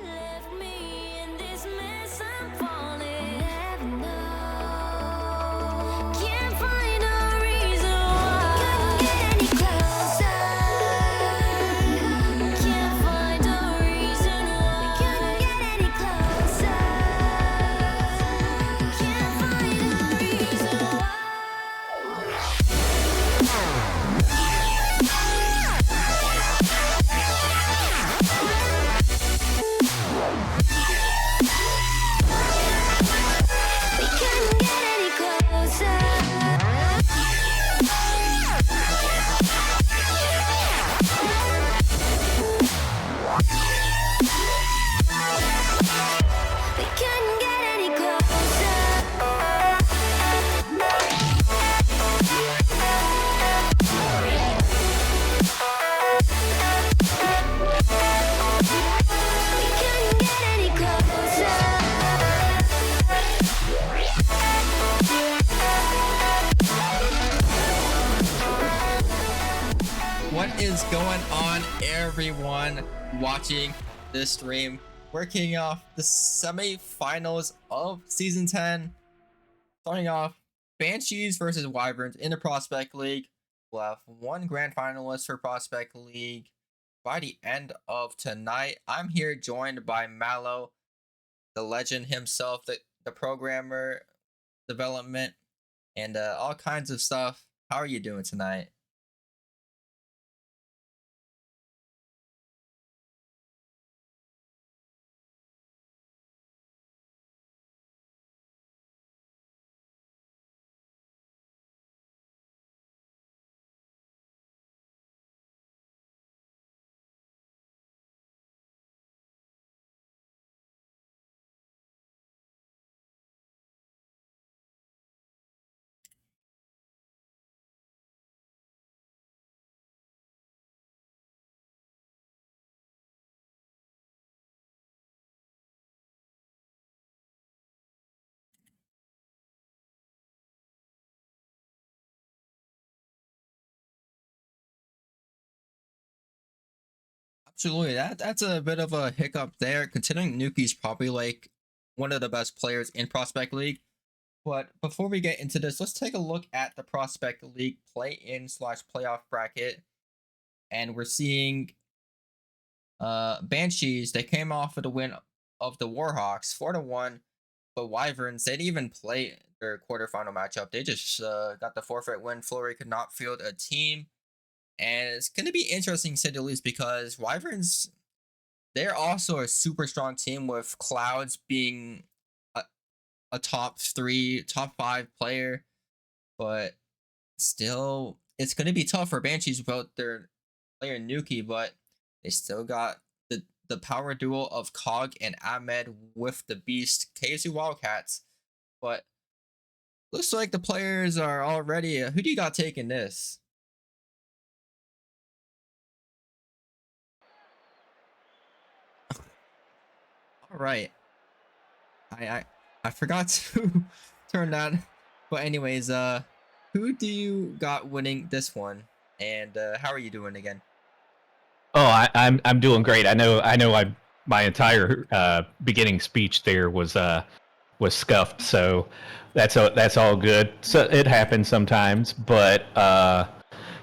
Left me in this mess, I'm falling. Heaven knows. Can't find a reason why. Couldn't get any closer. Can't find a reason why. Couldn't get any closer. Can't find a reason why. We couldn't get any closer. We couldn't get any closer. We couldn't get any closer. What is going on, everyone watching this stream? We're kicking off the semifinals of season 10. Starting off, Banshees versus Wyverns in the Prospect League. We'll have one grand finalist for Prospect League by the end of tonight. I'm here joined by Mallow, the legend himself, the programmer, development, and all kinds of stuff. How are you doing tonight? Absolutely, that's a bit of a hiccup there, considering Nuki's probably like one of the best players in Prospect League. But before we get into this, let's take a look at the Prospect League play-in slash playoff bracket, and we're seeing Banshees. They came off of the win of the Warhawks 4-1, but Wyverns, they didn't even play their quarterfinal matchup. They just got the forfeit win. Flurry could not field a team. And it's going to be interesting, to say the least, because Wyverns, they're also a super strong team, with Clouds being a top 3, top 5 player. but still, it's going to be tough for Banshees without their player Nuki, but they still got the power duo of Cog and Ahmed with the beast KSU Wildcats. But looks like the players are all ready. Who do you got taking this? All right. I forgot to turn that. But anyways, who do you got winning this one? And how are you doing again? Oh, I'm doing great. My entire beginning speech there was scuffed, so that's all good. So it happens sometimes, but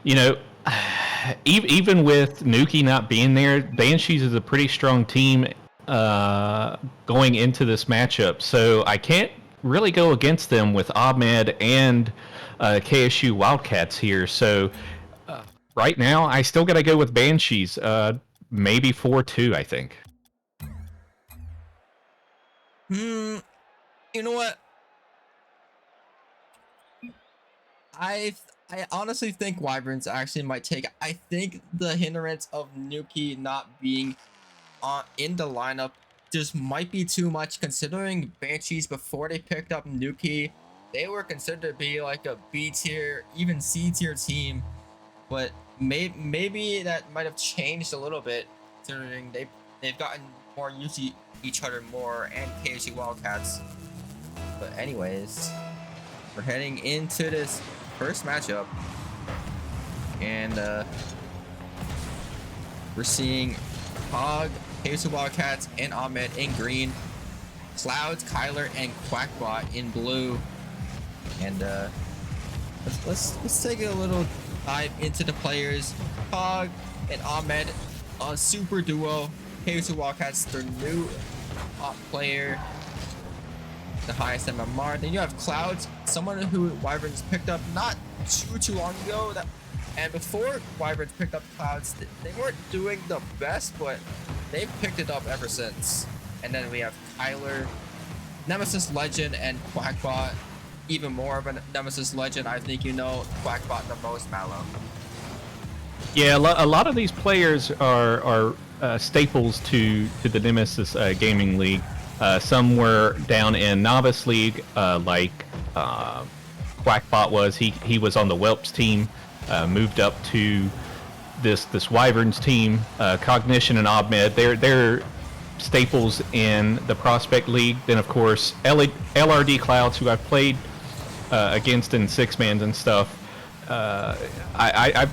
you know, even with Nuki not being there, Banshees is a pretty strong team going into this matchup. So I can't really go against them with Ahmed and KSU Wildcats here. So right now, I still got to go with Banshees. Maybe 4-2, I think. Hmm. You know what? I I honestly think Wyverns actually might take. I think the hindrance of Nuki not being in the lineup just might be too much, considering Banshees before they picked up Nuki, they were considered to be like a B tier, even C tier team. But maybe that might have changed a little bit, considering they've gotten more used to each other more, and KSU Wildcats. But anyways, we're heading into this first matchup, and we're seeing Hog, KSU Wildcats, and Ahmed in green, Clouds, Kyler, and Quackbot in blue. And let's take a little dive into the players. Hog and Ahmed, a super duo. KSU Wildcats, their new top player, the highest MMR. Then you have Clouds, someone who Wyverns picked up not too long ago. And before Wyverns picked up Clouds, they weren't doing the best, but they've picked it up ever since. And then we have Kyler, Nemesis Legend, and Quackbot. Even more of a Nemesis Legend. I think you know Quackbot the most, Mallow. Yeah, a lot of these players are staples to the Nemesis Gaming League. Some were down in Novice League, like Quackbot was. He was on the Whelps team, moved up to this Wyverns team. Cognition and Ahmed, they're staples in the Prospect League. Then of course LRD Clouds, who I've played against in six mans and stuff. I'd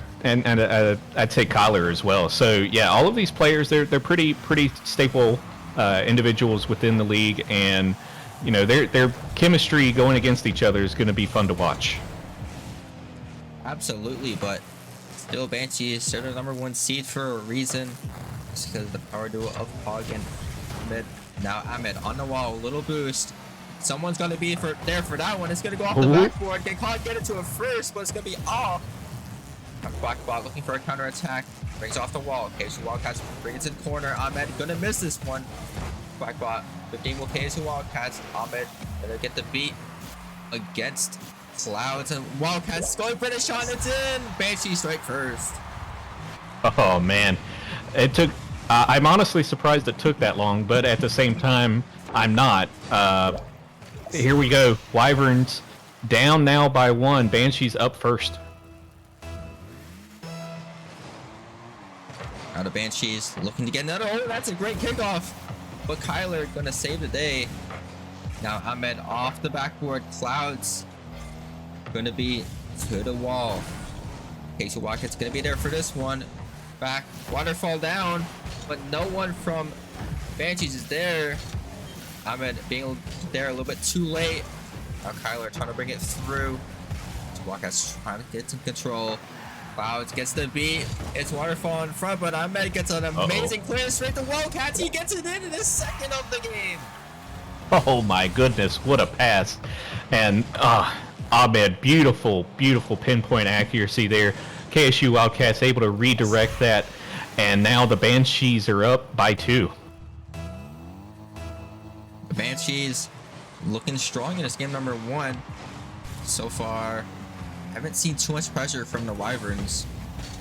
say Kyler as well. So yeah, all of these players, they're pretty staple individuals within the league, and you know their chemistry going against each other is going to be fun to watch. Absolutely, but still Banshee is still the #1 seed for a reason. Just because of the power duo of Hog and Ahmed. Now Ahmed on the wall, a little boost. Someone's gonna be there for that one. It's gonna go off the backboard. They can't get it to it first, but it's gonna be off. Quackbot looking for a counter attack. Brings off the wall. KSU Wildcats brings it in corner. Ahmed gonna miss this one. Quackbot 15 will KSU Wildcats. Ahmed gonna get the beat against Clouds, and Wildcats going for the shot. It's in. Banshee strike first. Oh man, it took. I'm honestly surprised it took that long, but at the same time, I'm not. Here we go. Wyverns down now by 1. Banshees up first. Now the Banshees looking to get another. Oh, that's a great kickoff. But Kyler gonna save the day. Now Ahmed off the backboard. Clouds gonna be to the wall. KSU Wildcats gonna be there for this one. Back, waterfall down, but no one from Banshees is there. Ahmed being there a little bit too late. Now Kyler trying to bring it through. Wildcats trying to get some control. Clouds gets the beat. It's waterfall in front, but Ahmed gets an amazing clearance straight to Wildcats. He gets it in the second of the game. Oh my goodness, what a pass. And Ahmed, beautiful pinpoint accuracy there. KSU Wildcats able to redirect that, and now the Banshees are up by 2. The Banshees looking strong in this game #1 so far. haven't seen too much pressure from the Wyverns.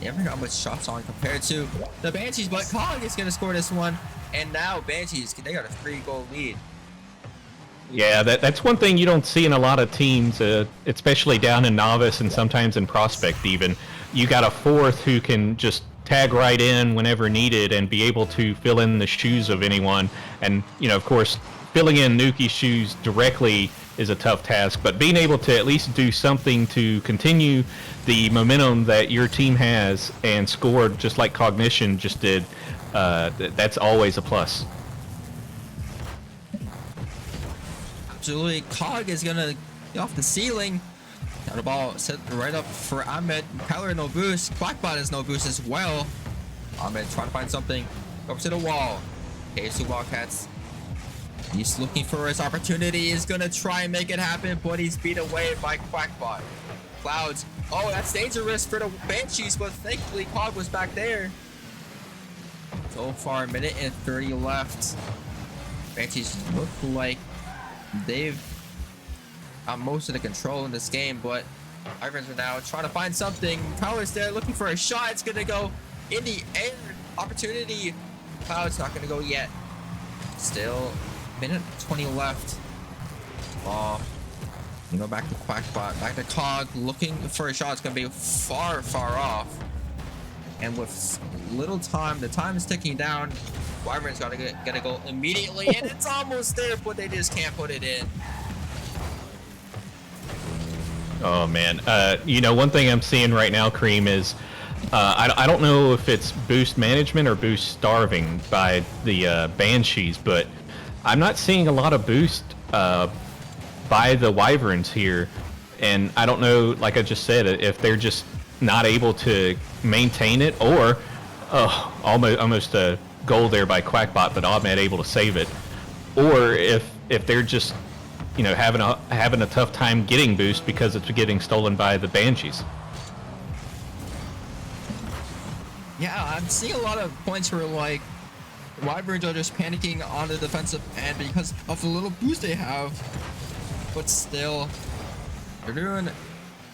They haven't got much shots on compared to the Banshees, but Cog is going to score this one. And now Banshees, they got a 3-goal lead. Yeah, that's one thing you don't see in a lot of teams, especially down in Novice and sometimes in Prospect even. You got a fourth who can just tag right in whenever needed and be able to fill in the shoes of anyone. And, you know, of course, filling in Nuki's shoes directly is a tough task, but being able to at least do something to continue the momentum that your team has and score just like Cognition just did, that's always a plus. Absolutely. Cog is going to get off the ceiling. Got the ball set right up for Ahmed. Kyler no boost. Quackbot is no boost as well. Ahmed trying to find something. Over to the wall. KSU Wildcats. He's looking for his opportunity. He's going to try and make it happen, but he's beat away by Quackbot. Clouds. Oh, that's dangerous for the Banshees, but thankfully Cog was back there. So far, a minute and 30 left. Banshees look like they've got most of the control in this game, but Irons are now trying to find something. Kyler's there looking for a shot. It's going to go in the air. Opportunity. Cloud's not going to go yet. Still, minute 20 left. Ball. You go back to Quackbot. Back to Cog. Looking for a shot. It's going to be far, far off. And with little time, the time is ticking down. Wyvern's got to go immediately, and it's almost there, but they just can't put it in. Oh man, you know, one thing I'm seeing right now, Cream, is I don't know if it's boost management or boost starving by the Banshees, but I'm not seeing a lot of boost by the Wyverns here, and I don't know, like I just said, if they're just not able to maintain it, or almost a goal there by Quackbot, but Ahmed able to save it, or if they're just, you know, having a tough time getting boost because it's getting stolen by the Banshees. Yeah, I'm seeing a lot of points where like Wyverns are just panicking on the defensive end because of the little boost they have, but still they're doing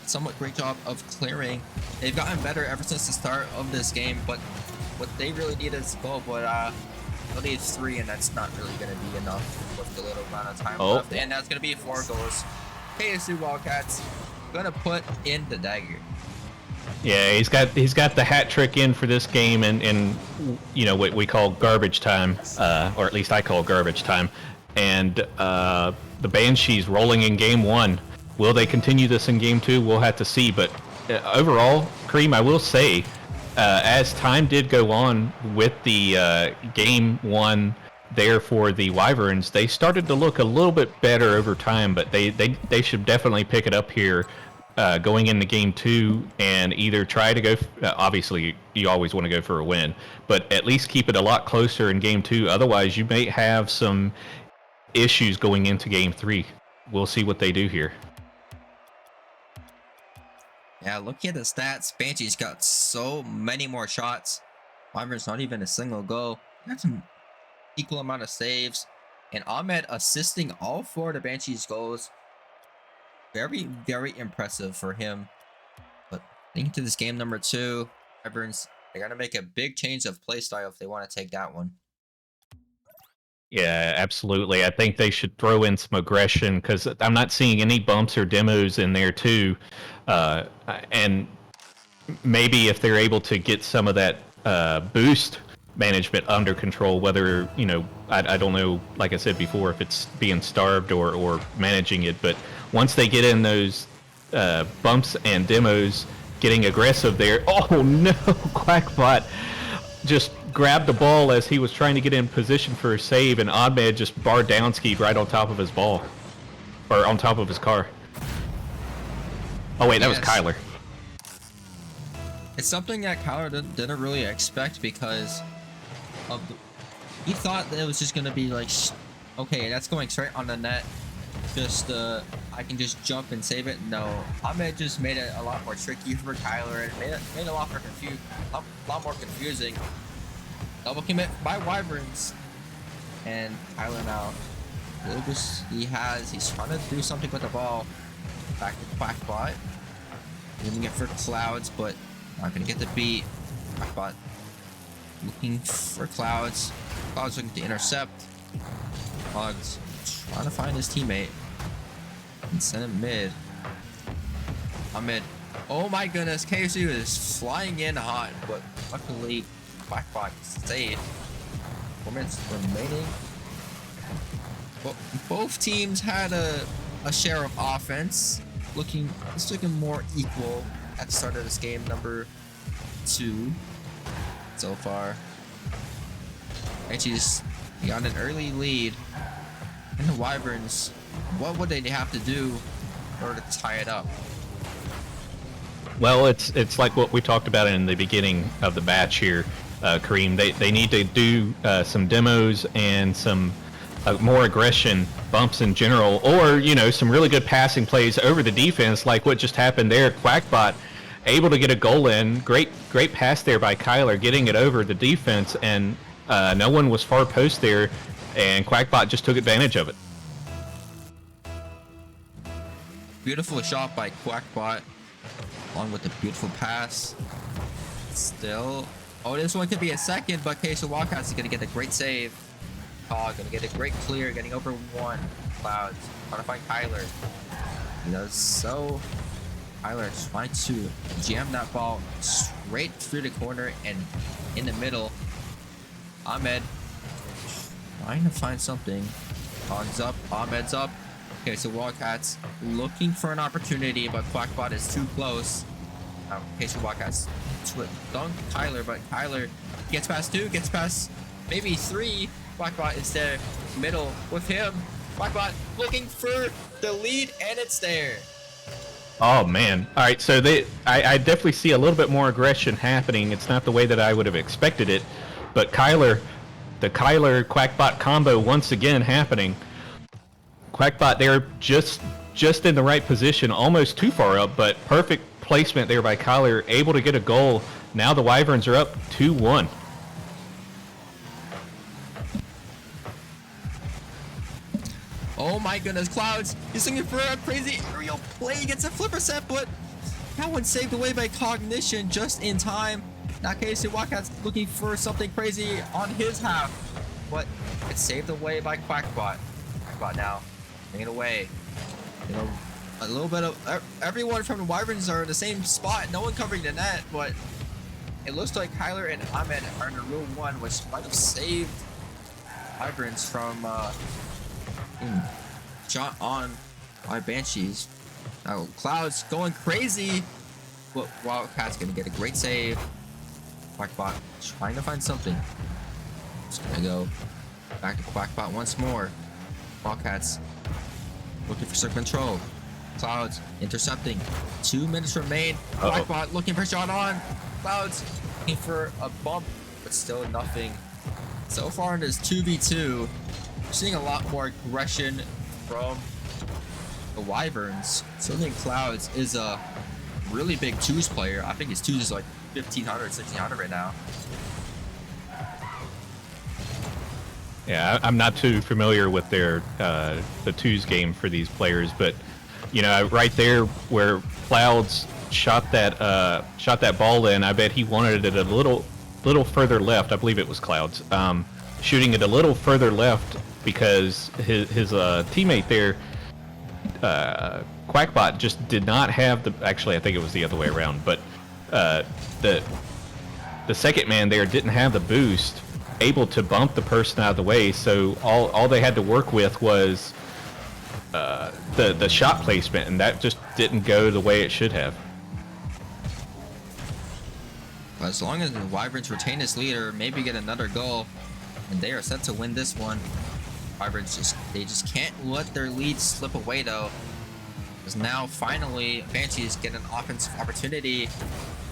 somewhat great job of clearing. They've gotten better ever since the start of this game, but what they really need is a goal, but they need 3, and that's not really going to be enough with the little amount of time left, and that's going to be 4 goals. KSU Wildcats going to put in the dagger. Yeah, he's got the hat trick in for this game, and you know what we call garbage time, or at least I call garbage time, and the Banshees rolling in game 1. Will they continue this in game 2? We'll have to see, but overall, Cream, I will say, as time did go on with the game 1 there for the Wyverns, they started to look a little bit better over time, but they should definitely pick it up here going into game 2 and either try to go, obviously you always want to go for a win, but at least keep it a lot closer in game 2. Otherwise, you may have some issues going into game 3. We'll see what they do here. Yeah, looking at the stats, Banshees got so many more shots. Wyvern's not even a single goal. Got some equal amount of saves. And Ahmed assisting all 4 of the Banshees goals. Very, very impressive for him. But thinking to this game number 2, Wyverns, they gotta make a big change of play style if they want to take that one. Yeah, absolutely. I think they should throw in some aggression because I'm not seeing any bumps or demos in there too. And maybe if they're able to get some of that boost management under control, whether, you know, I don't know, like I said before, if it's being starved or managing it, but once they get in those bumps and demos, getting aggressive there. Oh no, Quackbot just grabbed the ball as he was trying to get in position for a save, and Ahmed just bar down skied right on top of his ball, or on top of his car. Oh wait, that was Kyler. It's something that Kyler didn't really expect because of he thought that it was just gonna be like, okay, that's going straight on the net. Just I can just jump and save it. No, Ahmed just made it a lot more tricky for Kyler and made it a lot more confusing. Double commit by Wyverns, and Kyler now. He's trying to do something with the ball. Back to Quackbot. Aiming it for Clouds, but not gonna get the beat. Quackbot looking for Clouds. Clouds looking to intercept. Clouds trying to find his teammate and send him mid. I'm mid. Oh my goodness, KSU is flying in hot, but luckily Quackbot saved. 4 minutes remaining. Well, both teams had a share of offense. It's looking more equal at the start of this game, number 2 so far. Banshees got an early lead. And the Wyverns, what would they have to do in order to tie it up? Well, it's like what we talked about in the beginning of the batch here, Kareem. They need to do some demos and some more aggression bumps in general, or some really good passing plays over the defense, like what just happened there. Quackbot able to get a goal in. Great pass there by Kyler, getting it over the defense, and no one was far post there, and Quackbot just took advantage of it. Beautiful shot by Quackbot, along with the beautiful pass. Still, oh, this one could be a second, but KSU Wildcats is gonna get a great save. Gonna get a great clear, getting over 1. Clouds trying to find Kyler. He does so. Kyler trying to jam that ball straight through the corner and in the middle. Ahmed trying to find something. On's up, Ahmed's up. Okay, so Wildcats looking for an opportunity, but Quackbot is too close. Okay, so Wildcats dunk Kyler, but Kyler gets past 2, gets past maybe 3. Quackbot is there, middle with him. Quackbot looking for the lead, and it's there. Oh man! All right, so I definitely see a little bit more aggression happening. It's not the way that I would have expected it, but the Kyler Quackbot combo once again happening. Quackbot there just in the right position, almost too far up, but perfect placement there by Kyler, able to get a goal. Now the Wyverns are up 2-1. Oh my goodness, Clouds, he's looking for a crazy aerial play, gets a flipper set, but that one saved away by Cognition just in time. Now KSU Wildcats looking for something crazy on his half, but it's saved away by Quackbot. Quackbot now, bring it away. A little bit of everyone from the Wyverns are in the same spot, no one covering the net, but it looks like Kyler and Ahmed are in a real one, which might have saved Wyverns from shot on by Banshees. Now Clouds going crazy, but Wildcats gonna get a great save. Quackbot trying to find something. Just gonna go back to Quackbot once more. Wildcats looking for some control. Clouds intercepting. 2 minutes remain. Quackbot looking for shot on. Clouds looking for a bump, but still nothing. So far in this 2v2, we're seeing a lot more aggression from the Wyverns. Certainly Clouds is a really big twos player. I think his twos is like 1,500, 1,600 right now. Yeah, I'm not too familiar with their the twos game for these players, but right there where Clouds shot that ball in, I bet he wanted it a little further left. I believe it was Clouds shooting it a little further left because his teammate there, Quackbot, just did not have the. Actually, I think it was the other way around, but the second man there didn't have the boost, able to bump the person out of the way. So all they had to work with was the shot placement, and that just didn't go the way it should have. But as long as the Wyverns retain this lead or maybe get another goal, and they are set to win this one. Wyverns just can't let their lead slip away though. Because now finally Banshees get an offensive opportunity.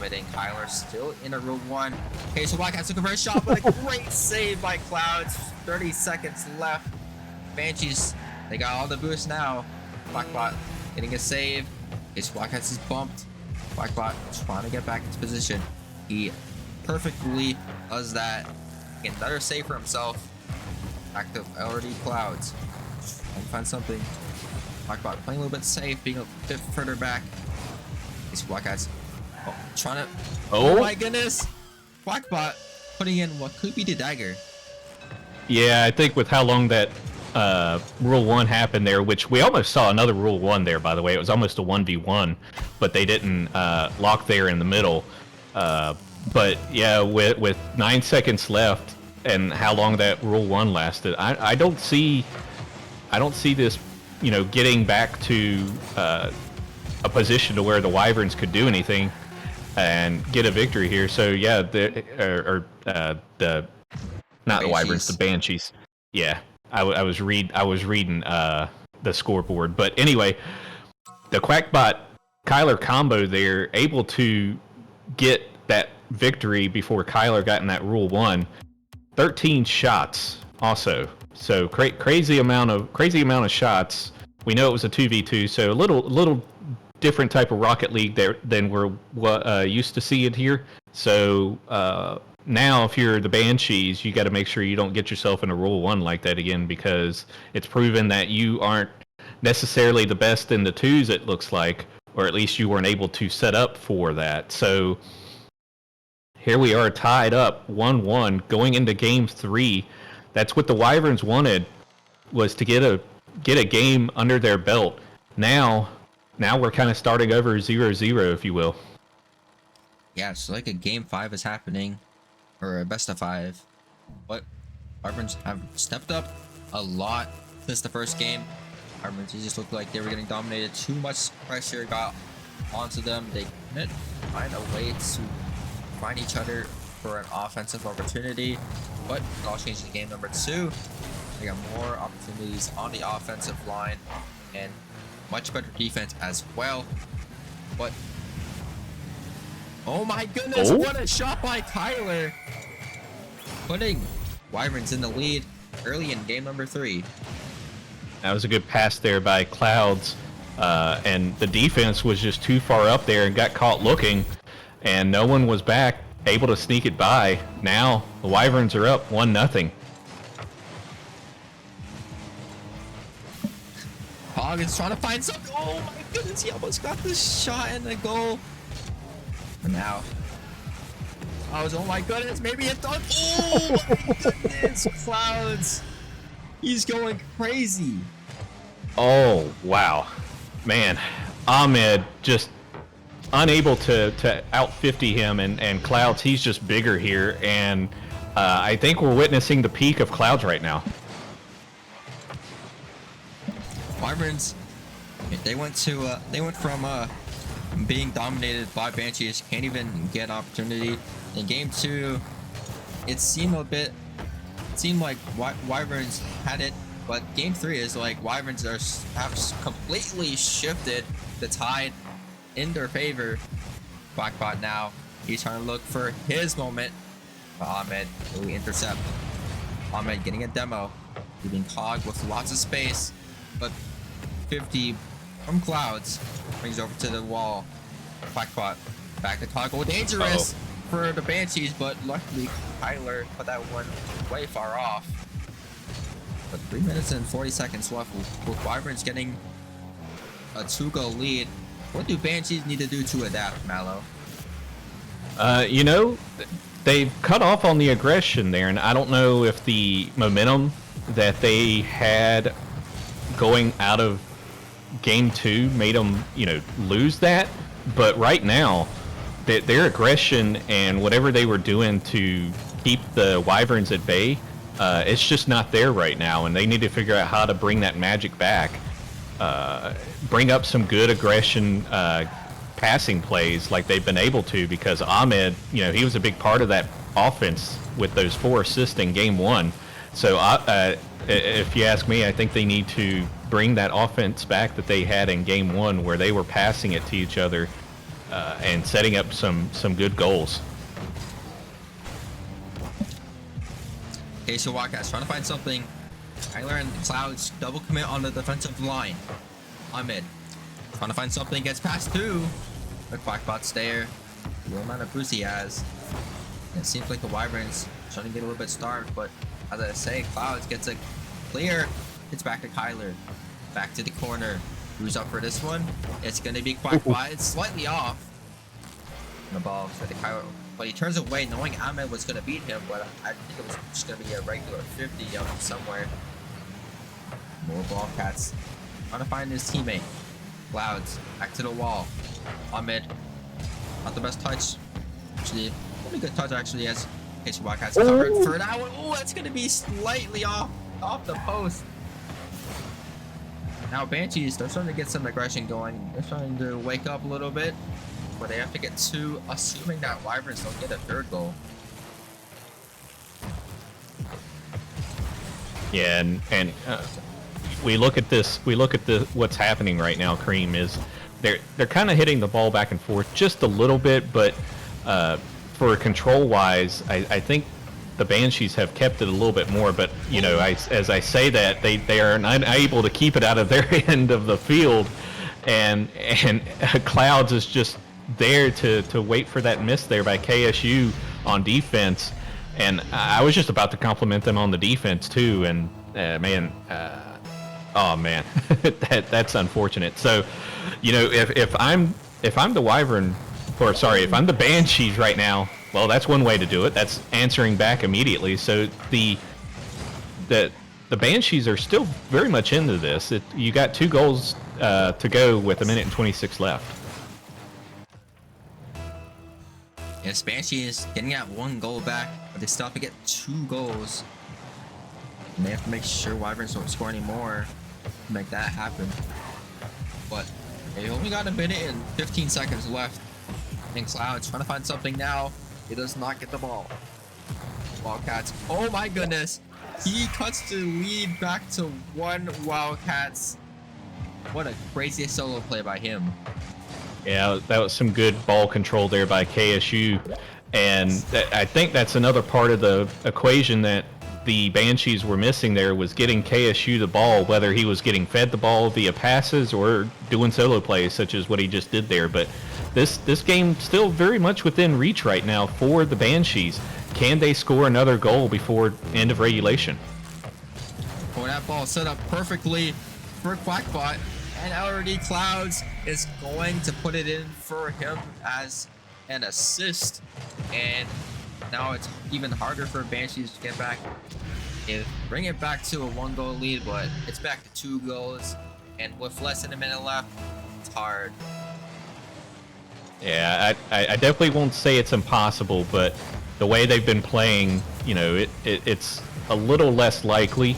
But then Kyler still in a real one. Okay, so Wildcats looking for a shot, but a great save by Clouds. 30 seconds left. Banshees, they got all the boost now. Quackbot getting a save. Okay, so Wildcats is bumped. Quackbot trying to get back into position. He perfectly does that. Get another save for himself. Active already Clouds. Trying to find something. Quackbot playing a little bit safe, being a bit further back. These Quackbats trying to. Oh. Oh my goodness! Quackbot putting in what could be the dagger. Yeah, I think with how long that Rule 1 happened there, which we almost saw another Rule 1 there, by the way. It was almost a 1v1, but they didn't lock there in the middle. But yeah, with 9 seconds left and how long that Rule 1 lasted, I don't see this, getting back to a position to where the Wyverns could do anything and get a victory here. So yeah, the not the Wyverns, the Banshees. Yeah, I was reading the scoreboard, but anyway, the Quackbot Kyler combo there able to get that victory before Kyler got in that Rule 1. 13 shots also, so crazy amount of shots. We know it was a 2v2, so a little different type of Rocket League there than we're used to seeing here. So now, if you're the Banshees, you got to make sure you don't get yourself in a Rule 1 like that again, because it's proven that you aren't necessarily the best in the 2s, it looks like, or at least you weren't able to set up for that. So here we are tied up 1-1 going into Game 3. That's what the Wyverns wanted, was to get a game under their belt. Now we're kind of starting over 0-0, if you will. Yeah, it's like a Game 5 is happening, or a best of 5. But Wyverns have stepped up a lot since the first game. Wyverns just looked like they were getting dominated. Too much pressure got onto them. They couldn't find a way to find each other for an offensive opportunity. But it all changed in game number 2. They got more opportunities on the offensive line and much better defense as well. But oh my goodness, what a shot by Kyler, putting Wyverns in the lead early in game number 3. That was a good pass there by Clouds, and the defense was just too far up there and got caught looking, and no one was back able to sneak it by. Now the Wyverns are up 1-0. Hog is trying to find something. Oh my goodness, he almost got this shot in the goal. For now. Oh my goodness, maybe it's done. Oh my goodness, Clouds. He's going crazy. Oh, wow. Man, Ahmed just unable to out 50 him, and Clouds, he's just bigger here, and I think we're witnessing the peak of Clouds right now. Wyverns, they went from being dominated by Banshees, can't even get opportunity. In game 2, it seemed like Wyverns had it, but game 3 is like Wyverns have completely shifted the tide in their favor. Quackbot now, he's trying to look for his moment. Ahmed will intercept. Ahmed getting a demo, leaving Cog with lots of space, but 50 from Clouds brings over to the wall. Quackbot back to Cog. Oh, dangerous for the Banshees, but luckily Kyler put that one way far off. But 3 minutes and 40 seconds left with Wyverns getting a 2-goal lead. What do Banshees need to do to adapt, Mallow? They've cut off on the aggression there, and I don't know if the momentum that they had going out of game 2 made them, lose that. But right now, their aggression and whatever they were doing to keep the Wyverns at bay, it's just not there right now, and they need to figure out how to bring that magic back. Bring up some good aggression passing plays like they've been able to, because Ahmed, he was a big part of that offense with those 4 assists in game 1. So if you ask me, I think they need to bring that offense back that they had in game 1, where they were passing it to each other and setting up some good goals. Okay, so Wildcats trying to find something. Kyler and Clouds double commit on the defensive line. Ahmed trying to find something, gets past 2. The Quackbot's there. The amount of boost he has. It seems like the Wyverns trying to get a little bit starved, but as I say, Clouds gets a clear. It's back to Kyler. Back to the corner. Who's up for this one? It's gonna be Quackbot. It's slightly off. The ball, so but he turns away knowing Ahmed was gonna beat him, but I think it was just gonna be a regular 50 up somewhere. More Ballcats. Trying to find his teammate. Clouds. Back to the wall. Ahmed. Not the best touch. Actually, pretty good touch actually as case Wildcats covered for that one. Oh, that's gonna be slightly off the post. Now Banshees, they're starting to get some aggression going. They're starting to wake up a little bit. But they have to get two, assuming that Wyverns don't get a third goal. Yeah, and we look at this. We look at what's happening right now. Cream is they're kind of hitting the ball back and forth just a little bit, but for control wise, I think the Banshees have kept it a little bit more. But you know, as I say that, they are unable to keep it out of their end of the field, and Clouds is just there to wait for that miss there by KSU on defense. And I was just about to compliment them on the defense too, and man, oh man, that's unfortunate. So, you know, if I'm the Wyvern, or sorry, if I'm the Banshees right now, well, that's one way to do it. That's answering back immediately. So the Banshees are still very much into this. You got 2 goals to go with 1 minute and 26 left. Yes, Banshees getting that 1 goal back, but they still have to get 2 goals. And they have to make sure Wyverns don't score any more to make that happen. But they only got 1 minute and 15 seconds left. And Cloud's trying to find something now. He does not get the ball. Wildcats. Oh my goodness. He cuts the lead back to 1 Wildcats. What a crazy solo play by him. Yeah, that was some good ball control there by KSU. And I think that's another part of the equation that the Banshees were missing there, was getting KSU the ball, whether he was getting fed the ball via passes or doing solo plays such as what he just did there. But this game still very much within reach right now for the Banshees. Can they score another goal before end of regulation? Oh, that ball set up perfectly for Quackbot, and LRD Clouds is going to put it in for him as an assist. And now it's even harder for Banshees to get back. They bring it back to a 1 goal lead, but it's back to 2 goals, and with less than 1 minute left, it's hard. Yeah, I definitely won't say it's impossible, but the way they've been playing, you know, it's a little less likely.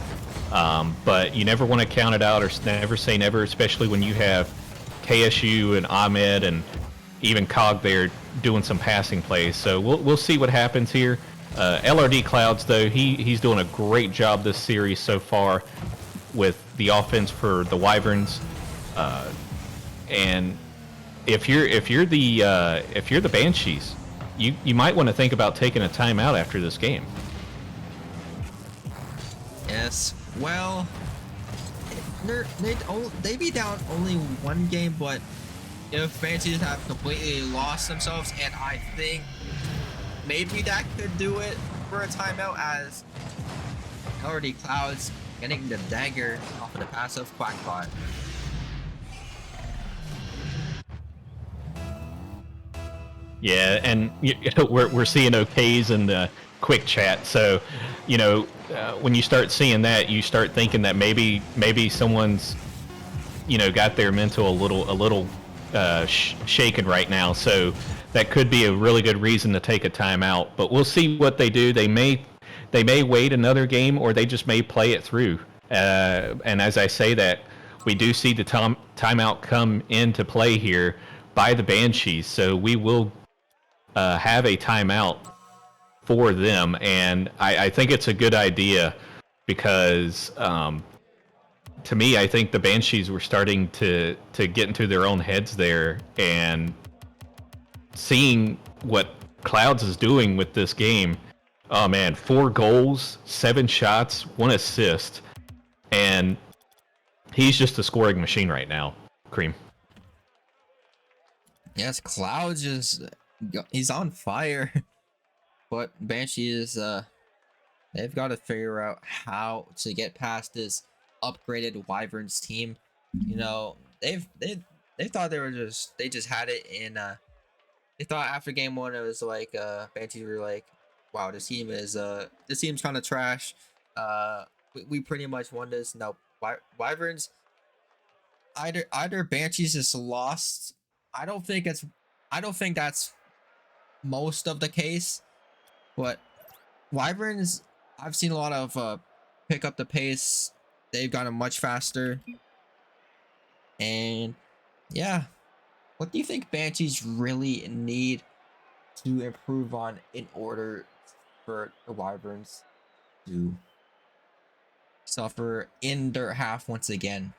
But you never want to count it out or never say never, especially when you have KSU and Ahmed and even Cog there doing some passing plays. So we'll see what happens here. LRD Clouds, though, he's doing a great job this series so far with the offense for the Wyverns. And if you're the Banshees, you might want to think about taking a timeout after this game. Yes, well, they be down only 1 game, but if Banshees have completely lost themselves, and I think maybe that could do it for a timeout, as already Clouds getting the dagger off of the pass of Quackbot. Yeah, and we're seeing okays in the quick chat. So, you know, when you start seeing that, you start thinking that maybe someone's, you know, got their mental a little shaken right now. So that could be a really good reason to take a timeout. But we'll see what they do. They may wait another game, or they just may play it through. And as I say that, we do see the timeout come into play here by the Banshees. So we will have a timeout for them, and I think it's a good idea because to me, I think the Banshees were starting to get into their own heads there, and seeing what Clouds is doing with this game. Oh man, 4 goals, 7 shots, 1 assist, and he's just a scoring machine right now, Cream. Yes, Clouds he's on fire. But Banshees, they've got to figure out how to get past this upgraded Wyverns team. You know, they thought they just had it in they thought after game one it was like Banshees were like, wow, this team's kind of trash. We pretty much won this. No, Wyverns, either Banshees is lost. I don't think it's I don't think that's most of the case, but Wyverns, I've seen a lot of pick up the pace. They've gotten much faster. And yeah, what do you think Banshees really need to improve on in order for the Wyverns to suffer in their half once again?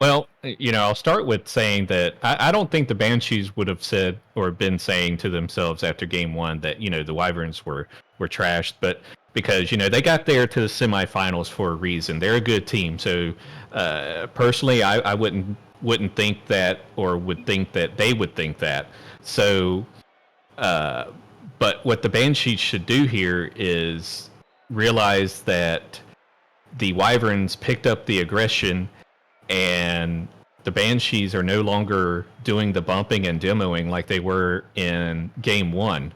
Well, I'll start with saying that I don't think the Banshees would have said or been saying to themselves after game one that, the Wyverns were trashed, but because, they got there to the semifinals for a reason. They're a good team. So personally, I wouldn't think that, or would think that they would think that. So, but what the Banshees should do here is realize that the Wyverns picked up the aggression, and the Banshees are no longer doing the bumping and demoing like they were in game one.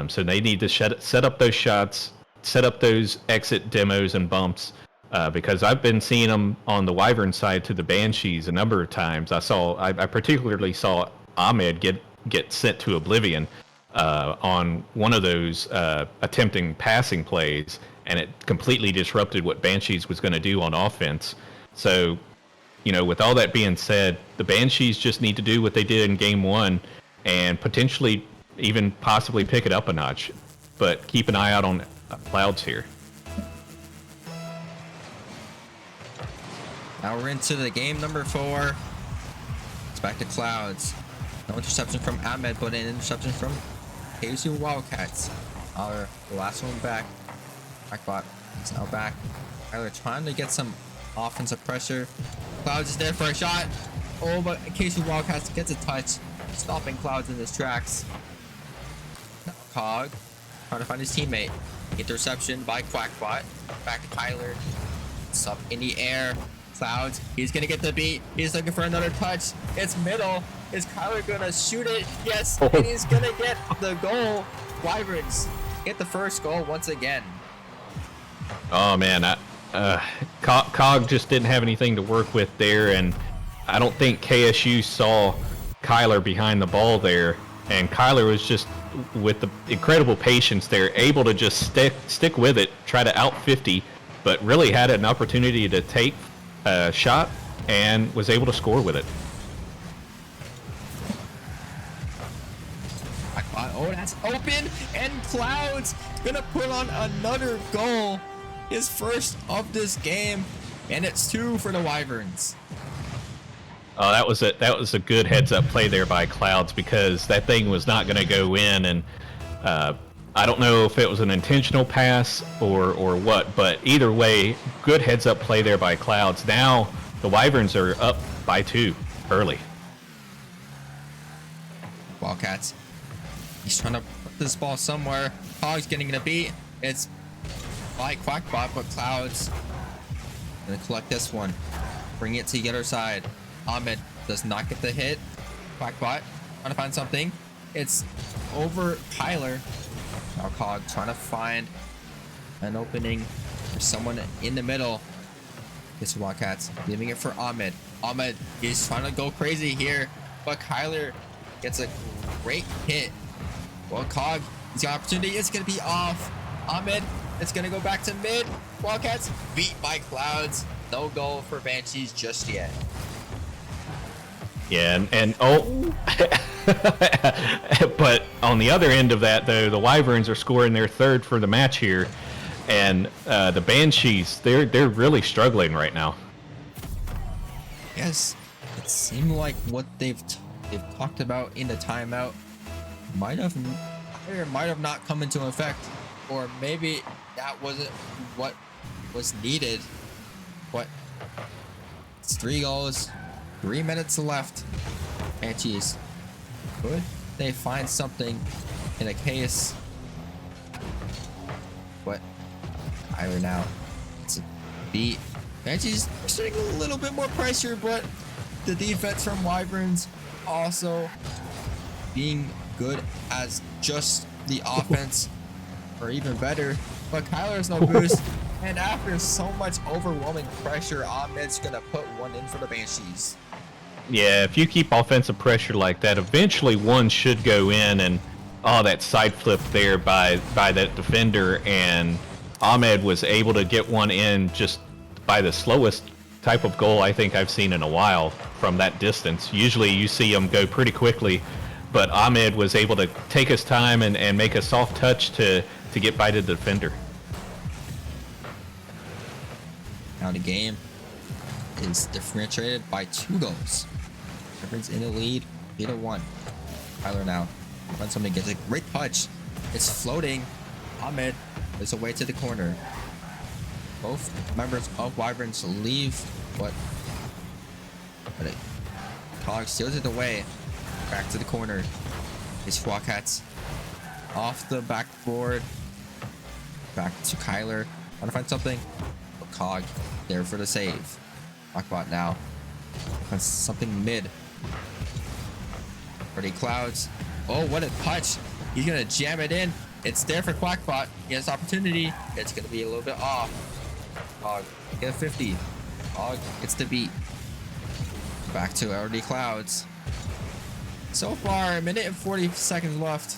So they need to set up those shots, set up those exit demos and bumps, because I've been seeing them on the Wyvern side to the Banshees a number of times. I particularly saw Ahmed get sent to oblivion on one of those attempting passing plays, and it completely disrupted what Banshees was going to do on offense. So, with all that being said, the Banshees just need to do what they did in game one and potentially even possibly pick it up a notch. But keep an eye out on Clouds here. Now we're into the game number 4. It's back to Clouds. No interception from Ahmed, but an interception from KC Wildcats. Our last one back. Backbot is now back. Tyler trying to get some offensive pressure. Clouds is there for a shot. Oh, but KC Wildcats gets a touch, stopping Clouds in his tracks. Cog trying to find his teammate. Interception by Quackbot. Back to Tyler. It's up in the air. Clouds, he's gonna get the beat. He's looking for another touch. It's middle. Is Kyler gonna shoot it? Yes, and he's gonna get the goal. Wyverns get the first goal once again. Oh man, Cog just didn't have anything to work with there, and I don't think KSU saw Kyler behind the ball there, and Kyler was just, with the incredible patience there, able to just stick with it, try to out 50, but really had an opportunity to take a shot and was able to score with it. Oh, that's open, and Clouds gonna put on another goal, his first of this game, and it's 2 for the Wyverns. Oh, that was a good heads up play there by Clouds, because that thing was not going to go in, and I don't know if it was an intentional pass or what, but either way, good heads up play there by Clouds. Now the Wyverns are up by 2 early. Wildcats. He's trying to put this ball somewhere. Cog's getting a beat. It's by Quackbot, but Clouds gonna collect this one. Bring it to the other side. Ahmed does not get the hit. Quackbot trying to find something. It's over Tyler. Now Cog trying to find an opening for someone in the middle. It's Wildcats leaving it for Ahmed. Ahmed, he's trying to go crazy here, but Kyler gets a great hit. Well, Cog, he's got opportunity. It's going to be off. Ahmed, it's going to go back to mid. Wildcats beat by Clouds. No goal for Banshees just yet. Yeah, and but on the other end of that, though, the Wyverns are scoring their 3rd for the match here, and the Banshees, they're really struggling right now. Yes, it seemed like what they've talked about in the timeout might have not come into effect, or maybe that wasn't what was needed. But it's 3 goals, 3 minutes left. Banshees, could they find something in a case? But Tyler now, it's a beat. Banshees showing a little bit more pressure, but The defense from Wyverns also being good as just the offense, or even better. But Kyler's no boost, and after so much overwhelming pressure, Ahmed's gonna put one in for the Banshees. Yeah, if you keep offensive pressure like that, eventually one should go in, and that side flip there by that defender, and Ahmed was able to get one in just by the slowest type of goal I think I've seen in a while from that distance. Usually you see them go pretty quickly, but Ahmed was able to take his time and make a soft touch to get by the defender. Now the game is differentiated by 2 goals. Everyone's in the lead, 3-1. Tyler now runs something, gets a great touch. It's floating. Ahmed is away to the corner. Both members of Wyverns leave, but Cog steals it away. Back to the corner. His Wildcats off the backboard. Back to Kyler. Want to find something? But Cog there for the save. Quackbot now. Finds something mid. Pretty Clouds. Oh, what a touch. He's going to jam it in. It's there for Quackbot. He has opportunity. It's going to be a little bit off. Cog get a 50. Cog gets the beat. Back to LD Clouds. So far, a minute and 40 seconds left.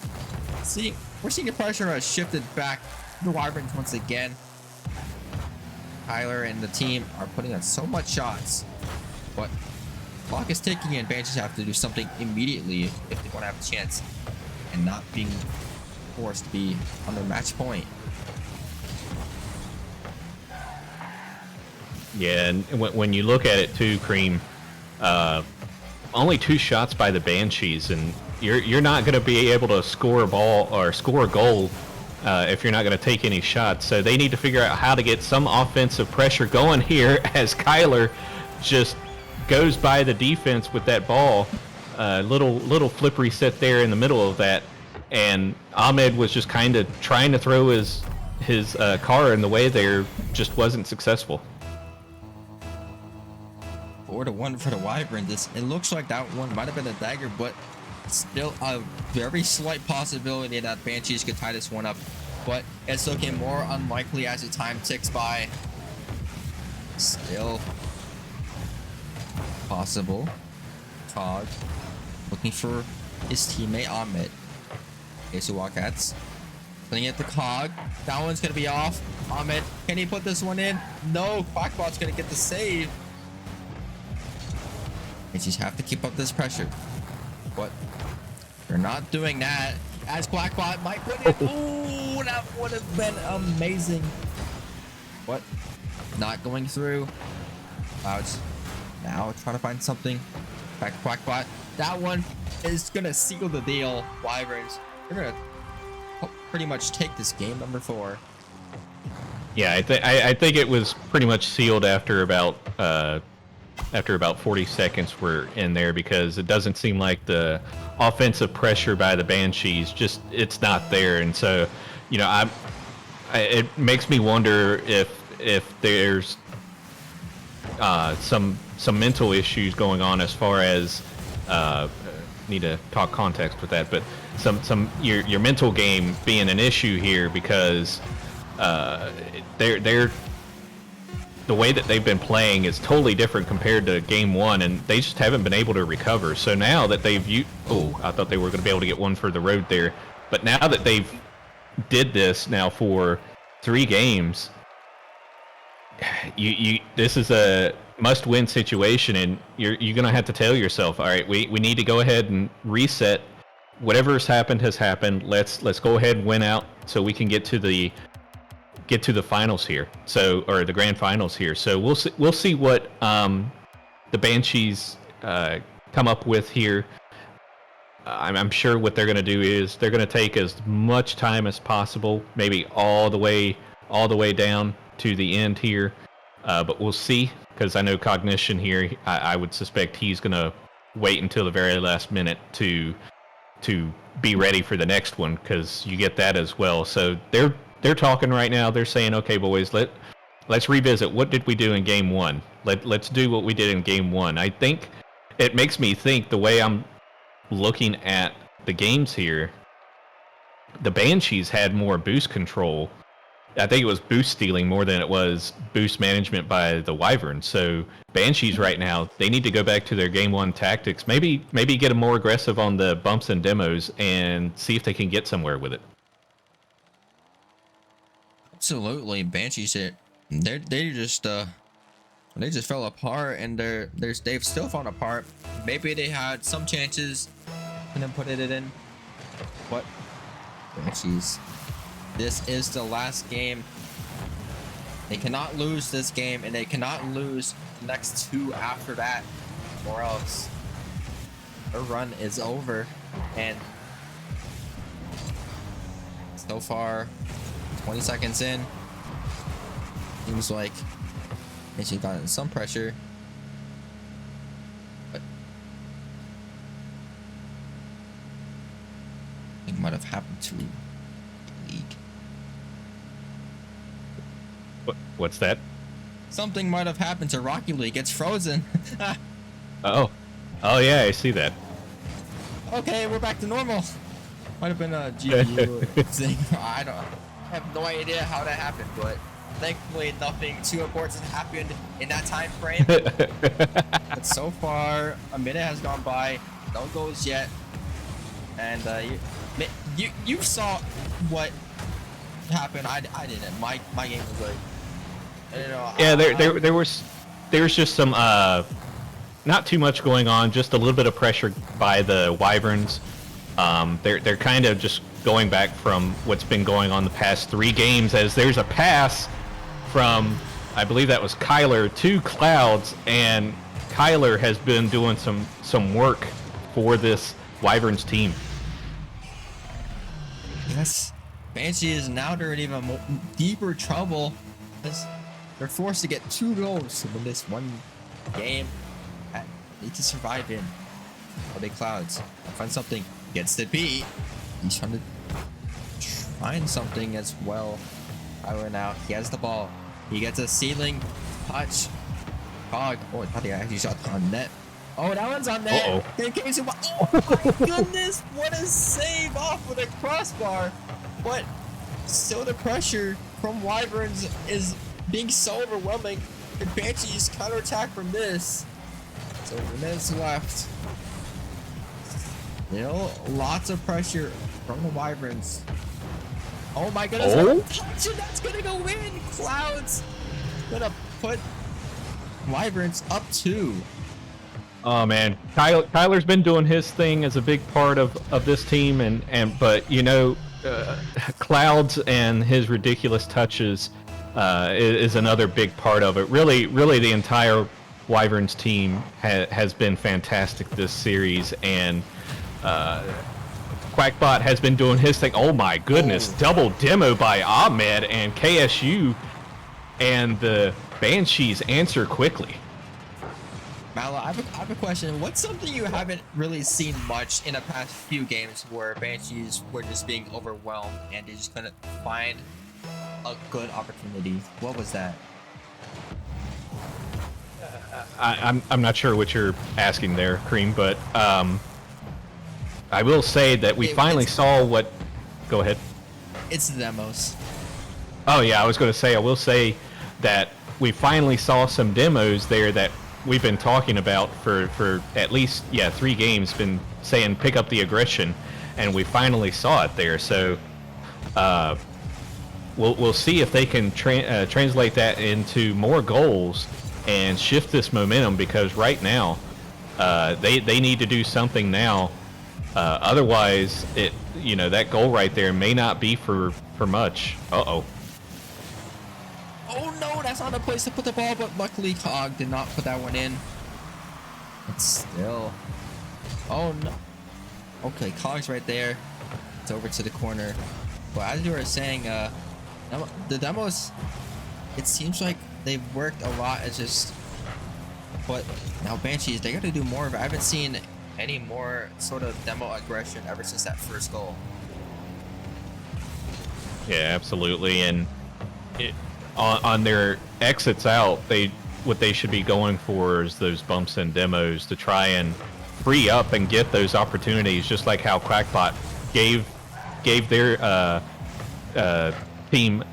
We're seeing the pressure has shifted back to the Wyverns once again. Tyler and the team are putting on so much shots, but clock is ticking and Banshees have to do something immediately if they want to have a chance and not being forced to be on their match point. Yeah, and when you look at it too, Cream, only 2 shots by the Banshees, and you're not going to be able to score a ball or score a goal if you're not going to take any shots. So they need to figure out how to get some offensive pressure going here as Kyler just goes by the defense with that ball. Little flip reset there in the middle of that, and Ahmed was just kind of trying to throw his car in the way there, just wasn't successful. 4-1 for the Wyverns. It looks like that one might have been a dagger, but still a very slight possibility that Banshees could tie this one up. But it's looking more unlikely as the time ticks by. Still possible. Cog looking for his teammate Ahmed. Ace of Wildcats putting it to Cog. That one's gonna be off. Ahmed, can he put this one in? No, Quackbot's gonna get the save. And just have to keep up this pressure. But they're not doing that. As Quackbot might put it. Ooh, that would have been amazing. But not going through. Clouds now trying to find something. Back to Quackbot. That one is gonna seal the deal. Wyverns, they're gonna pretty much take this game, number 4. Yeah, I think it was pretty much sealed after about 40 seconds were in there, because it doesn't seem like the offensive pressure by the Banshees, it's not there. And so, it makes me wonder if there's some mental issues going on as far as need to talk context with that, but your mental game being an issue here, because they're the way that they've been playing is totally different compared to game 1, and they just haven't been able to recover. So now that I thought they were going to be able to get one for the road there, but now that they've did this now for 3 games, this is a must-win situation, and you're going to have to tell yourself, all right, we need to go ahead and reset. Whatever's happened has happened. Let's go ahead and win out so we can get to the finals here, or the grand finals here. So we'll see what the Banshees come up with here. I'm sure what they're going to do is they're going to take as much time as possible, maybe all the way down to the end here. But we'll see, because I know Cognition here, I would suspect he's going to wait until the very last minute to be ready for the next one, because you get that as well. So they're talking right now. They're saying, okay, boys, let's revisit what did we do in game 1. Let's do what we did in game 1. I think it makes me think the way I'm looking at the games here. The Banshees had more boost control. I think it was boost stealing more than it was boost management by the Wyvern. So Banshees right now, they need to go back to their game one tactics. Maybe get them more aggressive on the bumps and demos and see if they can get somewhere with it. Absolutely, Banshees hit. They just fell apart, and they've still fallen apart. Maybe they had some chances and then put it in. What? Banshees. This is the last game. They cannot lose this game, and they cannot lose the next two after that, or else their run is over. And so far, 20 seconds in, seems like she's gotten some pressure, but I think it might have happened to League. What's that? Something might have happened to Rocky League. It's frozen. Oh yeah, I see that. Okay, we're back to normal. Might have been a GPU thing. I have no idea how that happened, but thankfully nothing too important happened in that time frame. But so far, a minute has gone by, no goals yet, and you saw what happened. I didn't. My game was like, you know. Yeah, there was just some not too much going on, just a little bit of pressure by the Wyverns. They're kind of just going back from what's been going on the past 3 games, as there's a pass from, I believe that was Kyler to Clouds, and Kyler has been doing some work for this Wyverns team. Yes, Banshee is now they're in even deeper trouble as they're forced to get 2 goals to win this one game. They need to survive in. Are they Clouds? Find something. Gets the beat. He's trying to find something as well. Tyler now. He has the ball. He gets a ceiling touch. Cog. Oh, I thought he actually shot on net. Oh, that one's on net. Uh-oh. Oh my goodness! What a save off with a crossbar. But still, the pressure from Wyverns is being so overwhelming. The Banshees counterattack from this. So minutes left. Still lots of pressure from the Wyverns. Oh my goodness! Oh? Touch, and that's gonna go in. Clouds gonna put Wyverns up 2. Oh man, Kyler's been doing his thing as a big part of this team, but you know, Clouds and his ridiculous touches is another big part of it. Really, the entire Wyverns team has been fantastic this series, and Quackbot has been doing his thing. Oh my goodness, double demo by Ahmed, and KSU and the Banshees answer quickly. Mala, I have a question. What's something you haven't really seen much in the past few games where Banshees were just being overwhelmed and they just couldn't find a good opportunity? What was that? I'm not sure what you're asking there, Cream, but I will say that we finally saw what. Go ahead. It's the demos. Oh yeah, I was going to say, I will say that we finally saw some demos there that we've been talking about for at least 3 games, been saying pick up the aggression, and we finally saw it there. So we'll see if they can translate that into more goals and shift this momentum, because right now they need to do something now. Otherwise, that goal right there may not be for much. Uh-oh. Oh no, that's not a place to put the ball, but luckily Cog did not put that one in. But still. Oh no. Okay, Cog's right there. It's over to the corner. But as you were saying, the demos, it seems like they've worked a lot. It's just, but now Banshees, they got to do more of it. I haven't seen any more sort of demo aggression ever since that first goal. Yeah, absolutely. And on their exits out, they what they should be going for is those bumps and demos to try and free up and get those opportunities, just like how Quackbot gave their team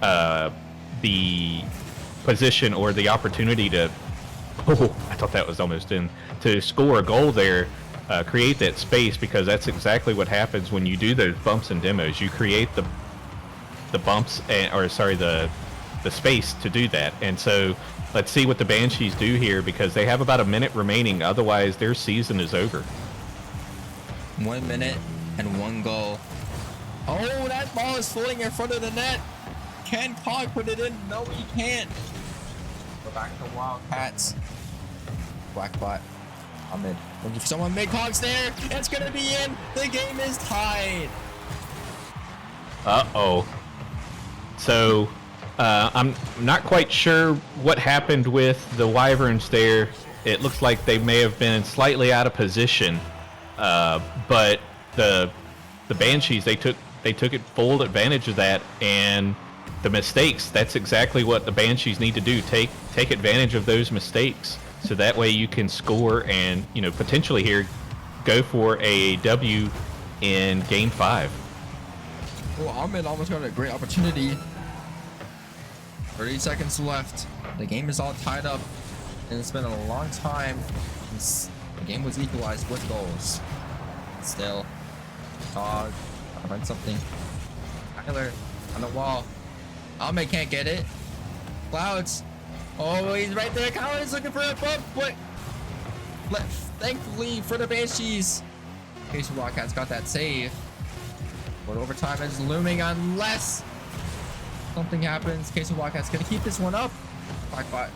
the position or the opportunity to. Oh, I thought that was almost in to score a goal there. Create that space, because that's exactly what happens when you do those bumps and demos. You create the bumps the space to do that. And so let's see what the Banshees do here, because they have about a minute remaining. Otherwise, their season is over. 1 minute and 1 goal. Oh, that ball is floating in front of the net. Can Cog put it in? No, he can't. Go back to Wildcats. Quackbot. Ahmed. Looking for someone mid-Cog's there. It's going to be in. The game is tied. Uh-oh. So, I'm not quite sure what happened with the Wyverns there. It looks like they may have been slightly out of position. But the Banshees, they took it full advantage of that, and the mistakes, that's exactly what the Banshees need to do. Take advantage of those mistakes, so that way you can score and, potentially here go for a W in game 5. Well, Ahmed almost got a great opportunity. 30 seconds left. The game is all tied up, and it's been a long time since the game was equalized with goals. Still, Cog, gotta find something. Tyler on the wall. Ahmed can't get it. Clouds. Oh, he's right there. Kyler's looking for a bump, but thankfully for the Banshees, Casey Wildcats got that save. But overtime is looming unless something happens. Casey Wildcats gonna keep this one up. Quackbot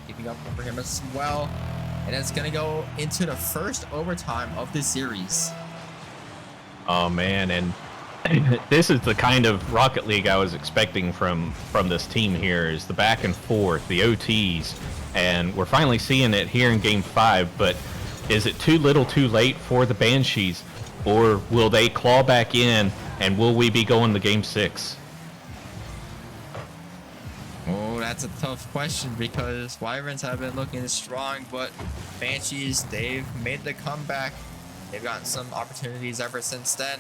keeping up for him as well. And it's gonna go into the first overtime of this series. Oh man, and this is the kind of Rocket League I was expecting from this team here, is the back and forth, the OTs, and we're finally seeing it here in game 5. But is it too little too late for the Banshees, or will they claw back in, and will we be going to game 6? Oh, that's a tough question, because Wyverns have been looking strong, but Banshees, they've made the comeback. They've gotten some opportunities ever since then.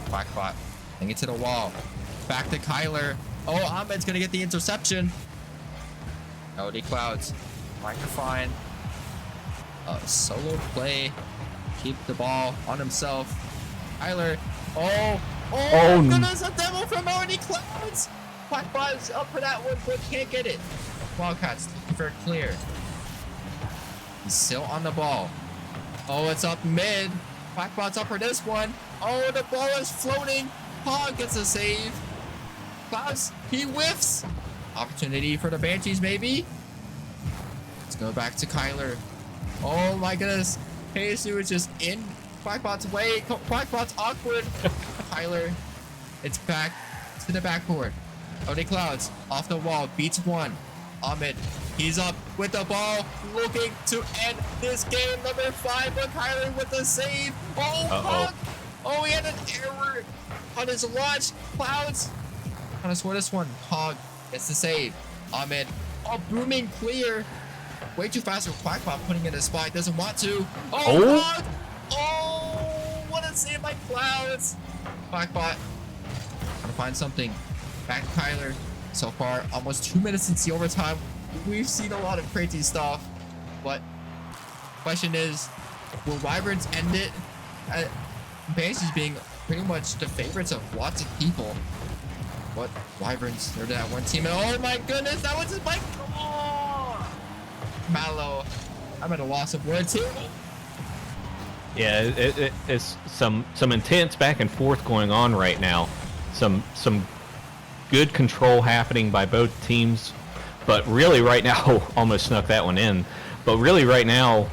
Quackbot, bring it to the wall. Back to Kyler. Oh, Ahmed's gonna get the interception. LD Clouds, trying to find a solo play. Keep the ball on himself. Kyler. Oh, goodness, a demo from LD Clouds. Quackbot is up for that one, but can't get it. Wildcats looking for a clear. He's still on the ball. Oh, it's up mid. Quackbot's up for this one. Oh, the ball is floating. Hog gets a save. Clouds, he whiffs. Opportunity for the Banshees, maybe. Let's go back to Kyler. Oh my goodness. KSU is just in Quackbot's way. Quackbot's awkward. Kyler, it's back to the backboard. OD Clouds off the wall, beats one. Ahmed, he's up with the ball, looking to end this game. Number 5, but Kyler with the save. Oh, Hog. Oh, he had an error on his launch. Clouds trying to score this one. Hog gets the save. Ahmed, booming clear. Way too fast for Quackbot, putting it in a spot. Doesn't want to. Oh, Hog. Oh, what a save by Clouds. Quackbot trying to find something. Back to Kyler. So far, almost 2 minutes since the overtime. We've seen a lot of crazy stuff, but question is, will Wyverns end it? Banshees being pretty much the favorites of lots of people. But Wyverns, they're that one team. And oh my goodness, that was just my Mallow. I'm at a loss of words here. Yeah, it's some intense back and forth going on right now. Some good control happening by both teams, but really right now, almost snuck that one in. But really right now,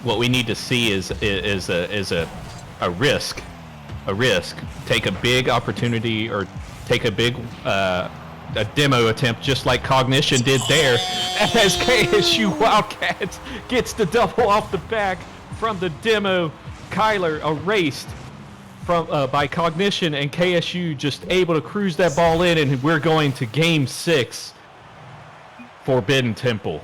what we need to see is a risk. Take a big opportunity, or take a big a demo attempt, just like Cognition did there, as KSU Wildcats gets the double off the back from the demo. Kyler erased from by Cognition, and KSU just able to cruise that ball in, and we're going to game 6. Forbidden Temple.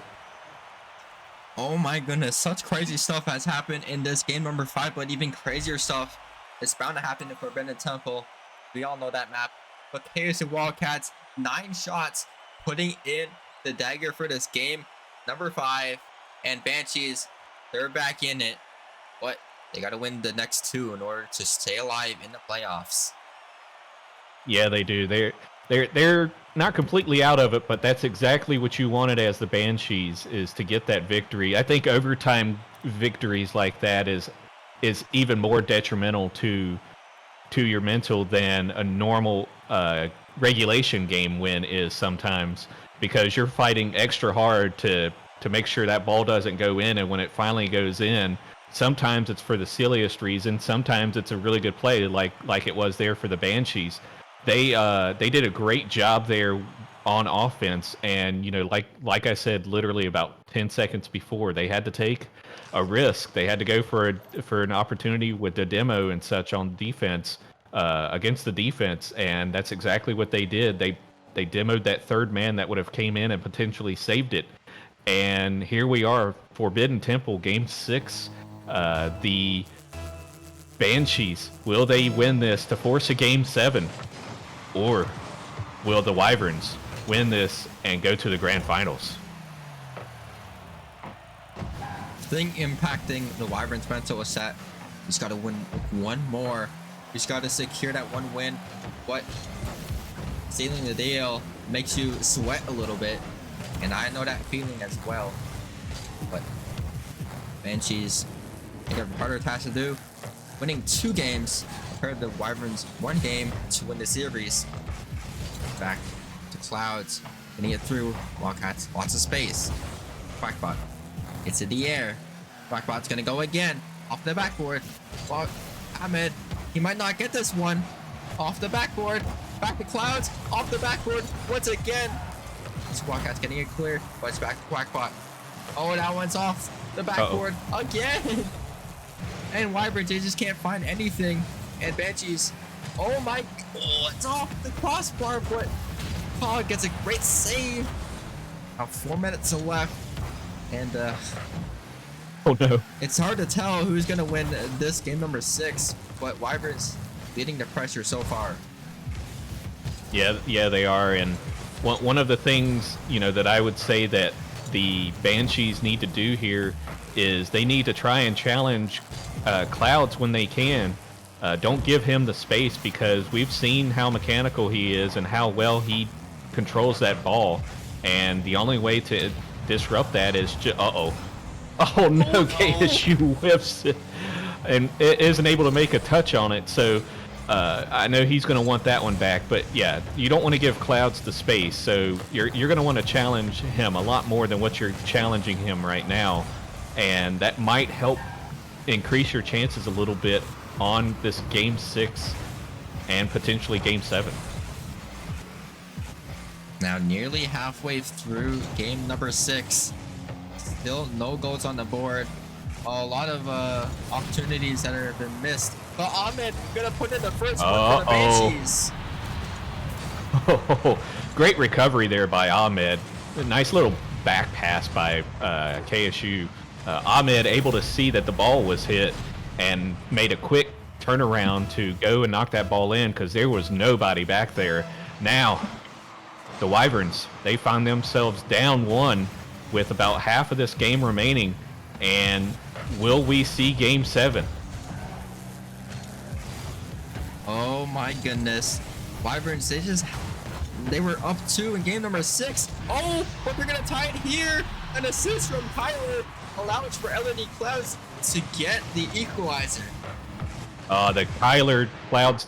Oh my goodness, such crazy stuff has happened in this game number 5, but even crazier stuff is bound to happen in Forbidden Temple. We all know that map. But KSU Wildcats, 9 shots, putting in the dagger for this game number 5. And Banshees, they're back in it. But they got to win the next 2 in order to stay alive in the playoffs. Yeah, they do. They're not completely out of it, but that's exactly what you wanted as the Banshees, is to get that victory. I think overtime victories like that is even more detrimental to your mental than a normal regulation game win is sometimes, because you're fighting extra hard to make sure that ball doesn't go in, and when it finally goes in, sometimes it's for the silliest reason, sometimes it's a really good play, like it was there for the Banshees. They did a great job there on offense, and like I said, literally about 10 seconds before, they had to take a risk. They had to go for an opportunity with the demo and such on defense, against the defense, and that's exactly what they did. They demoed that third man that would have came in and potentially saved it. And here we are, Forbidden Temple, Game 6. The Banshees, will they win this to force a Game 7? Or will the Wyverns win this and go to the grand finals? Thing impacting the Wyverns' mental is that he's got to win one more. He's got to secure that one win. But sealing the deal makes you sweat a little bit, and I know that feeling as well. But Banshees, they have a harder task to do. Winning 2 games compared to the Wyverns 1 game to win the series. Back to Clouds, getting it through. Wildcats, lots of space. Quackbot gets in the air. Quackbot's gonna go again off the backboard. Well, Ahmed, he might not get this one. Off the backboard, back to Clouds, off the backboard once again. This Wildcat's getting it clear, but it's back to Quackbot. Oh, that one's off the backboard again. And Wyverns, they just can't find anything. And Banshees, oh my, it's off the crossbar, but Paul gets a great save. About 4 minutes left. And Oh no. it's hard to tell who's gonna win this game number 6, but Wyverns leading the pressure so far. Yeah, they are. And one of the things, that I would say that the Banshees need to do here is they need to try and challenge Clouds when they can. Don't give him the space, because we've seen how mechanical he is and how well he controls that ball. And the only way to disrupt that is just... Oh no, KSU whiffs it and it isn't able to make a touch on it. So I know he's going to want that one back. But yeah, you don't want to give Clouds the space. So you're going to want to challenge him a lot more than what you're challenging him right now. And that might help increase your chances a little bit on this Game 6 and potentially Game 7. Now nearly halfway through game number 6. Still no goals on the board. A lot of opportunities that have been missed. But Ahmed gonna put in the first one for the Banshees. Great recovery there by Ahmed. A nice little back pass by KSU. Ahmed able to see that the ball was hit and made a quick turnaround to go and knock that ball in, because there was nobody back there. Now, the Wyverns, they find themselves down 1 with about half of this game remaining. And will we see Game 7? Oh my goodness. Wyverns, they were up 2 in game number 6. Oh, but they're gonna tie it here. An assist from Kyler allows for LED Clouds to get the equalizer. The Kyler Clouds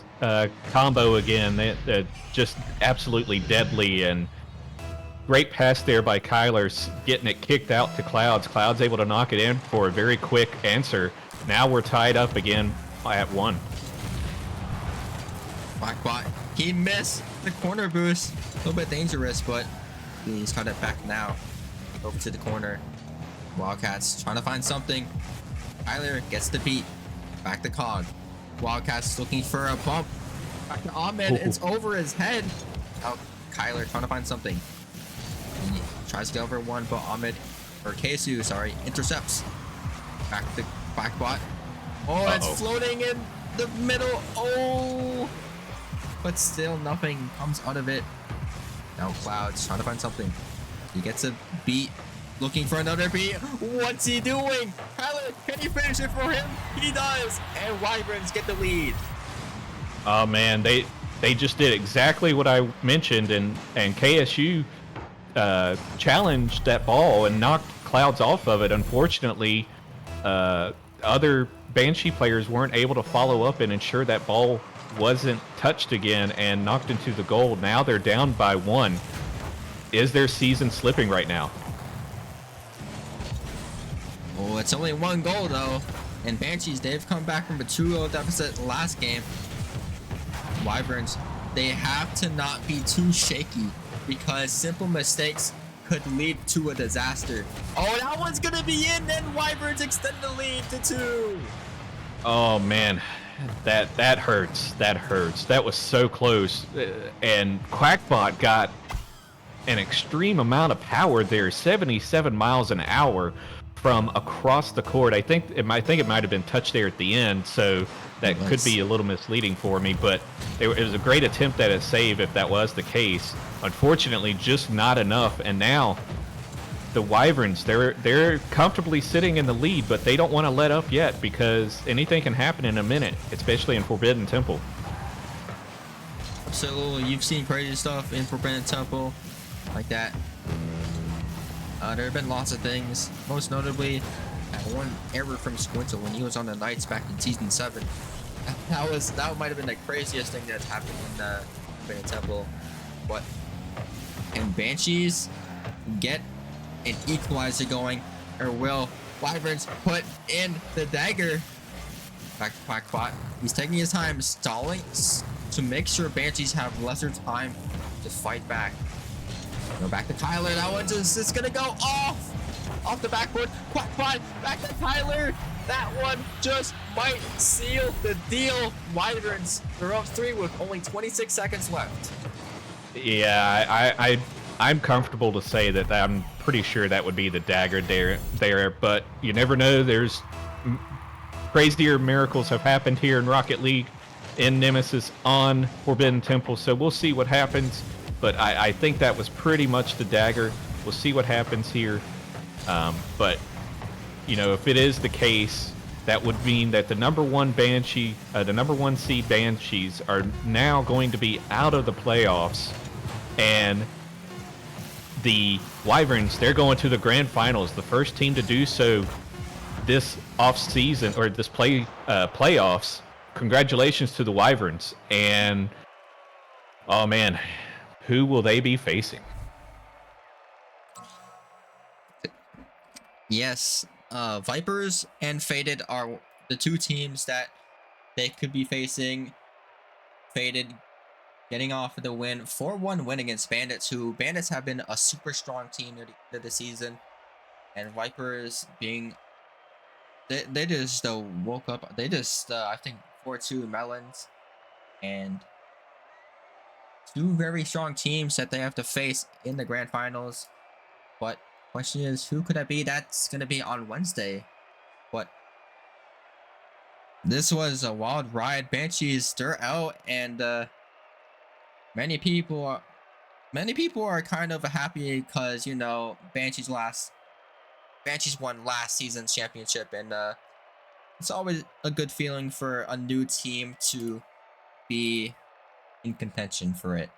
combo again, they're just absolutely deadly. And great pass there by Kyler, getting it kicked out to Clouds. Clouds able to knock it in for a very quick answer. Now we're tied up again at 1. Blackbot, he missed the corner boost. A little bit dangerous, but he's got it back now. Over to the corner. Wildcats trying to find something. Kyler gets the beat. Back to Cog. Wildcats looking for a bump. Back to Ahmed. It's over his head. Now Kyler trying to find something. He tries to get over one, but Ahmed or KSU, sorry, intercepts. Back bot. Oh, it's floating in the middle. Oh, but still nothing comes out of it. Now Cloud's trying to find something. He gets a beat, looking for another beat. What's he doing? Tyler, can you finish it for him? He does, and Wyverns get the lead. Oh man, they just did exactly what I mentioned, and KSU challenged that ball and knocked Clouds off of it. Unfortunately, other Banshee players weren't able to follow up and ensure that ball wasn't touched again and knocked into the goal. Now they're down by 1. Is their season slipping right now? Oh, it's only 1 goal though, and Banshees, they've come back from a 2-0 deficit last game. Wyverns, they have to not be too shaky because simple mistakes could lead to a disaster. Oh, that one's gonna be in, and Wyverns extend the lead to 2. Oh man, that hurts. That hurts. That was so close, and Quackbot got an extreme amount of power there, 77 miles an hour from across the court. I think it might have been touched there at the end, so that could be a little misleading for me, but it was a great attempt at a save if that was the case. Unfortunately, just not enough, and now the Wyverns, they're comfortably sitting in the lead, but they don't want to let up yet because anything can happen in a minute, especially in Forbidden Temple. Absolutely, you've seen crazy stuff in Forbidden Temple like that. There have been lots of things, most notably that one error from Squintle when he was on the Knights back in season 7. That might have been the craziest thing that's happened in Forbidden Temple. But can Banshees get an equalizer going, or will Wyverns put in the dagger? Back to Quackbot. He's taking his time, stalling to make sure Banshees have lesser time to fight back. Go back to Tyler. That one it's gonna go off the backboard. Quackbot back to Tyler. That one just might seal the deal. Wyverns, they're up 3 with only 26 seconds left. Yeah, I'm comfortable to say that I'm pretty sure that would be the dagger there, but you never know. There's crazier miracles have happened here in Rocket League, in Nemesis, on Forbidden Temple, so we'll see what happens. But I think that was pretty much the dagger. We'll see what happens here. But, you know, if it is the case, that would mean that the number 1 seed Banshees are now going to be out of the playoffs. And the Wyverns, they're going to the grand finals. The first team to do so this off-season, or this playoffs. Congratulations to the Wyverns. And, oh man, who will they be facing? Yes, Vipers and Faded are the 2 teams that they could be facing. Faded getting off the win, 4-1 win against Bandits, who Bandits have been a super strong team near the season, and Vipers being they just woke up. They just I think 4-2 Melons, and 2 very strong teams that they have to face in the grand finals. But question is, who could that be? That's gonna be on Wednesday. But this was a wild ride. Banshees, they're out, and many people are kind of happy because, you know, Banshees won last season's championship, and it's always a good feeling for a new team to be in contention for it.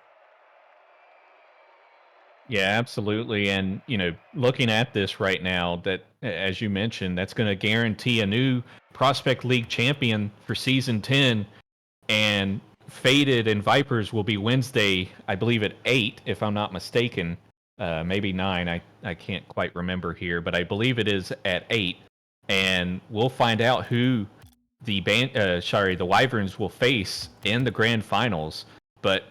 Yeah, absolutely. And, you know, looking at this right now, that, as you mentioned, that's going to guarantee a new Prospect League champion for Season 10. And Faded and Vipers will be Wednesday, I believe, at 8, if I'm not mistaken. Maybe 9. I can't quite remember here, but I believe it is at 8. And we'll find out who the Wyverns will face in the grand finals. But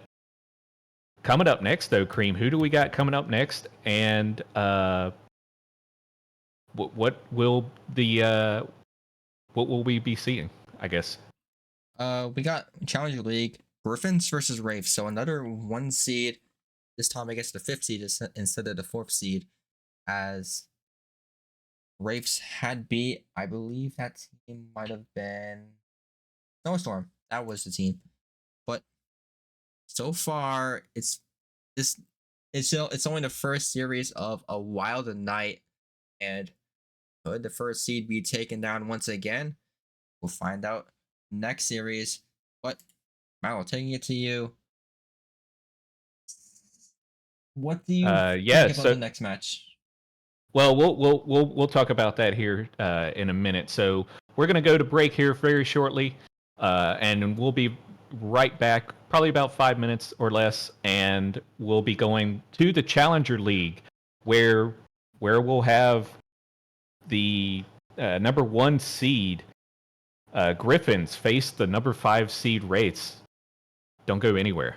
coming up next, though, Cream, who do we got coming up next? And what will we be seeing, I guess? We got Challenger League, Griffins versus Wraiths. So another 1 seed. This time I guess the 5th seed instead of the 4th seed, as Wraiths had beat. I believe that team might have been Snowstorm. That was the team. But so far, this it's only the first series of a Wild Night, and could the first seed be taken down once again? We'll find out next series. But Mal, taking it to you. What do you Yeah. think about the next match? Well, we'll talk about that here in a minute. So we're going to go to break here very shortly, and we'll be right back, probably about 5 minutes or less, and we'll be going to the Challenger League, where we'll have the number 1 seed Griffins face the number 5 seed Wraiths. Don't go anywhere.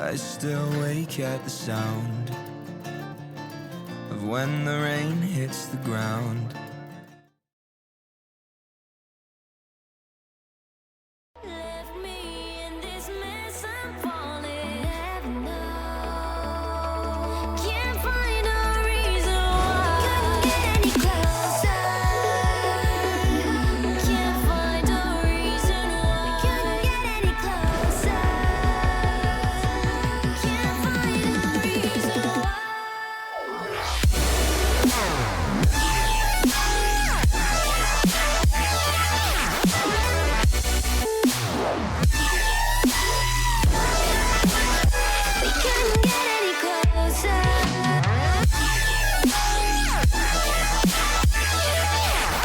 I still wake at the sound of when the rain hits the ground. Left me in this mess, I'm falling. Heaven knows. Can't find a reason why. Couldn't get any closer. Can't find a reason why. Couldn't get any closer. Can't find a reason why. We couldn't get any closer. We couldn't get any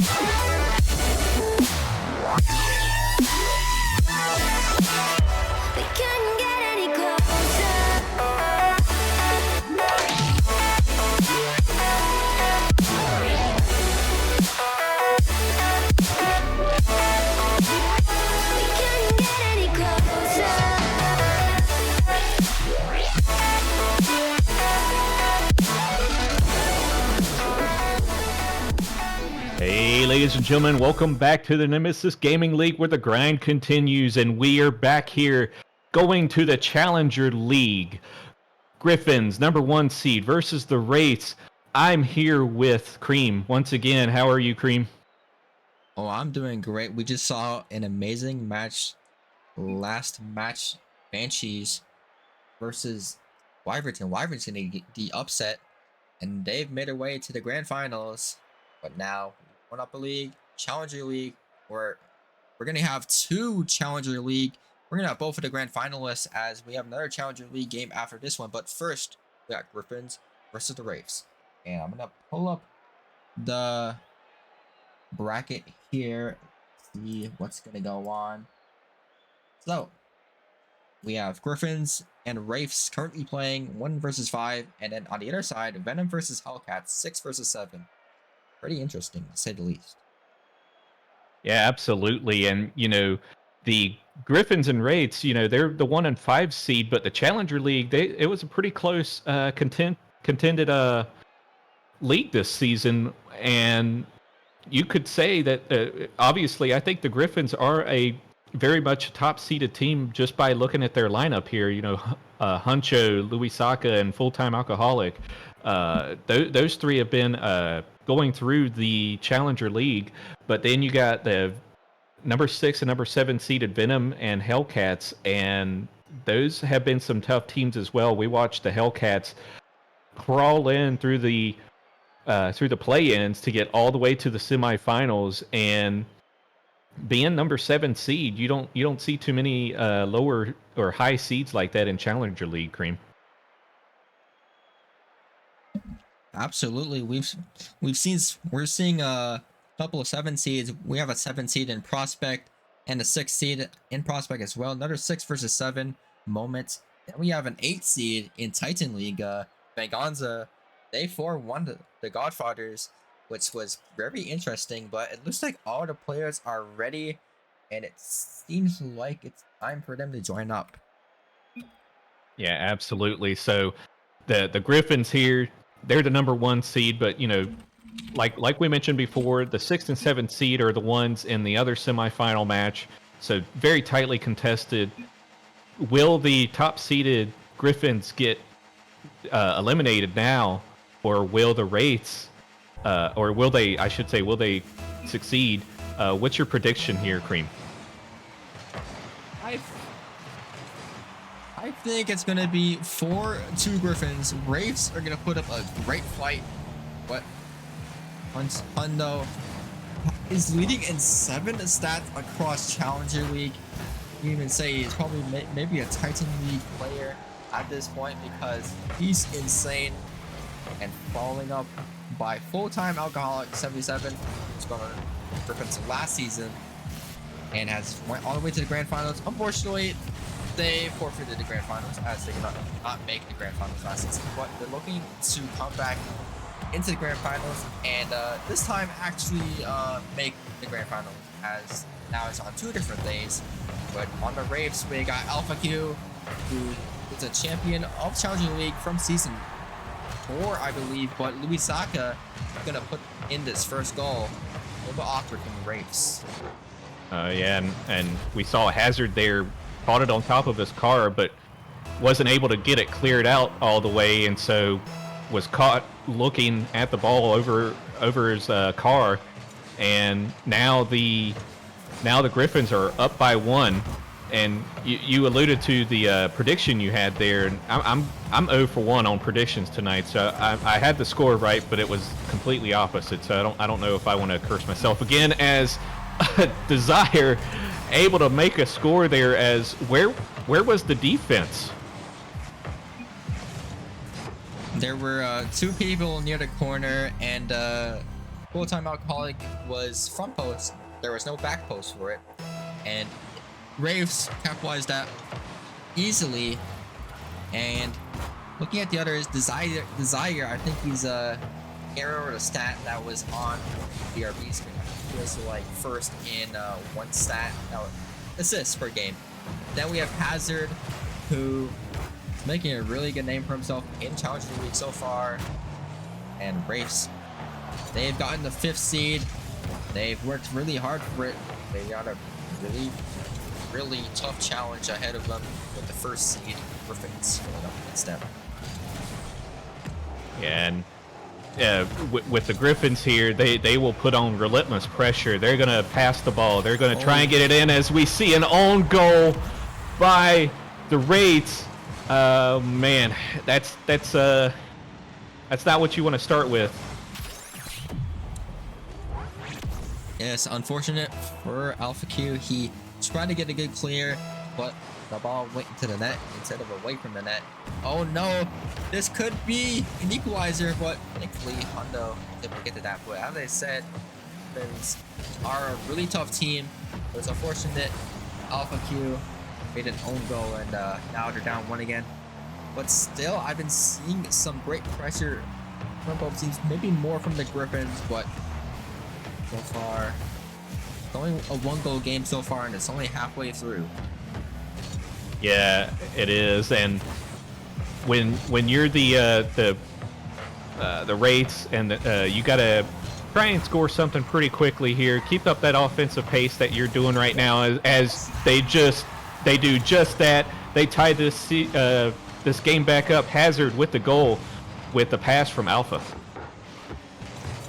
Hey, ladies and gentlemen, welcome back to the Nemesis Gaming League where the grind continues, and we are back here going to the Challenger League. Griffins, #1 seed versus the Wraiths. I'm here with Cream. Once again, how are you, Cream? Oh, I'm doing great. We just saw an amazing match. Last match, Banshees versus Wyverton. Wyverton, the upset, and they've made their way to the grand finals. But now, one up a league, Challenger League, where we're gonna have two Challenger League. We're gonna have both of the grand finalists as we have another Challenger League game after this one. But first, we got Griffins versus the Wraiths, and I'm gonna pull up the bracket here, see what's gonna go on. So we have Griffins and Wraiths currently playing 1 versus 5, and then on the other side, Venom versus Hellcats 6 versus 7. Pretty interesting, to say the least. Yeah, absolutely. And, the Griffins and Wraiths, they're the 1 and 5 seed, but the Challenger League, it was a pretty close contended league this season. And you could say that, obviously, I think the Griffins are a very much top-seeded team just by looking at their lineup here. Huncho, Louis Saka, and Full-Time Alcoholic. Those three have been going through the Challenger League, but then you got the #6 and #7 seeded Venom and Hellcats, and those have been some tough teams as well. We watched the Hellcats crawl in through the play-ins to get all the way to the semifinals, and being #7 seed, you don't see too many lower or high seeds like that in Challenger League, Cream. Absolutely, we're seeing a couple of 7 seeds. We have a 7 seed in Prospect and a 6 seed in Prospect as well. Another 6 versus 7 moment. Then we have an 8 seed in Titan League. Venganza, they 4-1 the Godfathers, which was very interesting. But it looks like all the players are ready, and it seems like it's time for them to join up. Yeah, absolutely. So the Griffins here, they're the #1 seed, but like we mentioned before, the 6th and 7th seed are the ones in the other semifinal match. So very tightly contested. Will the top seeded Griffins get eliminated now, or will the Wraiths, or will they? I should say, will they succeed? What's your prediction here, Cream? I think it's gonna be 4-2 Griffins. Wraiths are gonna put up a great fight. What? Hundo is leading in 7 stats across Challenger League. You even say he's probably maybe a Titan League player at this point because he's insane. And following up by Full-Time Alcoholic 77, who's going to Griffins last season and has went all the way to the grand finals. Unfortunately, they forfeited the grand finals as they could not make the grand finals last season, but they're looking to come back into the grand finals and this time actually make the grand finals, as now it's on 2 different days. But on the Wraiths, we got Alpha Q, who is a champion of Challenging League from season 4, I believe. But Luisaka gonna put in this first goal. A little bit awkward from the Wraiths. Yeah, and we saw Hazard there, caught it on top of his car, but wasn't able to get it cleared out all the way, and so was caught looking at the ball over his car. And now the Griffins are up by 1. And you alluded to the prediction you had there, and I'm 0 for 1 on predictions tonight. So I had the score right, but it was completely opposite. So I don't know if I want to curse myself again. As Desire able to make a score there, as where was the defense? There were 2 people near the corner, and full-time Alcoholic was front post. There was no back post for it, and Wraiths capitalized that easily. And looking at the others, Desire, I think he's error the stat that was on the BRB screen. He was like first in one stat, assists per game. Then we have Hazard, who is making a really good name for himself in Challenging League so far. And Wraiths, they've gotten the 5th seed. They've worked really hard for it. They got a really tough challenge ahead of them with the 1st seed Griffins going up against them. And with the Griffins here, they will put on relentless pressure. They're going to pass the ball. They're going to try and get it in, as we see an own goal by the Wraiths. Man, that's not what you want to start with. Yes, unfortunate for Alpha Q. He tried to get a good clear, but the ball went into the net instead of away from the net. Oh no, this could be an equalizer, but thankfully Hondo didn't get to that point. As I said, Griffins are a really tough team. It was unfortunate Alpha Q made an own goal, and now they're down 1 again. But still, I've been seeing some great pressure from both teams, maybe more from the Griffins, but so far, it's only a 1-goal game so far, and it's only halfway through. Yeah, it is. And when you're the Wraiths, and you gotta try and score something pretty quickly here. Keep up that offensive pace that you're doing right now, as they do just that. They tie this game back up. Hazard with the goal, with the pass from Alpha.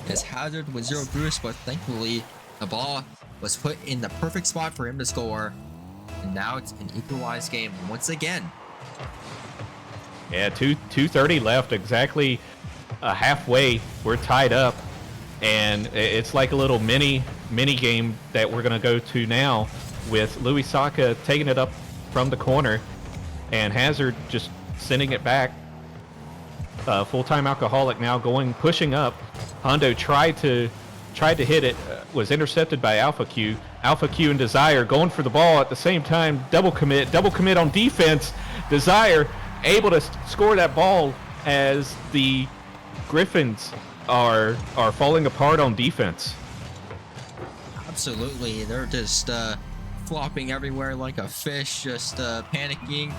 Yes, Hazard with 0 boost, but thankfully the ball was put in the perfect spot for him to score. And now it's an equalized game once again. Yeah, 2:30 left, exactly halfway. We're tied up, and it's like a little mini game that we're gonna go to now, with Luisaka taking it up from the corner, and Hazard just sending it back. Full-time Alcoholic now pushing up. Hondo tried to hit it, was intercepted by Alpha Q. Alpha Q and Desire going for the ball at the same time. Double commit on defense. Desire able to score that ball, as the Griffins are falling apart on defense. Absolutely, they're just flopping everywhere like a fish, just panicking,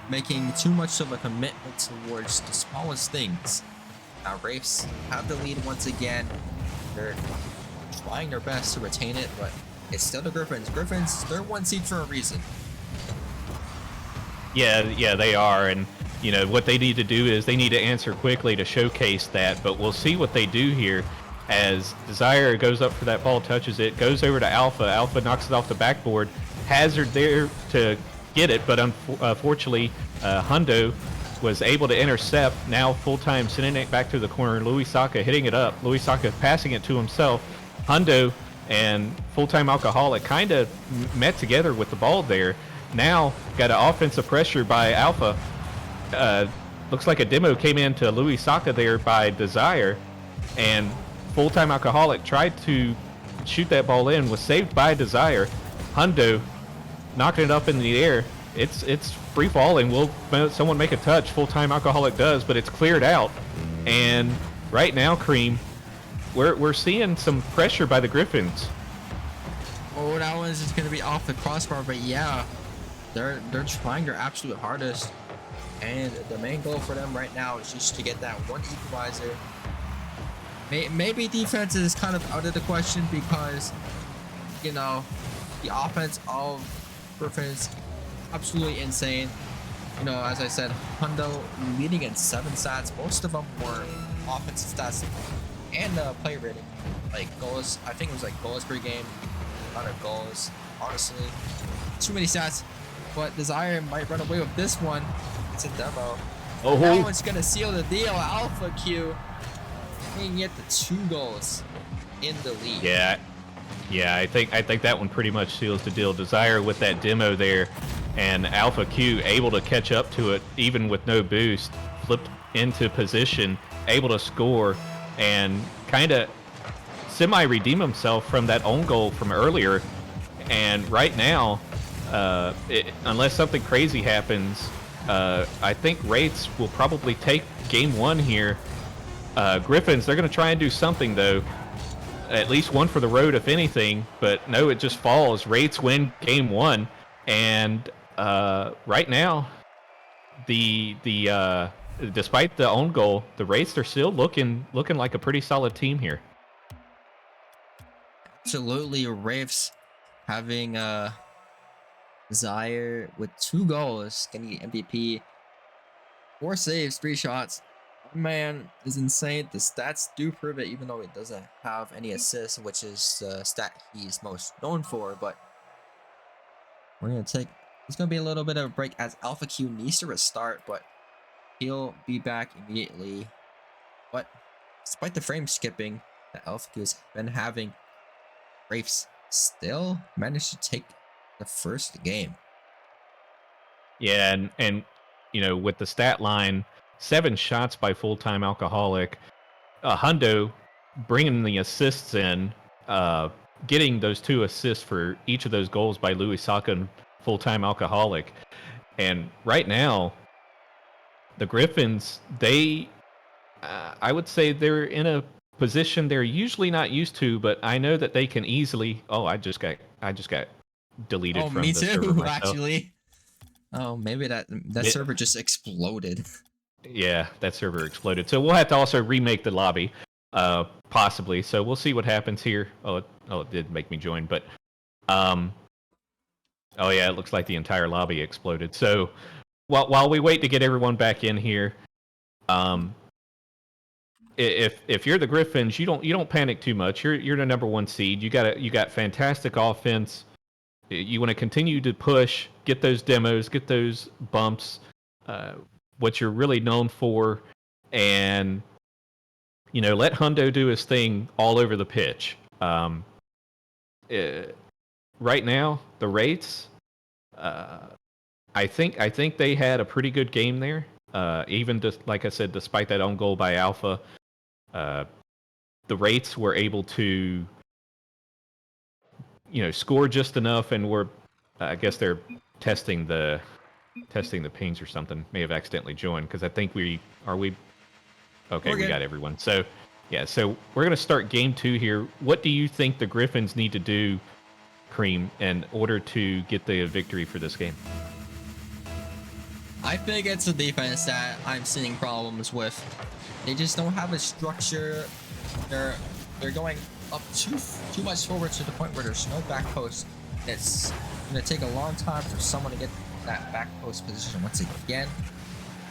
making too much of a commitment towards the smallest things. Now Wraiths have the lead once again. They're trying their best to retain it, but it's still the Griffins. Griffins, they're 1 seed for a reason. Yeah, they are, and you know what they need to do is they need to answer quickly to showcase that. But we'll see what they do here, as Desire goes up for that ball, touches it, goes over to Alpha. Alpha knocks it off the backboard. Hazard there to get it, but unfortunately, Hondo was able to intercept. Now full-time sending it back to the corner. Luisaka hitting it up. Luisaka passing it to himself. Hondo and full-time Alcoholic kind of met together with the ball there. Now got an offensive pressure by Alpha. Looks like a demo came into Luisaka there by Desire, and full-time Alcoholic tried to shoot that ball in, was saved by Desire. Hondo knocking it up in the air. It's free falling. Will someone make a touch? Full-time Alcoholic does, but it's cleared out. And right now, Cream, we're seeing some pressure by the Griffins. Oh, that one's just gonna be off the crossbar, but yeah, they're trying their absolute hardest, and the main goal for them right now is just to get that one equalizer. Maybe defense is kind of out of the question because, you know, the offense of Griffins absolutely insane. You know, as I said, Hundo leading in 7 stats. Most of them were offensive stats and play rating, like goals. I think it was like goals per game, amount of goals. Honestly, too many stats. But Desire might run away with this one. It's a demo. Oh, That one's gonna seal the deal. Alpha Q can get the 2 goals in the lead. Yeah, I think that one pretty much seals the deal. Desire with that demo there, and Alpha Q able to catch up to it even with no boost, flipped into position, able to score, and kind of semi-redeem himself from that own goal from earlier. And right now, unless something crazy happens, I think Wraiths will probably take game 1 here. Griffins, they're going to try and do something, though. At least one for the road, if anything. But no, it just falls. Wraiths win game 1. And right now, despite the own goal, the Wraiths are still looking like a pretty solid team here. Absolutely, Wraiths having Desire with 2 goals, getting the MVP, 4 saves, 3 shots. Man is insane. The stats do prove it, even though it doesn't have any assists, which is the stat he's most known for. But we're gonna take. It's gonna be a little bit of a break as Alpha Q needs to restart, but he'll be back immediately. But despite the frame skipping that Alpha Q has been having, Wraiths still managed to take the first game. Yeah, and you know, with the stat line, 7 shots by full-time alcoholic, Hundo bringing the assists in, getting those 2 assists for each of those goals by Louis Saka and full-time alcoholic. And right now, the Griffins, they, I would say they're in a position they're usually not used to, but I know that they can easily. Oh, I just got deleted from me the too, server myself. actually. Oh, maybe that server just exploded. Yeah, that server exploded. So we'll have to also remake the lobby, possibly. So we'll see what happens here. Oh, it did make me join, but oh yeah, it looks like the entire lobby exploded. So while we wait to get everyone back in here, if you're the Griffins, you don't panic too much. You're the number 1 seed. You got fantastic offense. You want to continue to push, get those demos, get those bumps, what you're really known for, and you know, let Hundo do his thing all over the pitch. Right now, the Wraiths, I think they had a pretty good game there. Even just like I said, despite that own goal by Alpha, the Wraiths were able to, you know, score just enough, and were, I guess they're testing the pings or something. May have accidentally joined because I think we okay, we got everyone. So yeah, so we're gonna start game 2 here. What do you think the Griffins need to do, Cream, in order to get the victory for this game? I think it's the defense that I'm seeing problems with. They just don't have a structure. They're going up too much forward to the point where there's no back post. It's gonna take a long time for someone to get that back post position once again.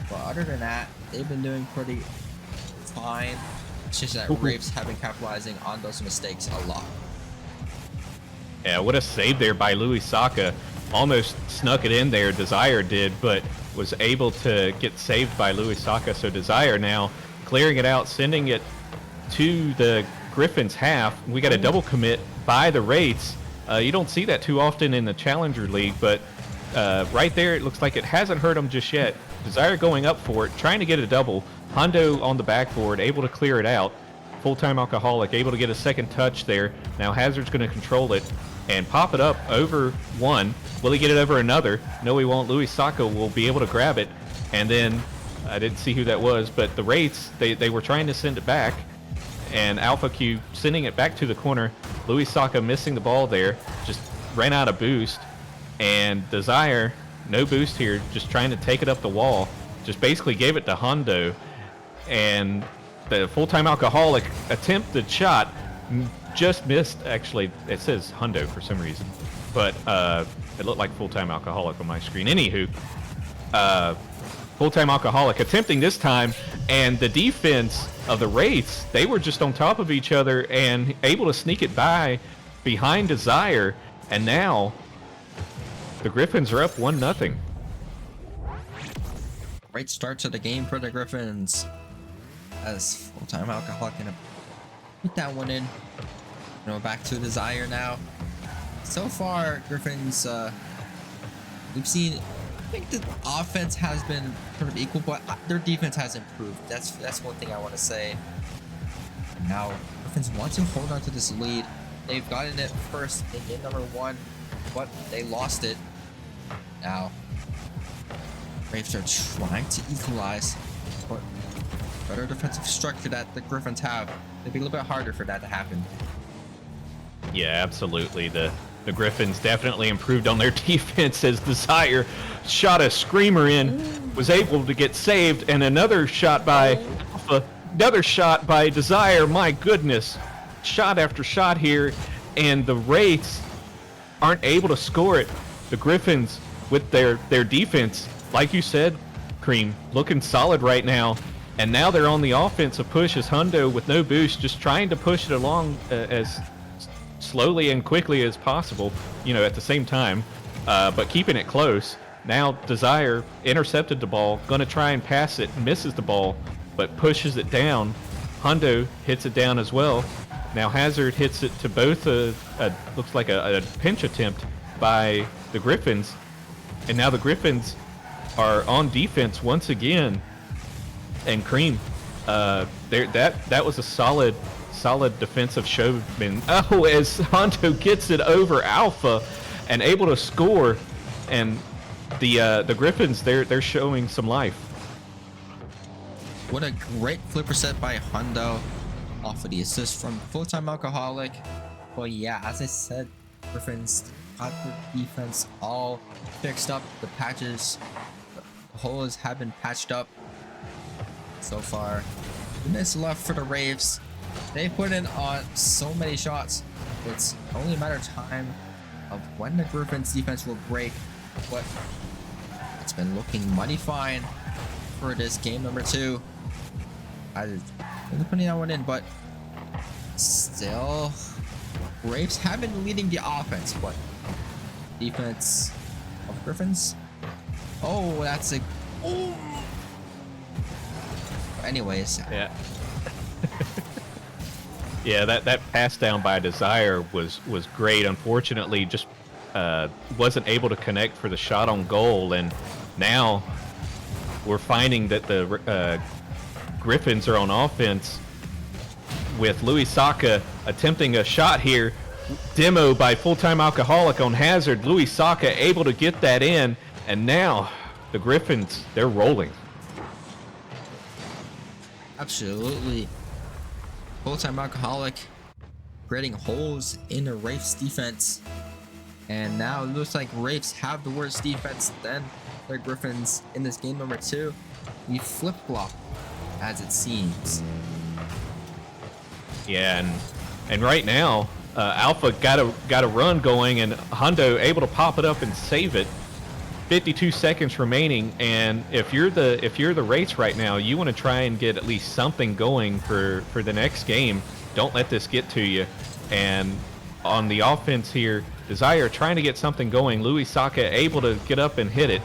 But other than that, they've been doing pretty fine. It's just that Wraiths have been capitalizing on those mistakes a lot. Yeah, what a save there by Louis Saka. Almost snuck it in there, Desire did, but was able to get saved by Louis Saka. So Desire now clearing it out, sending it to the Griffins half. We got a double commit by the Wraiths. You don't see that too often in the Challenger League, but right there, it looks like it hasn't hurt him just yet. Desire going up for it, trying to get a double. Hundo on the backboard, able to clear it out. Full-time alcoholic, able to get a second touch there. Now Hazard's going to control it and pop it up over 1. Will he get it over another? No, he won't. Louis Saka will be able to grab it. And then, I didn't see who that was, but the Wraiths, they were trying to send it back. And Alpha Q sending it back to the corner. Louis Saka missing the ball there. Just ran out of boost. And Desire no boost here, just trying to take it up the wall. Just basically gave it to Hondo, and the full-time alcoholic attempted shot just missed. Actually, it says Hondo for some reason, but it looked like full-time alcoholic on my screen. Anywho, full-time alcoholic attempting this time, and the defense of the Wraiths, they were just on top of each other and able to sneak it by behind Desire, and now the Griffins are up 1-0. Great start to the game for the Griffins, as full-time alcoholic gonna put that one in. Back to Desire now. So far, Griffins, we've seen, I think the offense has been sort of equal, but their defense has improved. That's one thing I want to say. Now, Griffins want to hold on to this lead. They've gotten it first in game number 1, but they lost it. Now, Braves are trying to equalize, but better defensive structure that the Griffins have, it'd be a little bit harder for that to happen. Yeah, absolutely. The Griffins definitely improved on their defense as Desire shot a screamer in, was able to get saved, and another shot by Alpha, another shot by Desire. My goodness, shot after shot here, and the Wraiths aren't able to score it. The Griffins, with their defense, like you said, Cream, looking solid right now. And now they're on the offensive push as Hundo, with no boost, just trying to push it along as slowly and quickly as possible, at the same time, but keeping it close. Now Desire intercepted the ball, gonna try and pass it, misses the ball, but pushes it down. Hundo hits it down as well. Now Hazard hits it to both looks like a pinch attempt by the Griffins, and now the Griffins are on defense once again. And Cream, that was a solid defensive showman. Oh, as Hondo gets it over Alpha and able to score, and the Griffins, they're showing some life. What a great flipper set by Hondo off of the assist from full-time alcoholic. Well, yeah, as I said, Griffins got their defense all fixed up. The patches, the holes have been patched up so far. Minutes left for the Braves. They put in on so many shots. It's only a matter of time of when the Griffins defense will break, but it's been looking mighty fine for this game number 2. I'm putting that one in, but still, Braves have been leading the offense, but defense of Griffins. Oh, that's a. Oh. Anyways. Yeah. Yeah, that pass down by Desire was great. Unfortunately, just wasn't able to connect for the shot on goal, and now we're finding that the Griffins are on offense with Louis Saka attempting a shot here. Demo by full-time alcoholic on Hazard. Louis Saka able to get that in, and now the Griffins, they're rolling. Absolutely. Full-time alcoholic creating holes in the Wraiths defense, and now it looks like Wraiths have the worst defense than the Griffins in this game number 2. We flip-flop, as it seems. Yeah, and right now Alpha got a run going, and Hondo able to pop it up and save it. 52 seconds remaining, and if you're the Wraiths right now, you want to try and get at least something going for the next game. Don't let this get to you. And on the offense here, Desire trying to get something going. Louis Saka able to get up and hit it,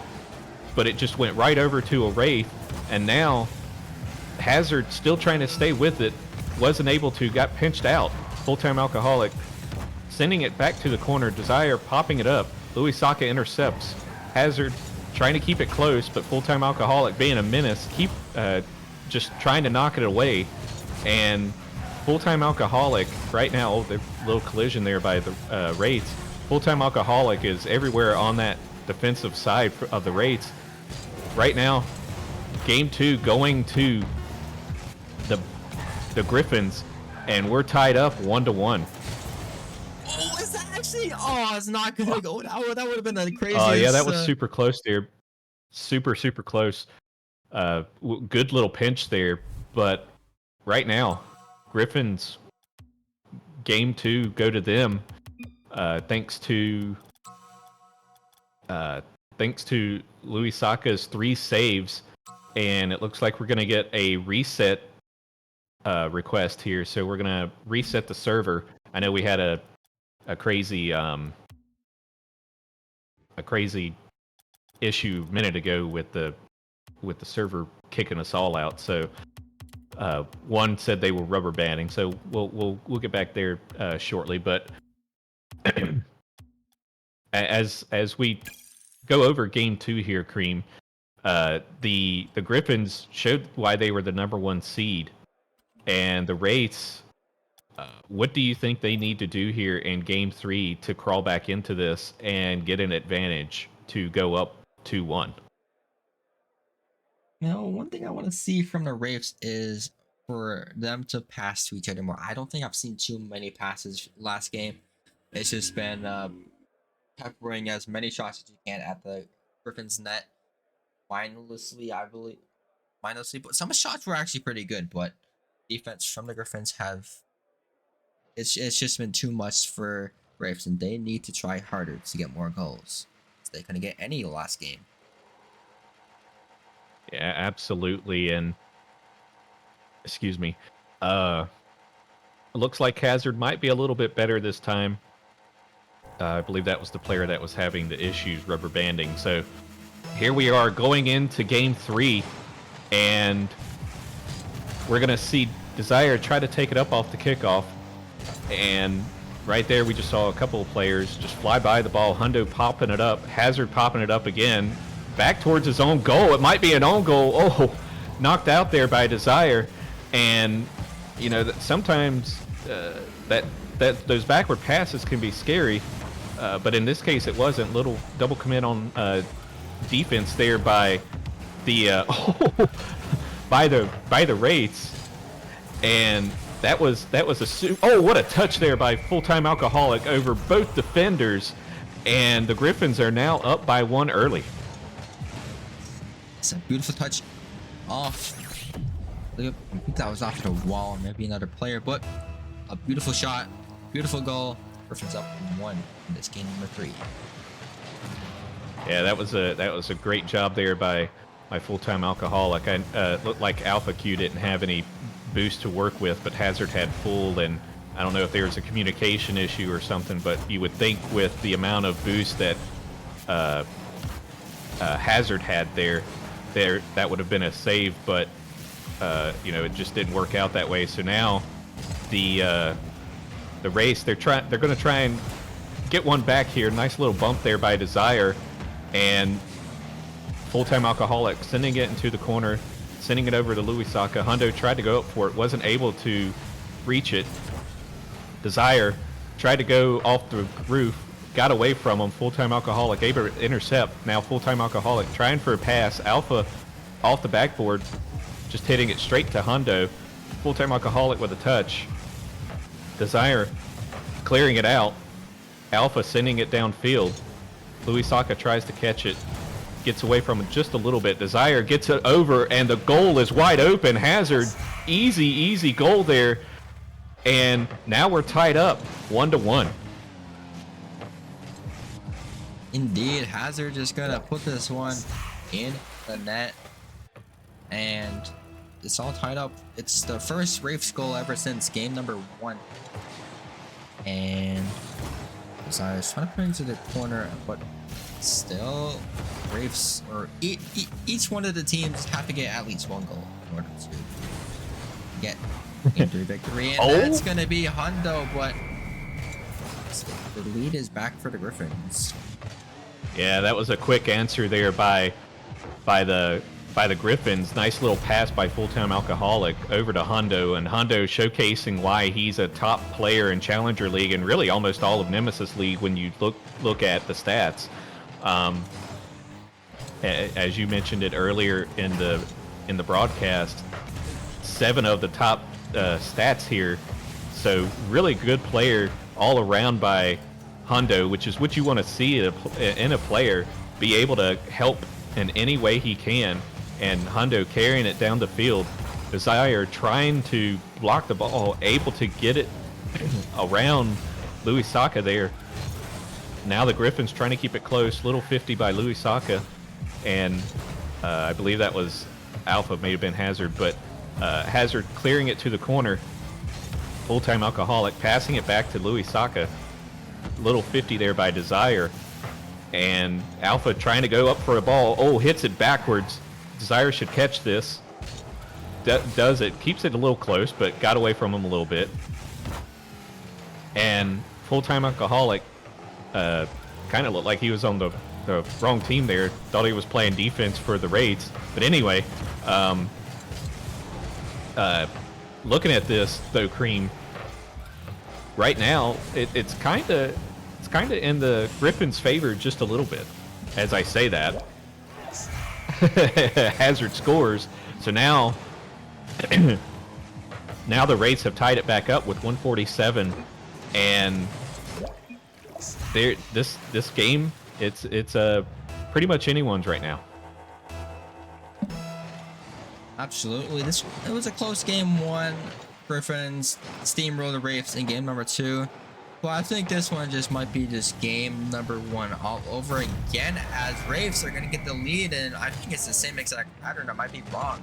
but it just went right over to a Wraith. And now Hazard still trying to stay with it, wasn't able to, got pinched out. Full-time alcoholic sending it back to the corner. Desire popping it up. Louis Saka intercepts. Hazard trying to keep it close, but full-time alcoholic being a menace, keep just trying to knock it away. And full-time alcoholic right now, oh, the little collision there by the Wraiths. Full-time alcoholic is everywhere on that defensive side of the Wraiths. Right now, game 2 going to the Griffins, and we're tied up 1-1. Oh, is that actually, oh, it's not gonna go. That would have been the craziest. Oh yeah, that was super close there. Super close. Good little pinch there, but right now, Griffins game 2 go to them. Thanks to Louis Saka's 3 saves, and it looks like we're gonna get a reset request here. So we're gonna reset the server. I know we had a crazy issue a minute ago with the server kicking us all out. So one said they were rubber banding. So we'll get back there shortly. But as we go over game 2 here, Cream, the Griffins showed why they were the number 1 seed, and the Wraiths. What do you think they need to do here in game 3 to crawl back into this and get an advantage to go up 2-1? One thing I want to see from the Wraiths is for them to pass to each other more. I don't think I've seen too many passes last game. It's just been peppering as many shots as you can at the Griffins net. Mindlessly, I believe. Mindlessly, but some shots were actually pretty good, but defense from the Griffins it's just been too much for Wraiths, and they need to try harder to get more goals. They couldn't get any last game. Yeah, absolutely. And excuse me. It looks like Hazard might be a little bit better this time. I believe that was the player that was having the issues rubber banding. So here we are going into game 3, and we're gonna see Desire try to take it up off the kickoff. And right there, we just saw a couple of players just fly by the ball. Hundo popping it up. Hazard popping it up again. Back towards his own goal. It might be an own goal. Oh, knocked out there by Desire. And, sometimes that those backward passes can be scary. But in this case, it wasn't. Little double commit on defense there by the by the Wraiths. And that was what a touch there by Full-Time Alcoholic over both defenders, and the Griffins are now up by 1 early. It's a beautiful touch off. I think that was off the wall, maybe another player, but a beautiful shot, beautiful goal. Griffins up 1 in this game number 3. Yeah, that was a great job there by Full-Time Alcoholic. I looked like Alpha Q didn't have any boost to work with, but Hazard had full, and I don't know if there was a communication issue or something, but you would think with the amount of boost that Hazard had there that would have been a save, but it just didn't work out that way. So now the race, they're going to try and get one back here. Nice little bump there by Desire, and Full-Time Alcoholic sending it into the corner, sending it over to Louis Saka. Hundo tried to go up for it, wasn't able to reach it. Desire tried to go off the roof, got away from him. Full-Time Alcoholic able to intercept. Now Full-Time Alcoholic trying for a pass. Alpha off the backboard, just hitting it straight to Hundo. Full-Time Alcoholic with a touch. Desire clearing it out. Alpha sending it downfield. Louis Saka tries to catch it. Gets away from it just a little bit. Desire gets it over, and the goal is wide open. Hazard, easy goal there. And now we're tied up 1-1. Indeed, Hazard just gonna put this one in the net, and it's all tied up. It's the first Wraiths goal ever since game number 1. And Desire's trying to put it into the corner, but still, Wraiths, or each one of the teams have to get at least 1 goal in order to get into victory. And that's going to be Hundo, but the lead is back for the Griffins. Yeah, that was a quick answer there by the Griffins. Nice little pass by Full-Time Alcoholic over to Hundo, and Hundo showcasing why he's a top player in Challenger League and really almost all of Nemesis League when you look at the stats. As you mentioned it earlier in the broadcast, 7 of the top stats here. So really good player all around by Hundo, which is what you want to see in a player, be able to help in any way he can. And Hundo carrying it down the field. Desire trying to block the ball, able to get it around Louis Saka there. Now the Griffins trying to keep it close. Little 50 by Louis Saka. And I believe that was Alpha, may have been Hazard, but Hazard clearing it to the corner. Full-time Alcoholic passing it back to Louis Saka. Little 50 there by Desire. And Alpha trying to go up for a ball. Oh, hits it backwards. Desire should catch this. Does it. Keeps it a little close, but got away from him a little bit. And Full-time Alcoholic kind of looked like he was on the wrong team there. Thought he was playing defense for the Raids. But anyway, looking at this, though, Cream, right now, it's kind of in the Griffins' favor just a little bit. As I say that, Hazard scores. So now, now the Raids have tied it back up with 147, and this game, it's pretty much anyone's right now. Absolutely. It was a close game one. Griffins steamrolled the Wraiths in game number 2. Well, I think this one just might be just game number 1 all over again, as Wraiths are going to get the lead, and I think it's the same exact pattern. I might be wrong.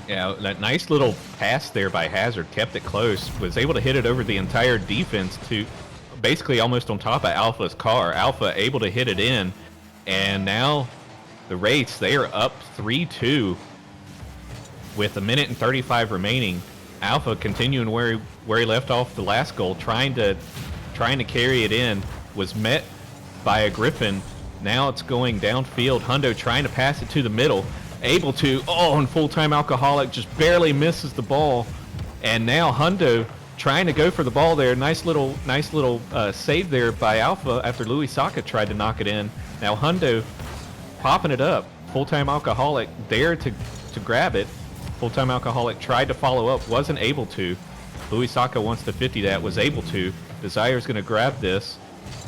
Yeah, that nice little pass there by Hazard, kept it close, was able to hit it over the entire defense to basically almost on top of Alpha's car. Alpha able to hit it in, and now the Wraiths, they are up 3-2 with 1:35 remaining. Alpha continuing where he left off the last goal, trying to carry it in, was met by a Griffin. Now it's going downfield. Hundo trying to pass it to the middle, able to. Oh, and Full-time Alcoholic just barely misses the ball. And now Hundo trying to go for the ball there. Nice little save there by Alpha after Louis Saka tried to knock it in. Now Hundo popping it up. Full-time Alcoholic there to grab it. Full-time Alcoholic tried to follow up, wasn't able to. Louis Saka wants to 50 that, was able to. Desire's going to grab this,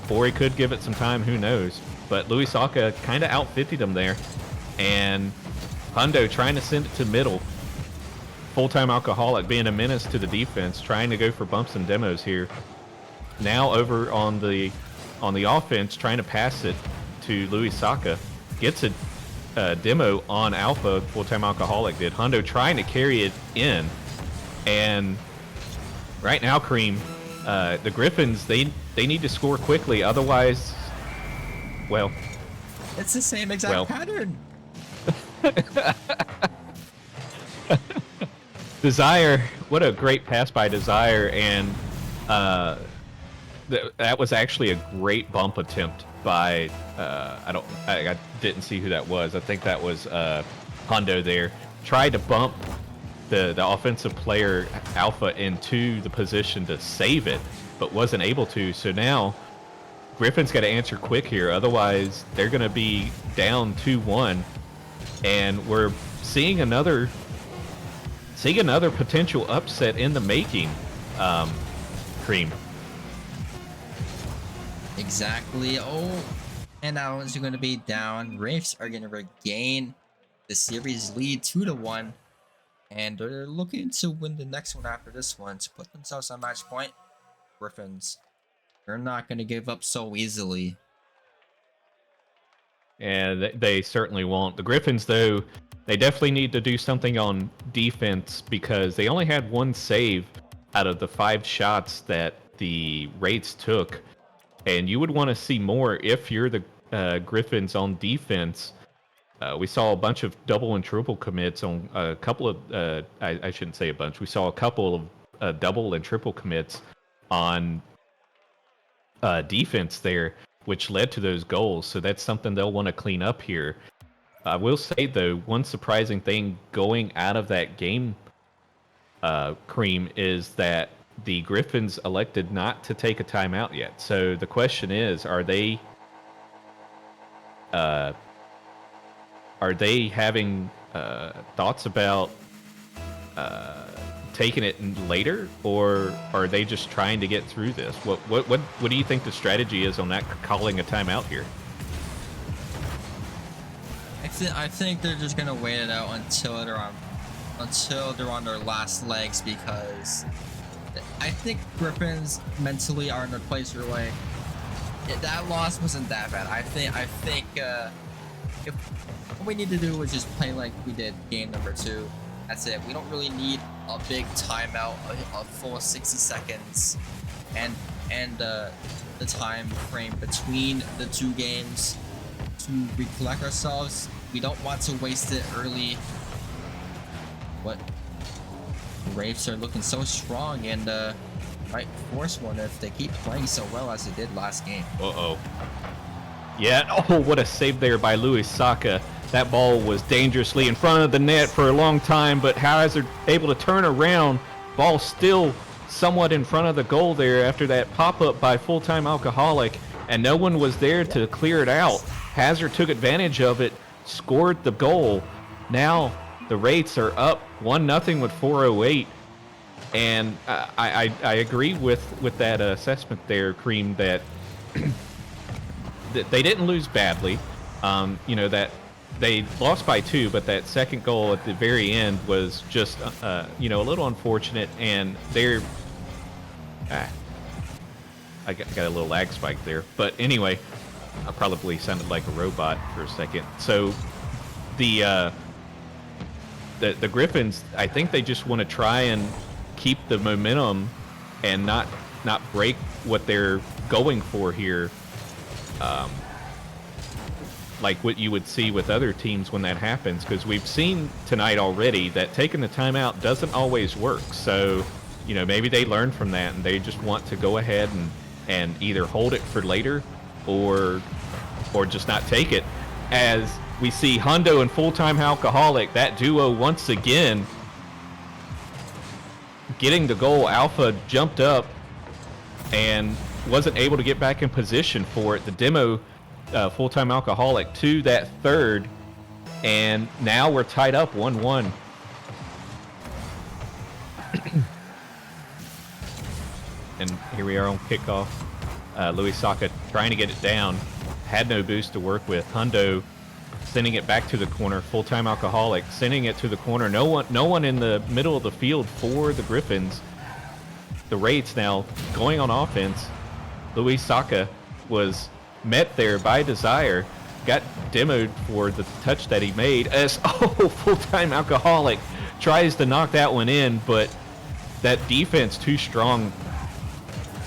or he could give it some time, who knows. But Louis Saka kind of out-50'd him there. And Hundo trying to send it to middle. Full-time Alcoholic being a menace to the defense, trying to go for bumps and demos here. Now over on the offense, trying to pass it to Louis Saka. Gets a demo on Alpha. Full-time Alcoholic did. Hundo trying to carry it in, and right now, Cream, the Griffins, they need to score quickly, otherwise, well, it's the same exact pattern. Desire, what a great pass by Desire, and that was actually a great bump attempt by I didn't see who that was. I think that was Hundo there. Tried to bump the offensive player Alpha into the position to save it, but wasn't able to. So now Griffin's got to answer quick here, otherwise they're going to be down 2-1, and we're seeing another potential upset in the making. Cream. Exactly. Oh, and now it's going to be down. Wraiths are going to regain the series lead 2-1, and they're looking to win the next one after this one to put themselves on match point. Griffins, they're not going to give up so easily. And they certainly won't. The Griffins, though, they definitely need to do something on defense, because they only had 1 save out of the 5 shots that the Wraiths took. And you would want to see more if you're the Griffins on defense. We saw a bunch of double and triple commits on a couple of, I shouldn't say a bunch, we saw a couple of double and triple commits on defense there, which led to those goals. So that's something they'll want to clean up here. I will say, though, one surprising thing going out of that game, Cream, is that the Griffins elected not to take a timeout yet. So the question is, are they having thoughts about taking it later, or are they just trying to get through this? What do you think the strategy is on that calling a timeout here? I think they're just gonna wait it out until they're on their last legs, because I think Griffins mentally are in a place where like that loss wasn't that bad. I think if what we need to do is just play like we did game number 2. That's it. We don't really need a big timeout, a full 60 seconds, and the time frame between the 2 games to recollect ourselves. We don't want to waste it early. What? The Wraiths are looking so strong, and might force one if they keep playing so well as they did last game. Uh-oh. Yeah, oh, what a save there by Louis Saka. That ball was dangerously in front of the net for a long time, but Hazard able to turn around. Ball still somewhat in front of the goal there after that pop-up by Full-Time Alcoholic, and no one was there to clear it out. Hazard took advantage of it, scored the goal. Now the Wraiths are up 1-0 with 4:08. And I agree with that assessment there, Cream, that that they didn't lose badly. You know, that they lost by 2, but that second goal at the very end was just, you know, a little unfortunate. And they're, I got a little lag spike there. But anyway, I probably sounded like a robot for a second. So the Griffins, I think they just want to try and keep the momentum and not break what they're going for here, like what you would see with other teams when that happens, because we've seen tonight already that taking the timeout doesn't always work. So, you know, maybe they learned from that and they just want to go ahead and either hold it for later or just not take it. As we see Hundo and Full-Time Alcoholic, that duo once again getting the goal. Alpha jumped up and wasn't able to get back in position for it. The demo, Full-Time Alcoholic to that third, and now we're tied up 1-1. And here we are on kickoff. Louis Saka trying to get it down, had no boost to work with. Hundo sending it back to the corner. Full-Time Alcoholic sending it to the corner. No one in the middle of the field for the Griffins. The Wraiths now going on offense. Louis Saka was met there by Desire. Got demoed for the touch that he made. As Full-Time Alcoholic tries to knock that one in, but that defense too strong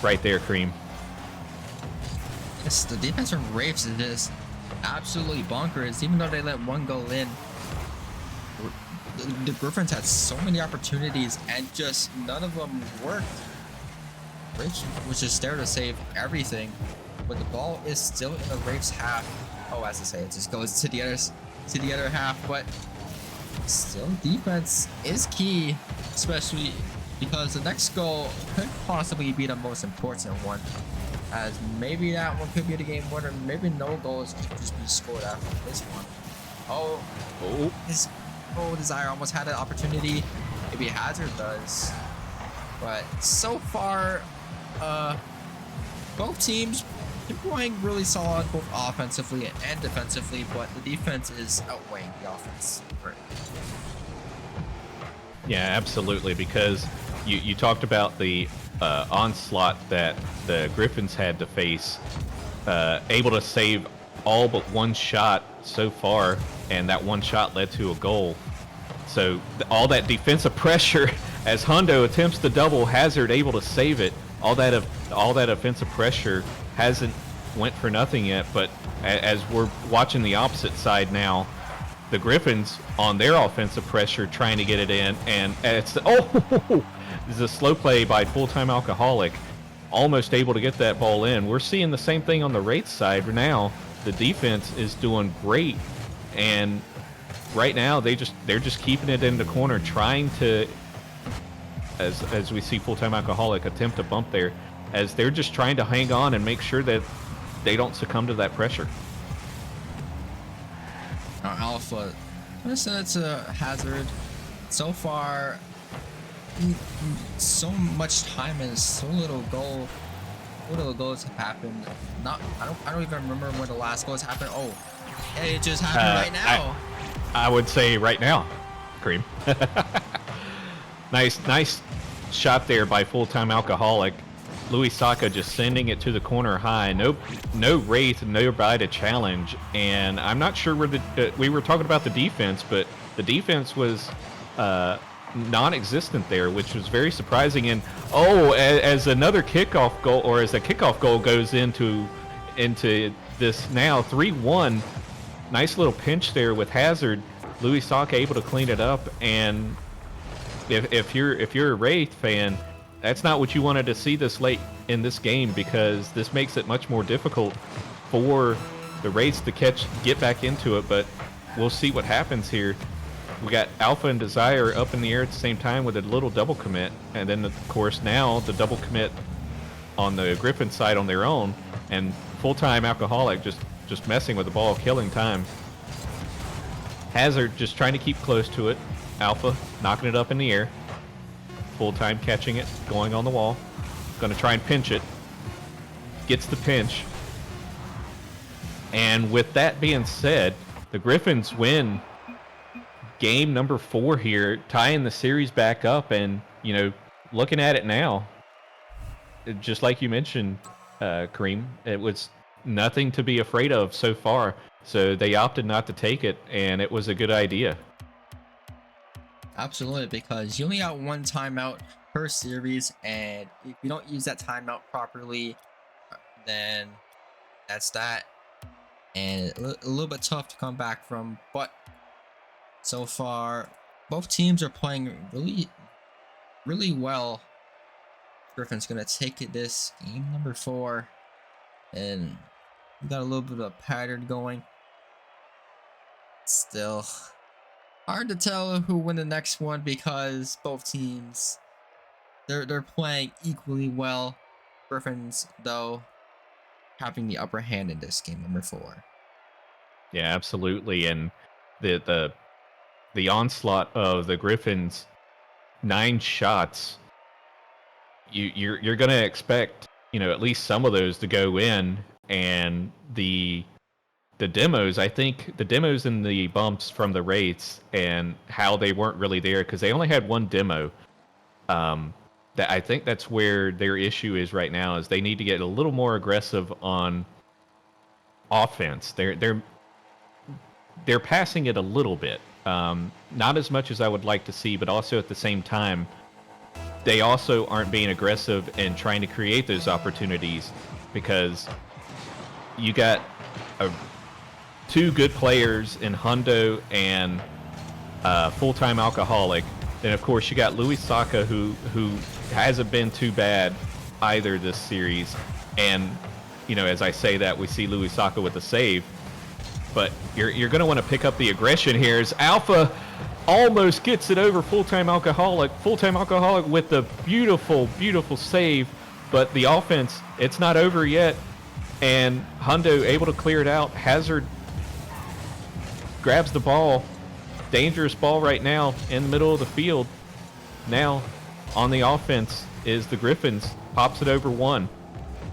right there, Cream. Yes, the defense from Wraiths is just absolutely bonkers. Even though they let one goal in, the Griffins had so many opportunities and just none of them worked. Wraiths was just there to save everything, but the ball is still in the Wraiths half. Oh, as I say, it just goes to the other half. But still, defense is key, especially because the next goal could possibly be the most important one, as maybe that one could be the game winner. Maybe no goals could just be scored after this one. Desire almost had an opportunity. Maybe Hazard does, but so far, both teams are playing really solid, both offensively and defensively. But the defense is outweighing the offense. Right. Yeah, absolutely, because you talked about the onslaught that the Griffins had to face, able to save all but one shot so far, and that one shot led to a goal. So all that defensive pressure as Hundo attempts the double, Hazard able to save it. All that offensive pressure hasn't went for nothing yet, but as we're watching the opposite side now, the Griffins on their offensive pressure trying to get it in, and it's this is a slow play by Full-Time Alcoholic, almost able to get that ball in. We're seeing the same thing on the Wraith side now. The defense is doing great, and right now they're just keeping it in the corner, trying to, as we see Full-Time Alcoholic attempt a bump there, as they're just trying to hang on and make sure that they don't succumb to that pressure. Alpha, I said it's a Hazard. So far, so much time and so little goals have happened. I don't even remember when the last goals happened. Oh, hey, it just happened right now. I would say right now, Cream. Nice shot there by Full-Time Alcoholic. Louis Saka just sending it to the corner high. No Wraith, nobody to challenge. And I'm not sure where we were talking about the defense, but the defense was non-existent there, which was very surprising. And as another kickoff goal, or as a kickoff goal goes into this now 3-1. Nice little pinch there with Hazard. Louis Saka able to clean it up, and if you're a Wraith fan, that's not what you wanted to see this late in this game, because this makes it much more difficult for the Wraiths to get back into it. But we'll see what happens here. We got Alpha and Desire up in the air at the same time with a little double commit, and then of course now the double commit on the Griffin side on their own, and Full-Time Alcoholic just messing with the ball, killing time. Hazard just trying to keep close to it. Alpha knocking it up in the air. Full-Time catching it, going on the wall. Going to try and pinch it. Gets the pinch. And with that being said, the Griffins win game number 4 here, tying the series back up. And, looking at it now, just like you mentioned, Kareem, it was nothing to be afraid of so far. So they opted not to take it, and it was a good idea. Absolutely, because you only got one timeout per series, and if you don't use that timeout properly, then that's that. And a little bit tough to come back from, but so far both teams are playing really well. Griffin's gonna take it this game number 4, and we got a little bit of a pattern going. Still hard to tell who win the next one, because both teams they're playing equally well. Griffins, though, having the upper hand in this game number 4. Yeah, absolutely. And the onslaught of the Griffins, 9 shots. You're gonna expect at least some of those to go in, and the demos, I think the demos and the bumps from the Wraiths and how they weren't really there because they only had one demo. That I think that's where their issue is right now, is they need to get a little more aggressive on offense. They're passing it a little bit, not as much as I would like to see, but also at the same time, they also aren't being aggressive and trying to create those opportunities, because you got 2 good players in Hundo and Full-Time Alcoholic. Then of course you got Louis Saka, who hasn't been too bad either this series. And as I say that, we see Louis Saka with a save. But you're going to want to pick up the aggression here, as Alpha almost gets it over Full-Time Alcoholic. Full-Time Alcoholic with the beautiful save, but the offense, it's not over yet. And Hundo able to clear it out. Hazard grabs the ball. Dangerous ball right now in the middle of the field. Now on the offense is the Griffins. Pops it over one.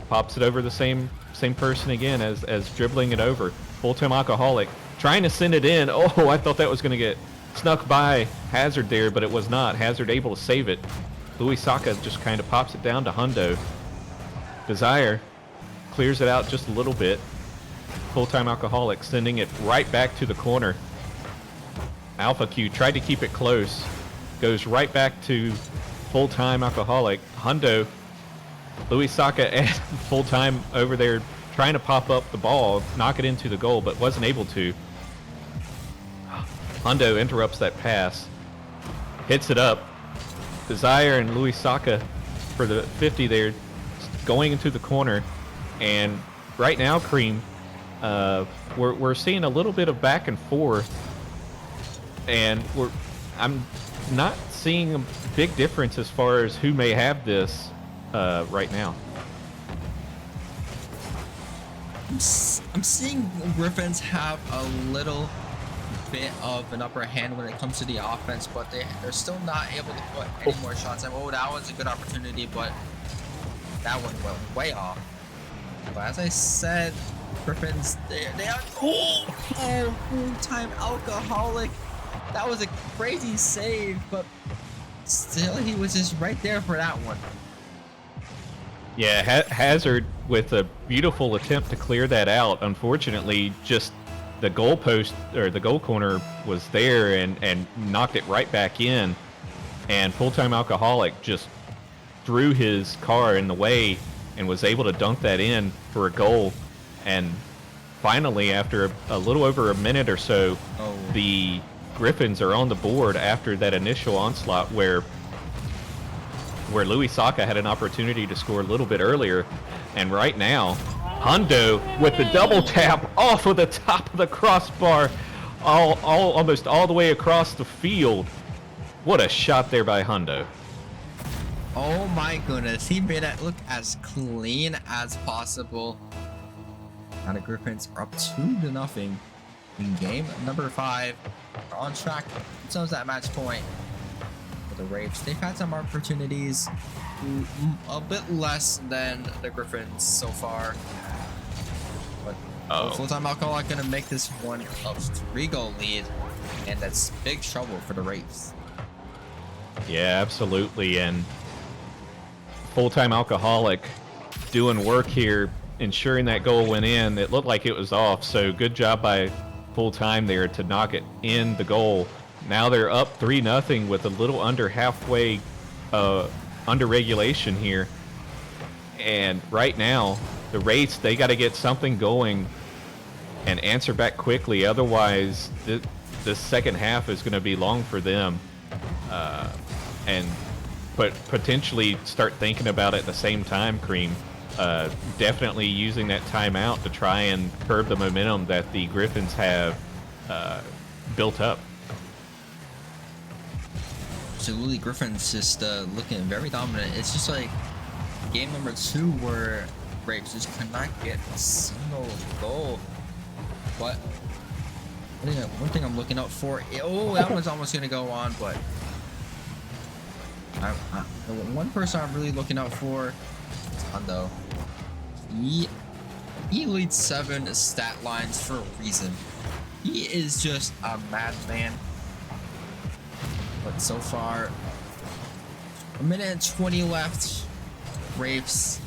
Pops it over the same person again as dribbling it over. Full-Time Alcoholic trying to send it in. Oh, I thought that was going to get snuck by Hazard there, but it was not. Hazard able to save it. Louis Saka just kind of pops it down to Hundo. Desire clears it out just a little bit. Full-Time Alcoholic sending it right back to the corner. Alpha Q tried to keep it close. Goes right back to Full-Time Alcoholic. Hundo, Louis Saka, and Full-Time over there trying to pop up the ball, knock it into the goal, but wasn't able to. Hundo interrupts that pass. Hits it up. Desire and Louis Saka for the 50 there, going into the corner. And right now, Cream, we're seeing a little bit of back and forth, and I'm not seeing a big difference as far as who may have this right now. I'm seeing Griffins have a little bit of an upper hand when it comes to the offense, but they're still not able to put any more shots. And oh, that was a good opportunity, but that one went way off. But as I said, Griffins, they are full-time alcoholic. That was a crazy save, but still, he was just right there for that one. Yeah, Hazard with a beautiful attempt to clear that out. Unfortunately, just the goal post or the goal corner was there and knocked it right back in. And full-time alcoholic just threw his car in the way and was able to dunk that in for a goal. And finally, after a little over a minute or so, the Griffins are on the board after that initial onslaught where Louis Saka had an opportunity to score a little bit earlier. And right now, Hundo with the double tap off of the top of the crossbar, almost all the way across the field. What a shot there by Hundo. Oh my goodness, he made it look as clean as possible. Now the Griffins are up 2-0 in game number 5. They're on track themselves that match point. For the Wraiths, they've had some opportunities, a bit less than the Griffins so far. But full-time alcoholic gonna make this one a 3-goal lead, and that's big trouble for the Wraiths. Yeah, absolutely. And full-time alcoholic doing work here, ensuring that goal went in. It looked like it was off, so good job by full-time there to knock it in the goal. Now they're up 3-0 with a little under halfway under regulation here. And right now, the Wraiths, they got to get something going and answer back quickly. Otherwise, the second half is going to be long for them. But potentially start thinking about it at the same time, Cream. Definitely using that timeout to try and curb the momentum that the Griffins have built up. Absolutely, Griffins just looking very dominant. It's just like game number 2 where Braves just could not get a single goal. But one thing I'm looking out for. Oh, that one's almost gonna go on, but the one person I'm really looking out for is Hundo. He leads 7 stat lines for a reason. He is just a madman. But so far, 1:20 left. Wraiths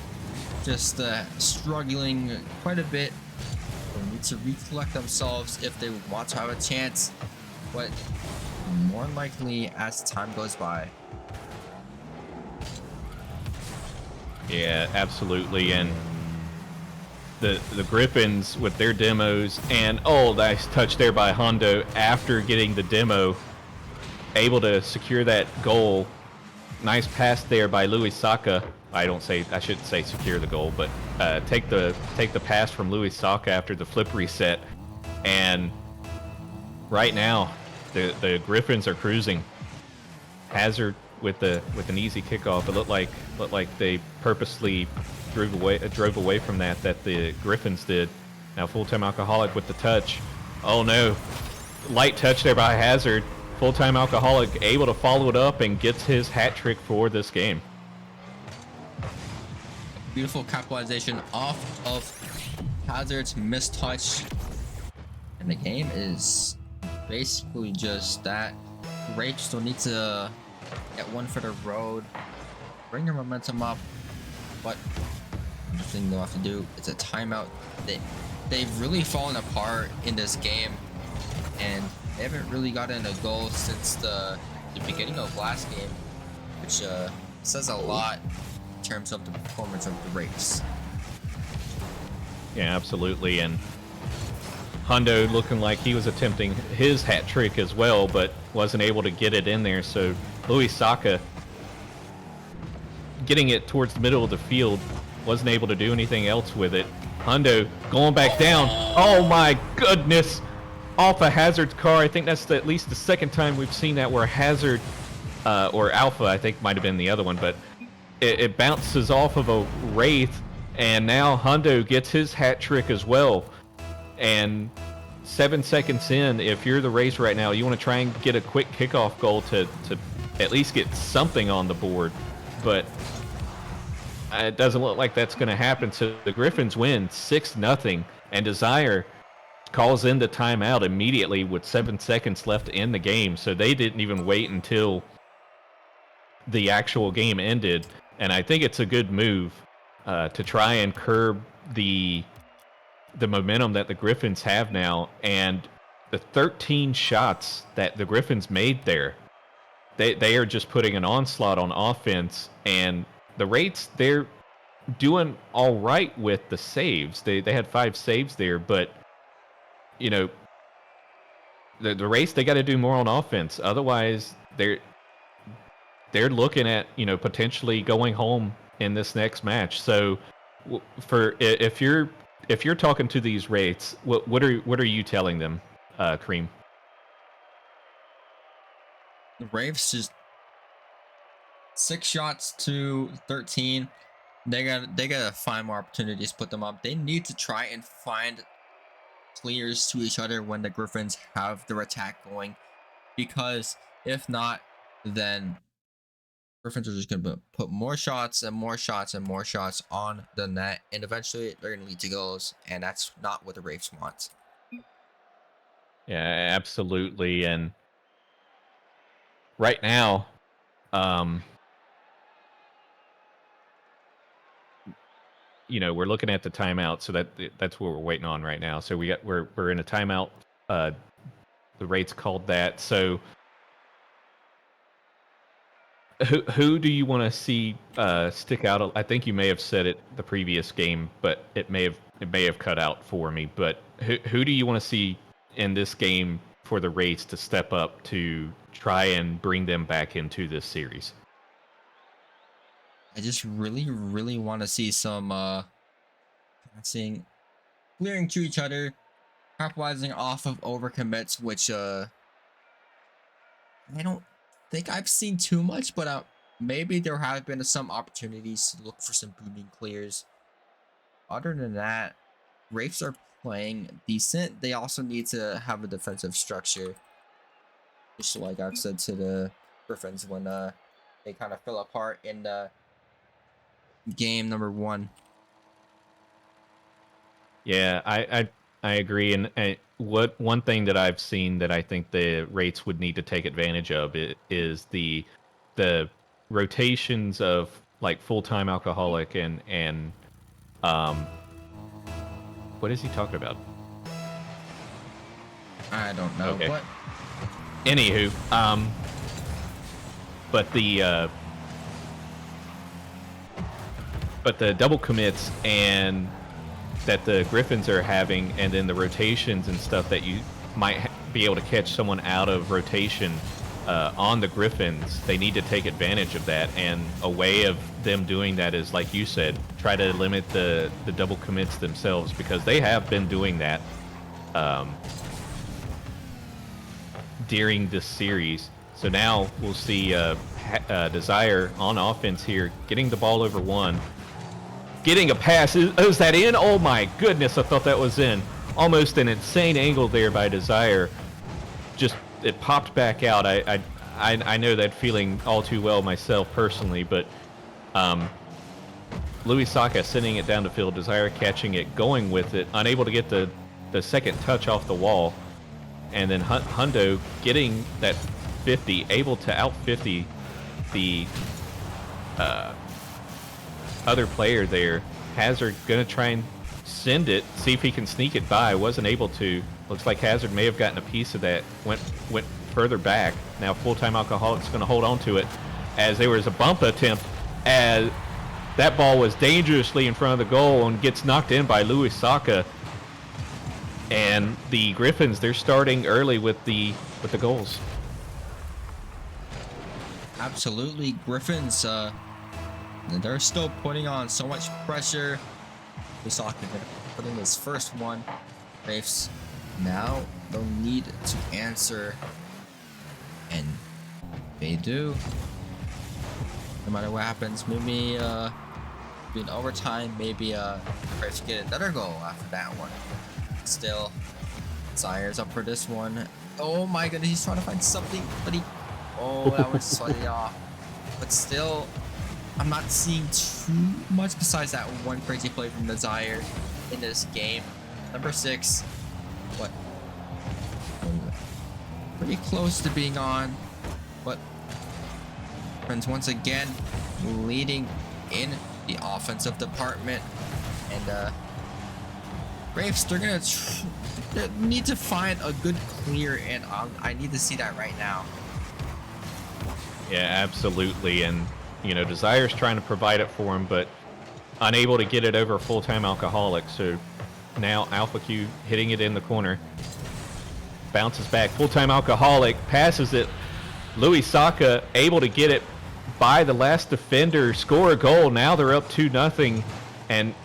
just struggling quite a bit. They need to recollect themselves if they want to have a chance. But more likely as time goes by. Yeah, absolutely. And the Griffins with their demos, and nice touch there by Hondo after getting the demo, able to secure that goal. Nice pass there by Louis Saka. I shouldn't say secure the goal, but take the pass from Louis Saka after the flip reset. And right now, the Griffins are cruising. Hazard with an easy kickoff. It looked like they purposely drove away from that the Griffins did. Now full-time alcoholic with the touch. Oh no, light touch there by Hazard. Full-time alcoholic able to follow it up and gets his hat trick for this game. Beautiful capitalization off of Hazard's missed touch, and the game is basically just that. Rage still needs to get one for the road, bring their momentum up, but the thing they'll have to do is a timeout. They've really fallen apart in this game, and they haven't really gotten a goal since the beginning of last game, which says a lot in terms of the performance of the Wraiths. Yeah, absolutely. And Hundo looking like he was attempting his hat trick as well, but wasn't able to get it in there. So Louis Saka getting it towards the middle of the field, wasn't able to do anything else with it. Hundo going back down. Oh my goodness! Off a Hazard's car. I think that's at least the second time we've seen that where Hazard, or Alpha, I think might have been the other one, but it bounces off of a Wraith, and now Hundo gets his hat trick as well. And 7 seconds in, if you're the race right now, you want to try and get a quick kickoff goal to at least get something on the board. But it doesn't look like that's going to happen. So the Griffins win 6-0, and Desire calls in the timeout immediately with 7 seconds left in the game. So they didn't even wait until the actual game ended. And I think it's a good move to try and curb the momentum that the Griffins have now. And the 13 shots that the Griffins made there, they are just putting an onslaught on offense. And the Wraiths, they're doing all right with the saves. They had 5 saves there, but you know, the Wraiths, they got to do more on offense. Otherwise, they're looking at, you know, potentially going home in this next match. So for if you're talking to these Wraiths, what are you telling them, Cream? The Wraiths just 6 shots to 13. They gotta find more opportunities to put them up. They need to try and find clears to each other when the Griffins have their attack going, because if not, then Griffins are just gonna put more shots and more shots and more shots on the net, and eventually they're gonna lead to goals, and that's not what the Wraiths want. Yeah, absolutely. And right now, you know, we're looking at the timeout, so that's what we're waiting on right now. So we're in a timeout. The Wraiths called that. So who do you want to see stick out? I think you may have said it the previous game, but it may have cut out for me. But who do you want to see in this game for the Wraiths to step up to try and bring them back into this series? I just really want to see some passing, clearing to each other, capitalizing off of overcommits, which I don't think I've seen too much, but maybe there have been some opportunities to look for some booming clears. Other than that, Wraiths are playing decent. They also need to have a defensive structure, just like I've said to the Griffins when they kind of fell apart in the game number 1. Yeah, I agree. And what one thing that I've seen that I think the Wraiths would need to take advantage of is the rotations of like full-time alcoholic and what is he talking about? I don't know, Okay. but Anywho, but the double commits and that the Griffins are having, and then the rotations and stuff that you might be able to catch someone out of rotation on the Griffins, they need to take advantage of that. And a way of them doing that is, like you said, try to limit the double commits themselves, because they have been doing that during this series. So now we'll see Desire on offense here, getting the ball over one. Getting a pass. Is that in? Oh my goodness, I thought that was in. Almost an insane angle there by Desire. Just, it popped back out. I know that feeling all too well myself personally, but Louis Saka sending it down the field, Desire catching it, going with it, unable to get the second touch off the wall. And then Hundo getting that 50, able to out 50 the other player there. Hazard gonna try and send it, see if he can sneak it by. Wasn't able to. Looks like Hazard may have gotten a piece of that. Went further back. Now full-time alcoholic's gonna hold on to it, as there was a bump attempt as that ball was dangerously in front of the goal and gets knocked in by Louis Saka. And the Griffins, they're starting early with the goals. absolutely, Griffins, they're still putting on so much pressure. We saw him put in his first one. Wraiths now they'll need to answer, and they do. No matter what happens, maybe in overtime, maybe Wraiths get another goal after that one. Still, Sire's up for this one. Oh my goodness, he's trying to find something, but oh, that was slightly off. But still, I'm not seeing too much besides that one crazy play from the Zire in this game. Number 6, what? Pretty close to being on, but friends once again leading in the offensive department, and Braves, they're gonna they need to find a good clear, and I need to see that right now. Yeah, absolutely. And, you know, Desire's trying to provide it for him, but unable to get it over full-time Alcoholic. So now Alpha Q hitting it in the corner. Bounces back. Full-time Alcoholic passes it. Louis Saka able to get it by the last defender, score a goal. Now they're up 2-0. And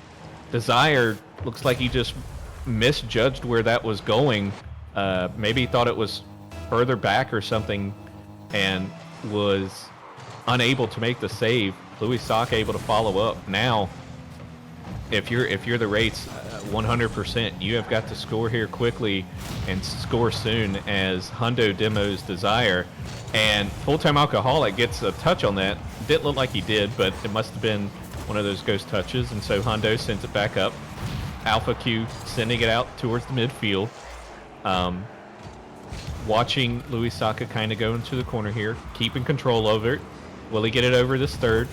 Desire looks like he just misjudged where that was going. Maybe he thought it was further back or something and was unable to make the save. Louis Saka able to follow up. Now, if you're the Wraiths, 100%, you have got to score here quickly and score soon, as Hundo demos Desire. And full-time Alcoholic gets a touch on that. Didn't look like he did, but it must have been one of those ghost touches, and so Hundo sends it back up. Alpha Q sending it out towards the midfield. Watching Louis Saka kind of go into the corner here, keeping control over it. Will he get it over this third?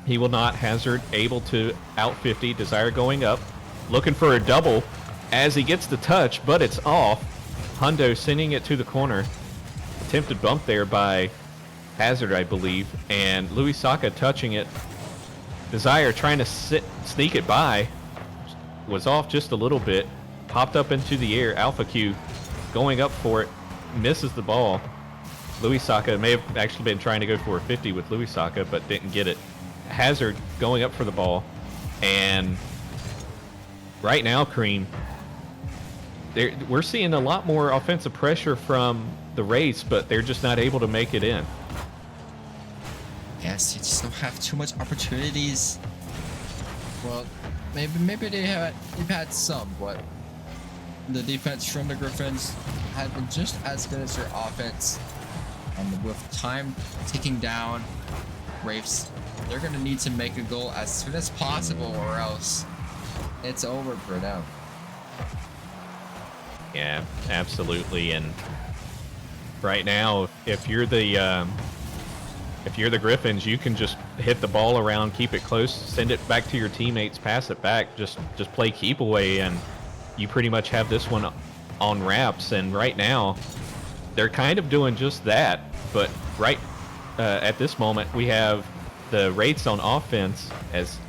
He will not. Hazard able to out 50. Desire going up, looking for a double as he gets the touch, but it's off. Hundo sending it to the corner. Attempted bump there by Hazard, I believe, and Louis Saka touching it. Desire trying to sneak it by. Was off just a little bit. Popped up into the air. Alpha Q going up for it. Misses the ball. Louis Saka may have actually been trying to go for a 50 with Louis Saka, but didn't get it. Hazard going up for the ball. And right now, Cream, we're seeing a lot more offensive pressure from the Wraiths, but they're just not able to make it in. Yes, they just don't have too much opportunities. Well, maybe they've had some, but the defense from the Griffins had been just as good as their offense. And with time ticking down, Wraiths, they're gonna need to make a goal as soon as possible, or else it's over for them. Yeah, absolutely. And right now, if you're the Griffins, you can just hit the ball around, keep it close, send it back to your teammates, pass it back, just play keep away, and you pretty much have this one on wraps. And right now, they're kind of doing just that. But right at this moment, we have the Wraiths on offense as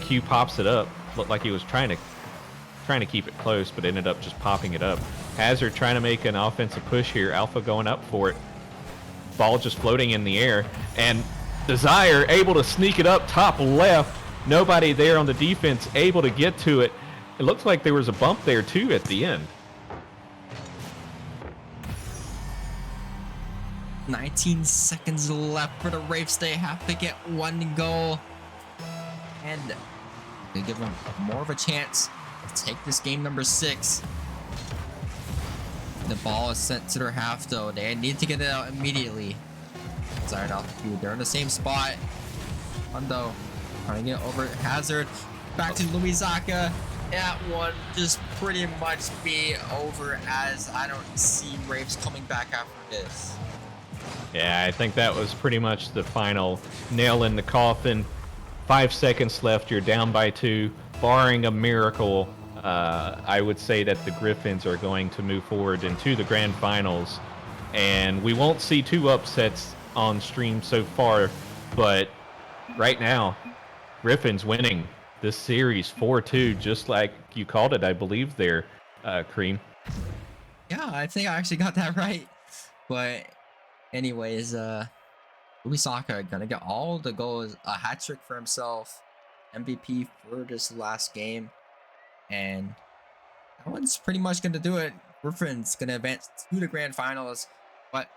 Q pops it up. Looked like he was trying to keep it close, but ended up just popping it up. Hazard trying to make an offensive push here. Alpha going up for it. Ball just floating in the air, and Desire able to sneak it up top left. Nobody there on the defense able to get to it. It looks like there was a bump there too at the end. 19 seconds left for the Wraiths. They have to get one goal, and they give them more of a chance to take this game number 6. The ball is sent to their half, though. They need to get it out immediately. Desired altitude. They're in the same spot. Hundo trying to get over Hazard. Back to Louis Saka. That one just pretty much be over, as I don't see Wraiths coming back after this. Yeah, I think that was pretty much the final nail in the coffin. 5 seconds left. You're down by 2. Barring a miracle, I would say that the Griffins are going to move forward into the grand finals. And we won't see 2 upsets on stream so far, but right now, Griffins winning this series 4-2, just like you called it, I believe there, Cream. Yeah, I think I actually got that right. But anyways, Louis Saka gonna get all the goals, a hat trick for himself, MVP for this last game, and that one's pretty much gonna do it. Griffin's gonna advance to the grand finals, but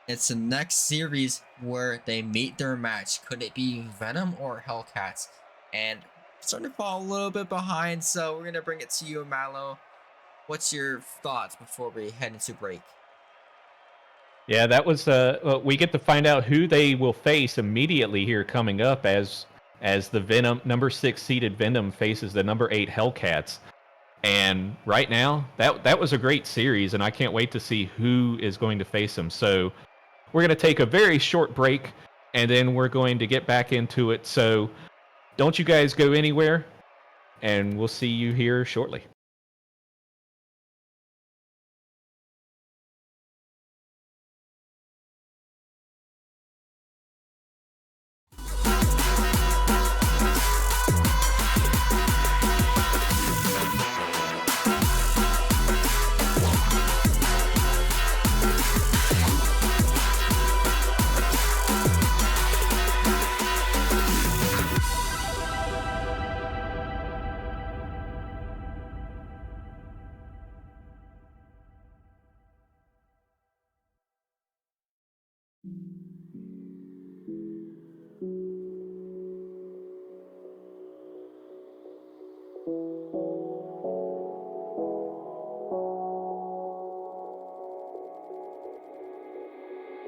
it's the next series where they meet their match. Could it be Venom or Hellcats? And starting to fall a little bit behind, so we're gonna bring it to you, Mallow. What's your thoughts before we head into break? Yeah, that was we get to find out who they will face immediately here coming up as the Venom number 6 seeded Venom faces the number 8 Hellcats. And right now, that was a great series, and I can't wait to see who is going to face them. So we're going to take a very short break, and then we're going to get back into it. So don't you guys go anywhere, and we'll see you here shortly.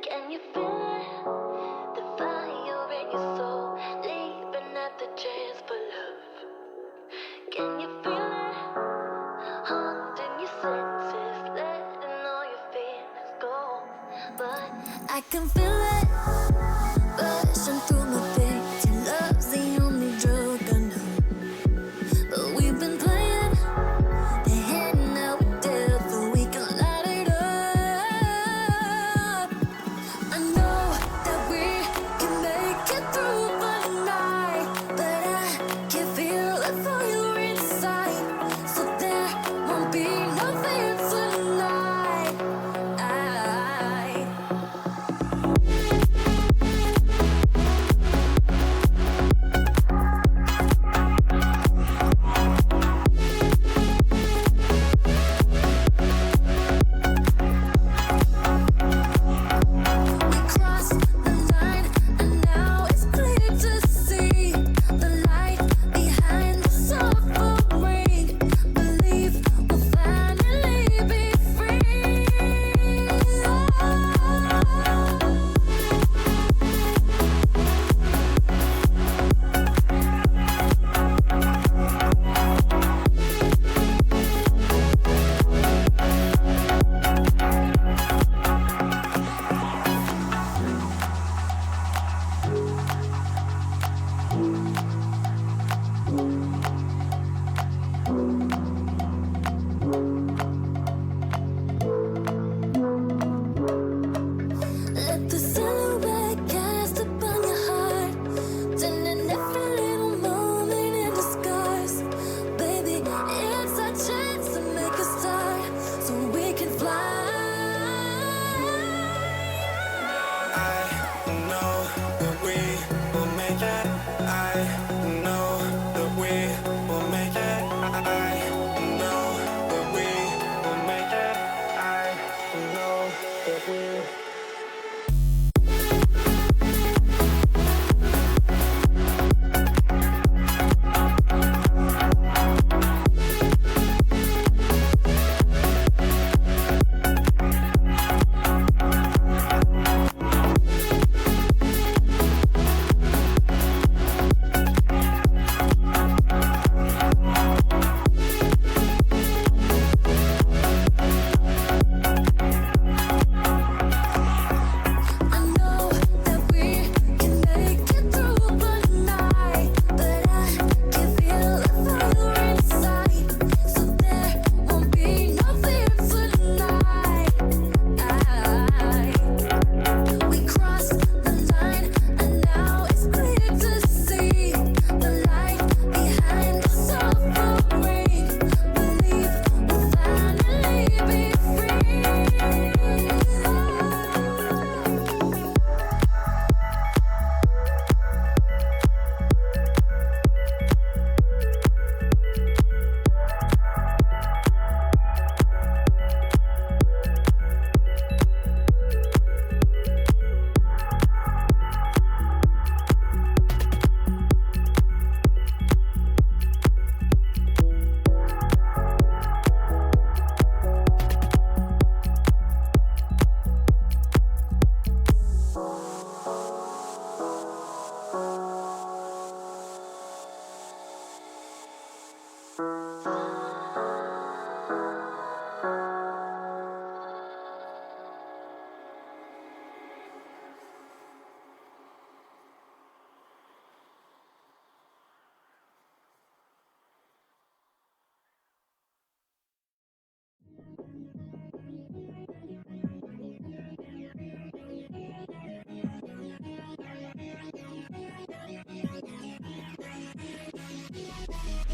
Can you feel it? The fire in your soul, leaping at the chance for love. Can you feel it? Haunting your senses, letting all your feelings go. But I can feel it rushing through my veins. Your love's the only drug I know. But we've been playing the hand now we're dealt, so we can light it up. I know that we can make it through the night, but I can feel the fire inside, so there won't be no fear tonight.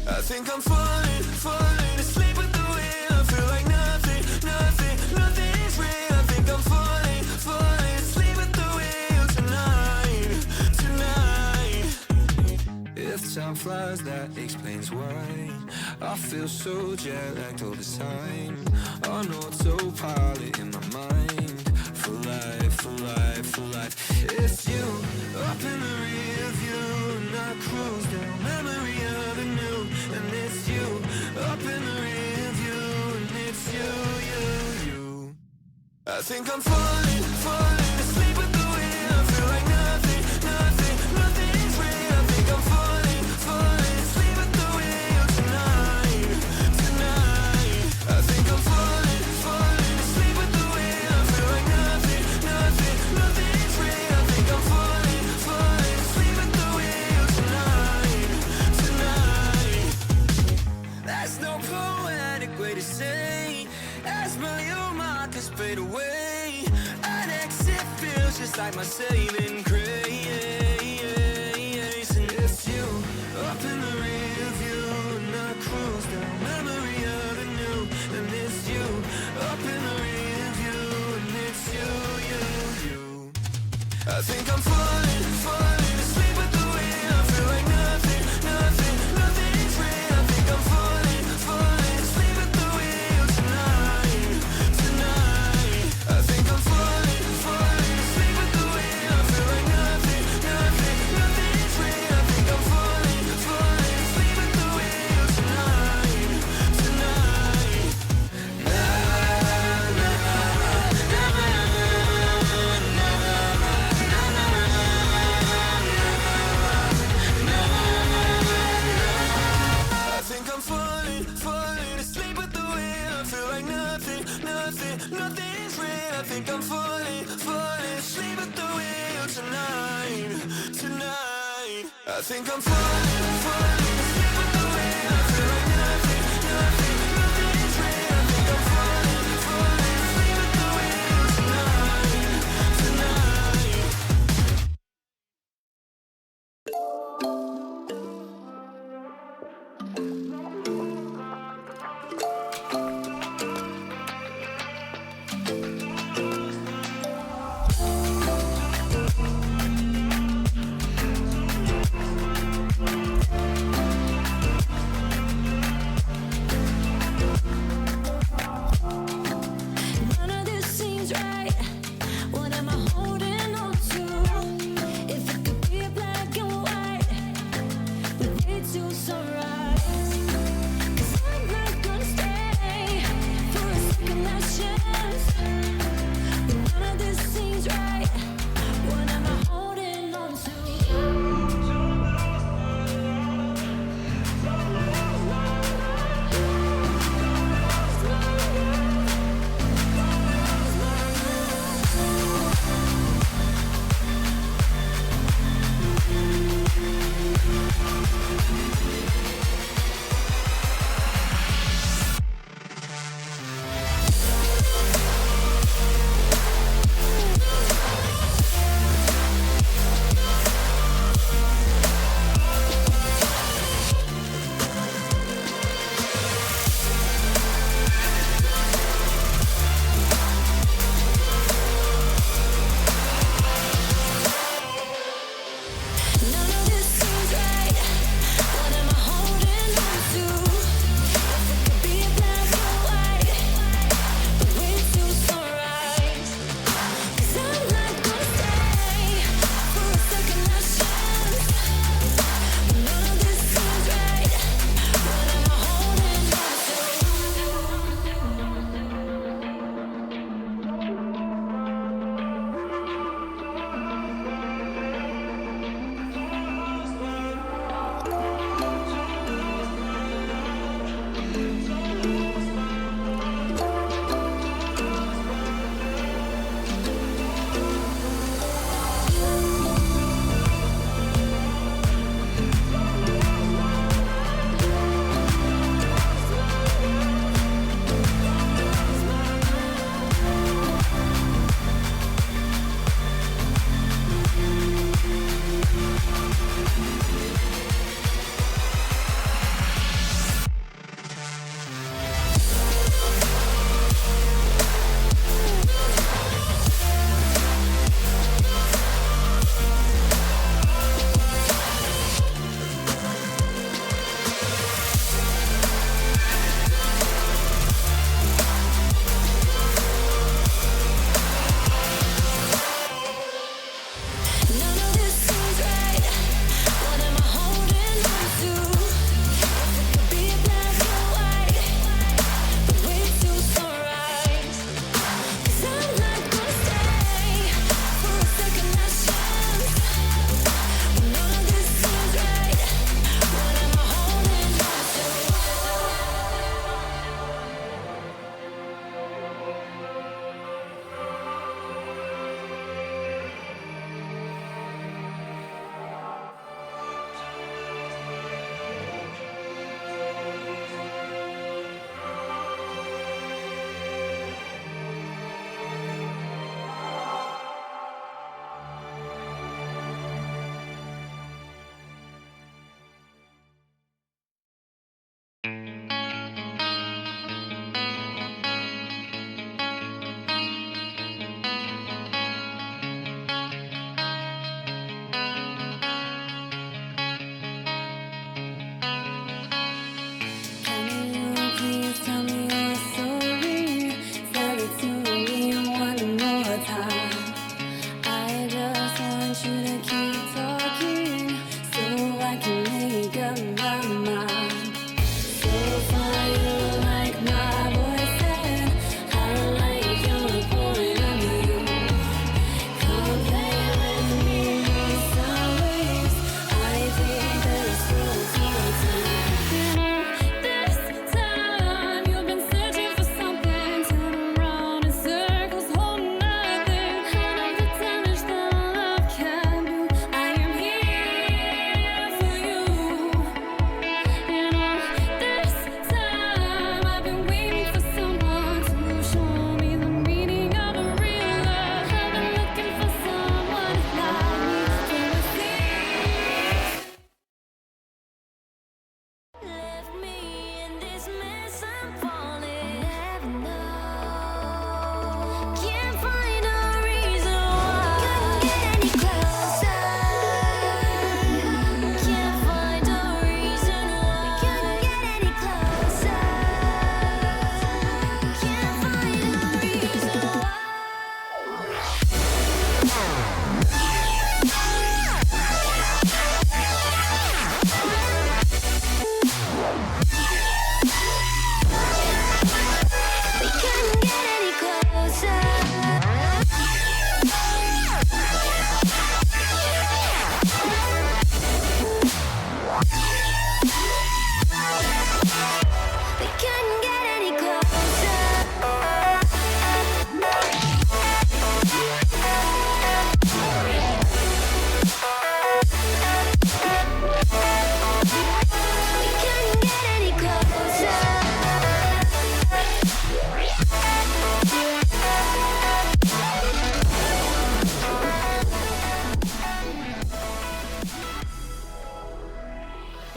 I think I'm falling asleep at the wheel. I feel like nothing's real. I think I'm falling asleep at the wheel tonight. If time flies, that explains why I feel so jet-lagged all the time. On autopilot in my mind. For life. It's you up in the rear view, and I cruise down memory avenue. And it's you up in the rear view, and it's you. I think I'm falling asleep at the wheel. I feel like nothing's real. I think I'm falling asleep at the wheel tonight. I think I'm falling asleep at the wheel. I feel like nothing's real. I think I'm falling asleep at the wheel tonight. That's no poetic way to say. As my markers fade away, an exit feels just like my saving grace. And it's you up in the rear view, and I cruise down memory avenue. And it's you up in the rear view, and it's you. I think I'm falling asleep at the wheel. I feel like nothing's real. I think I'm falling asleep at the wheel tonight. I think I'm falling asleep at the wheel. I feel like nothing's real. I think I'm falling asleep at the wheel tonight. I think I'm falling asleep at the wheel. I feel like nothing's real. I think I'm falling asleep at the wheel tonight. I think I'm falling asleep at the wheel. I feel like nothing's real. I think I'm falling asleep at the wheel tonight.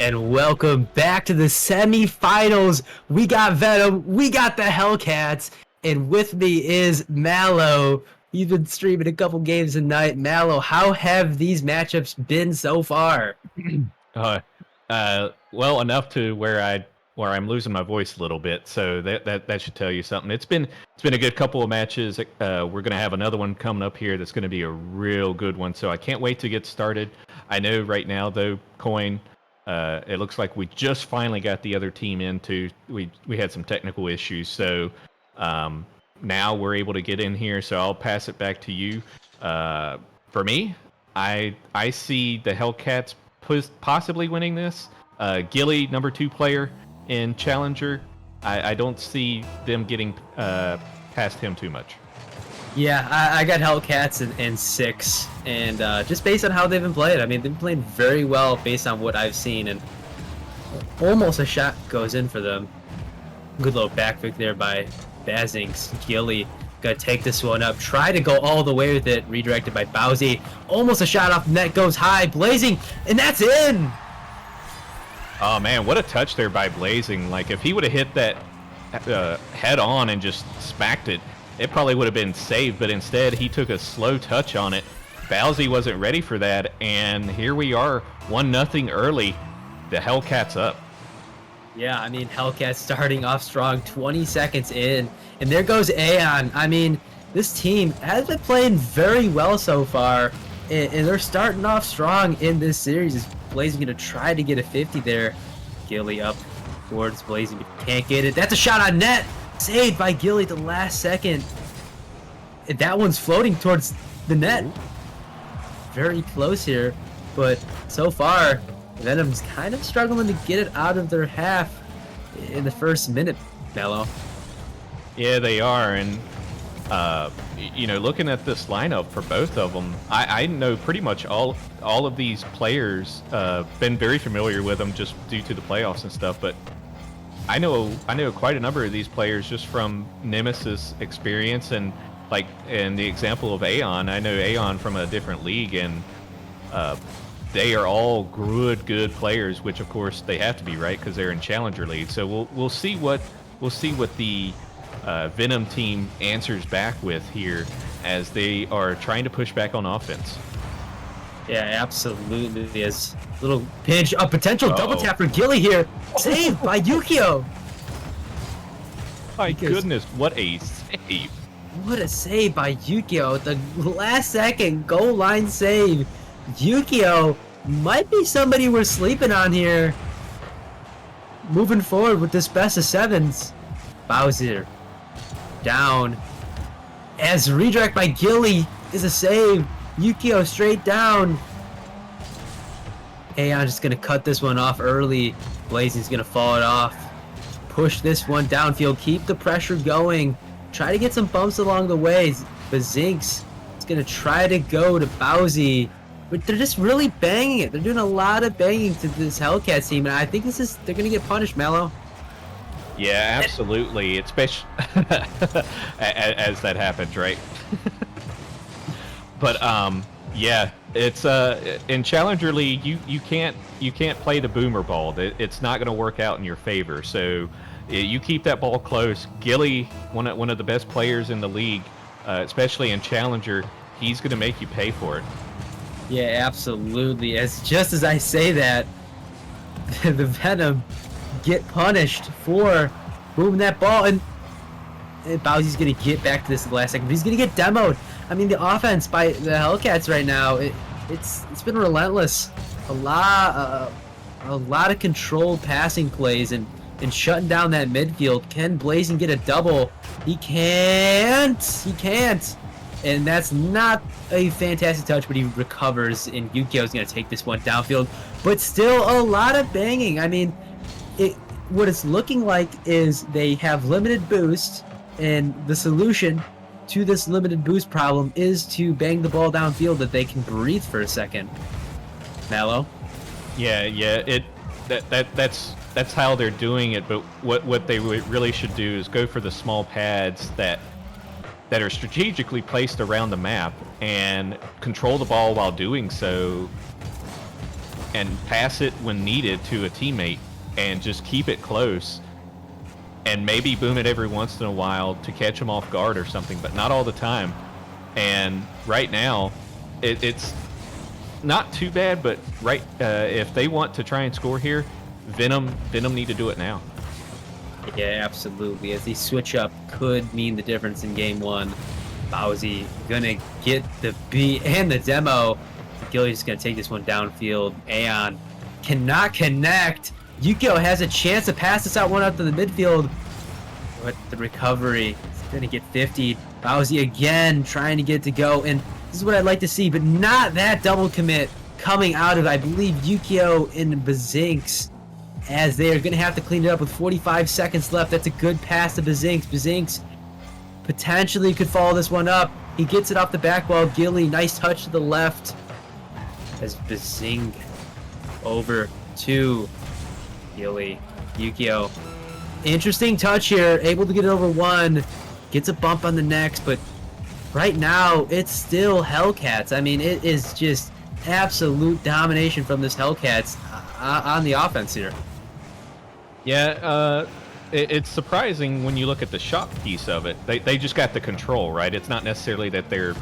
and welcome back to the semifinals. We got Venom, we got the Hellcats, and with me is Mallow. You've been streaming a couple games a night. Mallow, how have these matchups been so far? Well, enough to where I'm losing my voice a little bit, so that should tell you something. It's been a good couple of matches. We're gonna have another one coming up here that's gonna be a real good one. So I can't wait to get started. I know right now though, Coin, it looks like we just finally got the other team into. We had some technical issues, so now we're able to get in here. So I'll pass it back to you. For me, I see the Hellcats possibly winning this. Gilly, number 2 player in Challenger, I don't see them getting past him too much. Yeah, I got Hellcats in 6, and just based on how they've been playing, I mean, they've been playing very well based on what I've seen, and almost a shot goes in for them. Good little back pick there by Bazinks. Gilly gonna take this one up, try to go all the way with it, redirected by Bowsy. Almost a shot off net, goes high, Blazing, and that's in! Oh man, what a touch there by Blazing. Like, if he would have hit that head on and just smacked it, it probably would have been saved, but instead he took a slow touch on it. Bowsy wasn't ready for that, and here we are, 1-0 early. The Hellcats up. Yeah, I mean, Hellcats starting off strong, 20 seconds in, and there goes Aeon. I mean, this team has been playing very well so far, and they're starting off strong in this series. Is Blazing going to try to get a 50 there? Gilly up towards Blazing, but can't get it. That's a shot on net! Saved by Gilly at the last second. And that one's floating towards the net. Very close here, but so far, Venom's kind of struggling to get it out of their half in the first minute, Mello. Yeah, they are, and looking at this lineup for both of them, I know pretty much all of these players. Been very familiar with them just due to the playoffs and stuff, but I know quite a number of these players just from Nemesis experience, and like in the example of Aeon, I know Aeon from a different league, and they are all good players, which of course they have to be, right, because they're in Challenger League. So we'll see what the Venom team answers back with here as they are trying to push back on offense. Yeah, absolutely. As little pinch, a potential double tap for Gilly here, saved by Yukio. My goodness, what a save! What a save by Yukio! The last second goal line save. Yukio might be somebody we're sleeping on here. Moving forward with this best of 7s. Bowser down. As redirect by Gilly is a save. Yukio straight down. Aeon just gonna cut this one off early. Blazing's gonna fall it off. Push this one downfield. Keep the pressure going. Try to get some bumps along the way. But Zinks is gonna try to go to Bowsy. But they're just really banging it. They're doing a lot of banging to this Hellcats team, and I think they're gonna get punished, Mello. Yeah, absolutely. Especially as that happens, right? But yeah, it's in Challenger League, you can't play the boomer ball. It's not going to work out in your favor. So you keep that ball close. Gilly, one of the best players in the league, especially in Challenger, he's going to make you pay for it. Yeah, absolutely. Just as I say that, the Venom get punished for moving that ball, and Bowsy's gonna get back to this in the last second, but he's gonna get demoed. I mean, the offense by the Hellcats right now, it's been relentless. A lot of controlled passing plays and shutting down that midfield. Can Blazing get a double? He can't. And that's not a fantastic touch, but he recovers, and Yukio's going to take this one downfield. But still a lot of banging. I mean, what it's looking like is they have limited boost, and the solution to this limited boost problem is to bang the ball downfield that they can breathe for a second. Mallow? Yeah. That's how they're doing it, but what they really should do is go for the small pads that are strategically placed around the map and control the ball while doing so, and pass it when needed to a teammate and just keep it close and maybe boom it every once in a while to catch them off guard or something, but not all the time. And right now, it's not too bad, but if they want to try and score here, Venom need to do it now. Yeah, absolutely. As the switch up could mean the difference in game one. Bowsy gonna get the B and the demo. Gilly's gonna take this one downfield. Aeon cannot connect. Yukio has a chance to pass this out to the midfield, but the recovery is gonna get 50. Bowsy again trying to get it to go, and this is what I'd like to see, but not that double commit coming out of, I believe, Yukio and Bazinx, as they are going to have to clean it up with 45 seconds left. That's a good pass to Bazinx. Bazinx potentially could follow this one up. He gets it off the back wall. Gilly, nice touch to the left. As Bazinx over to Gilly. Yukio. Interesting touch here. Able to get it over one. Gets a bump on the next, but right now it's still Hellcats. I mean, it is just absolute domination from this Hellcats on the offense here. Yeah, it's surprising when you look at the shot piece of it. They just got the control, right? It's not necessarily that they're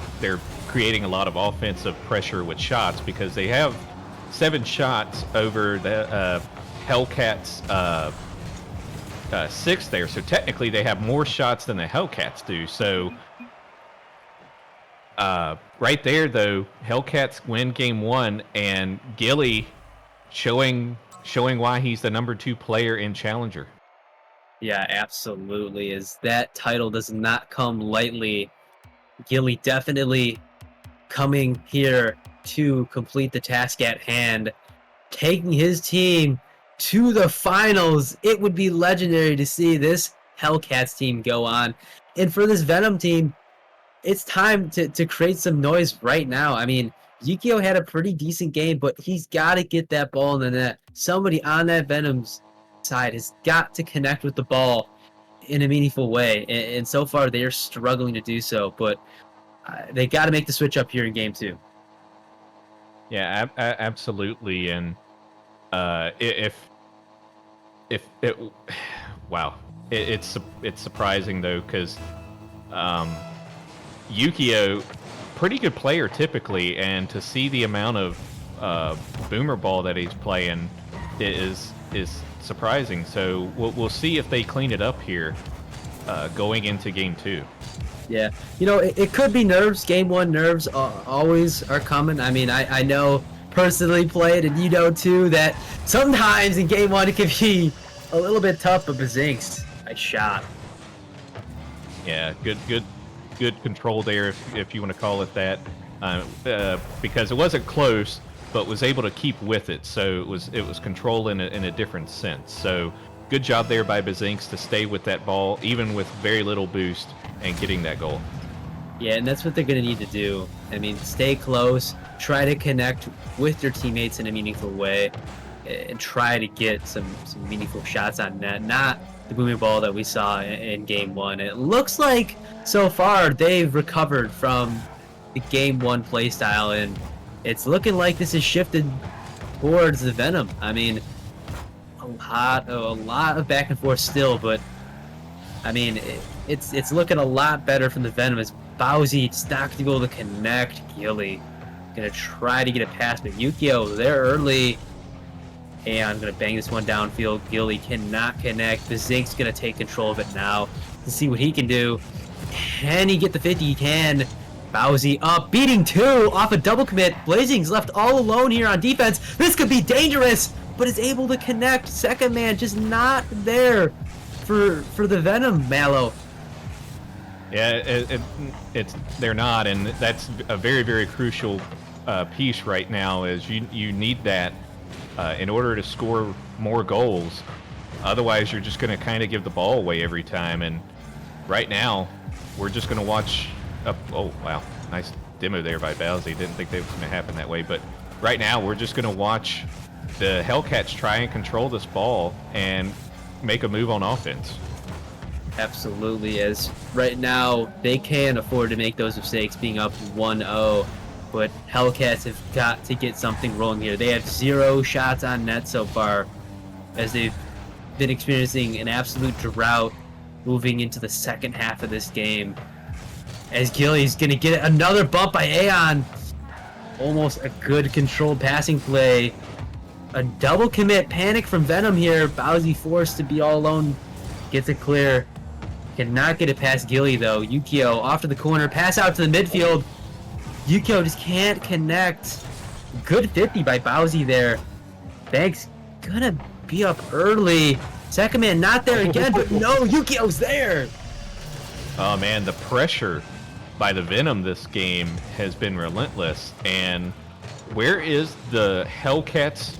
creating a lot of offensive pressure with shots, because they have 7 shots over the Hellcats 6 there. So technically they have more shots than the Hellcats do. So right there, though, Hellcats win game 1, and Gilly showing why he's the number 2 player in Challenger. Yeah, absolutely. As that title does not come lightly. Gilly definitely coming here to complete the task at hand, taking his team to the finals. It would be legendary to see this Hellcats team go on. And for this Venom team, it's time to create some noise right now. I mean, Yukio had a pretty decent game, but he's got to get that ball in the net. Somebody on that Venom's side has got to connect with the ball in a meaningful way. And so far, they are struggling to do so. But they got to make the switch up here in game 2. Yeah, absolutely. And if it, wow, it's surprising though, because Yukio, pretty good player typically, and to see the amount of boomer ball that he's playing is surprising. So we'll see if they clean it up here going into game 2. Yeah, you know, it could be nerves. Game 1 nerves always are common. I mean, I know personally played, and you know too, that sometimes in game 1 it can be a little bit tough, but Bazinx, nice shot. Yeah, good control there, if you want to call it that, because it wasn't close, but was able to keep with it. So it was control in a different sense. So good job there by Bazinx to stay with that ball, even with very little boost, and getting that goal. Yeah, and that's what they're going to need to do. I mean, stay close, try to connect with your teammates in a meaningful way, and try to get some meaningful shots on net, not the booming ball that we saw in game 1. It looks like so far they've recovered from the game 1 playstyle, and it's looking like this is shifted towards the Venom. I mean, a lot of back and forth still, but I mean, it's looking a lot better from the Venom, as Bowsy just not going to be able to connect. Gilly gonna try to get a pass, but Yukio there early. And I'm gonna bang this one downfield. Gilly cannot connect. Bazinx gonna take control of it now to see what he can do. Can he get the 50? He can. Bowsy up, beating 2 off a double commit. Blazing's left all alone here on defense. This could be dangerous, but is able to connect. Second man just not there for the Venom, Mallow. Yeah, they're not, and that's a very, very crucial piece right now. Is you need that in order to score more goals. Otherwise, you're just going to kind of give the ball away every time. And right now, we're just going to watch. Oh wow, nice demo there by Bowsy. Didn't think that was going to happen that way, but right now we're just going to watch the Hellcats try and control this ball and make a move on offense. Absolutely, as right now they can afford to make those mistakes, being up 1-0 but Hellcats have got to get something rolling here. They have 0 shots on net so far, as they've been experiencing an absolute drought moving into the second half of this game. As Gilly's going to get another bump by Aeon. Almost a good controlled passing play. A double commit panic from Venom here. Bowsy forced to be all alone. Gets it clear. Cannot get it past Gilly though. Yukio off to the corner. Pass out to the midfield. Yukio just can't connect. Good 50 by Bowsy there. Banks gonna be up early. Second man not there again, but no, Yukio's there. Oh man, the pressure by the Venom this game has been relentless. And where is the Hellcats?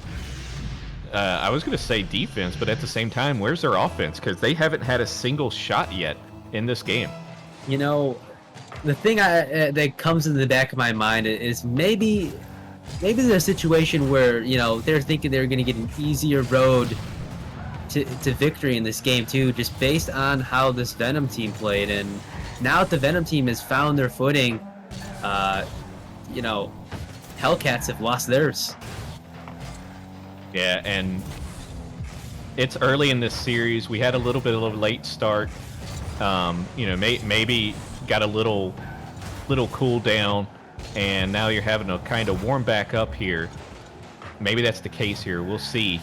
I was going to say defense, but at the same time, where's their offense? Because they haven't had a single shot yet in this game. You know, the thing that comes in the back of my mind is maybe there's a situation where, you know, they're thinking they're going to get an easier road to victory in this game too, just based on how this Venom team played. And now that the Venom team has found their footing, you know, Hellcats have lost theirs. Yeah, and it's early in this series. We had a little bit of a late start. You know, maybe got a little cool down, and now you're having to kind of warm back up here. Maybe that's the case here. We'll see.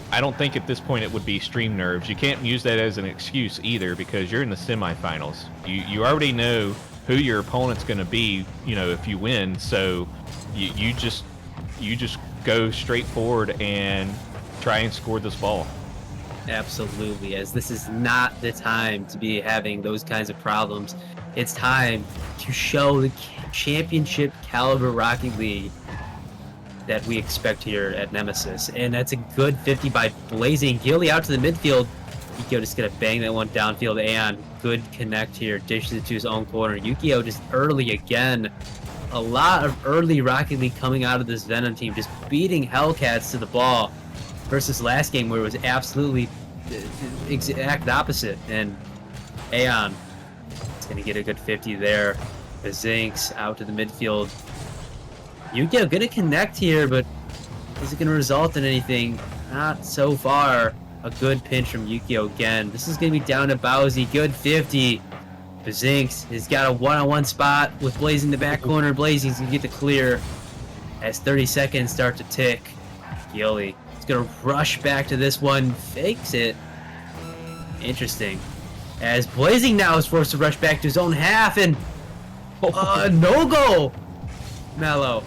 I don't think at this point it would be stream nerves. You can't use that as an excuse either, because you're in the semifinals. You already know who your opponent's going to be, you know, if you win. So you just go straight forward and try and score this ball. Absolutely, as this is not the time to be having those kinds of problems. It's time to show the championship caliber Rocket League that we expect here at Nemesis. And that's a good 50 by Blazing. Gilly out to the midfield. Yukio just gonna bang that one downfield. Aeon, good connect here. Dishes it to his own corner. Yukio just early again. A lot of early Rocket League coming out of this Venom team, just beating Hellcats to the ball versus last game where it was absolutely the exact opposite. And Aeon is going to get a good 50 there. The Zinks out to the midfield. Yukio going to connect here, but is it going to result in anything? Not so far. A good pinch from Yukio again. This is going to be down to Bowsy. Good 50. Zinks has got a one-on-one spot with Blazing in the back corner. Blazing's going to get the clear as 30 seconds start to tick. Gilly is going to rush back to this one. Fakes it. Interesting. As Blazing now is forced to rush back to his own half, and no goal. Mellow.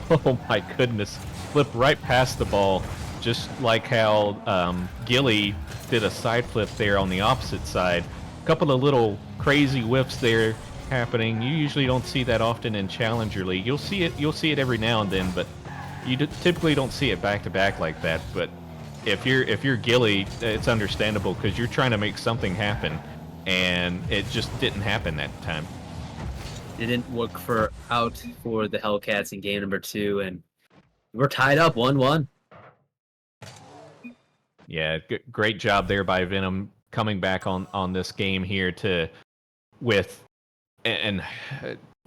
Oh my goodness. Flipped right past the ball, just like how Gilly did a side flip there on the opposite side. A couple of little crazy whiffs there happening. You usually don't see that often in Challenger League. You'll see it every now and then, but you typically don't see it back to back like that. But if you're Gilly, it's understandable because you're trying to make something happen, and it just didn't happen that time. Didn't work out for the Hellcats in game number 2, and we're tied up 1-1. Yeah, great job there by Venom coming back on this game here and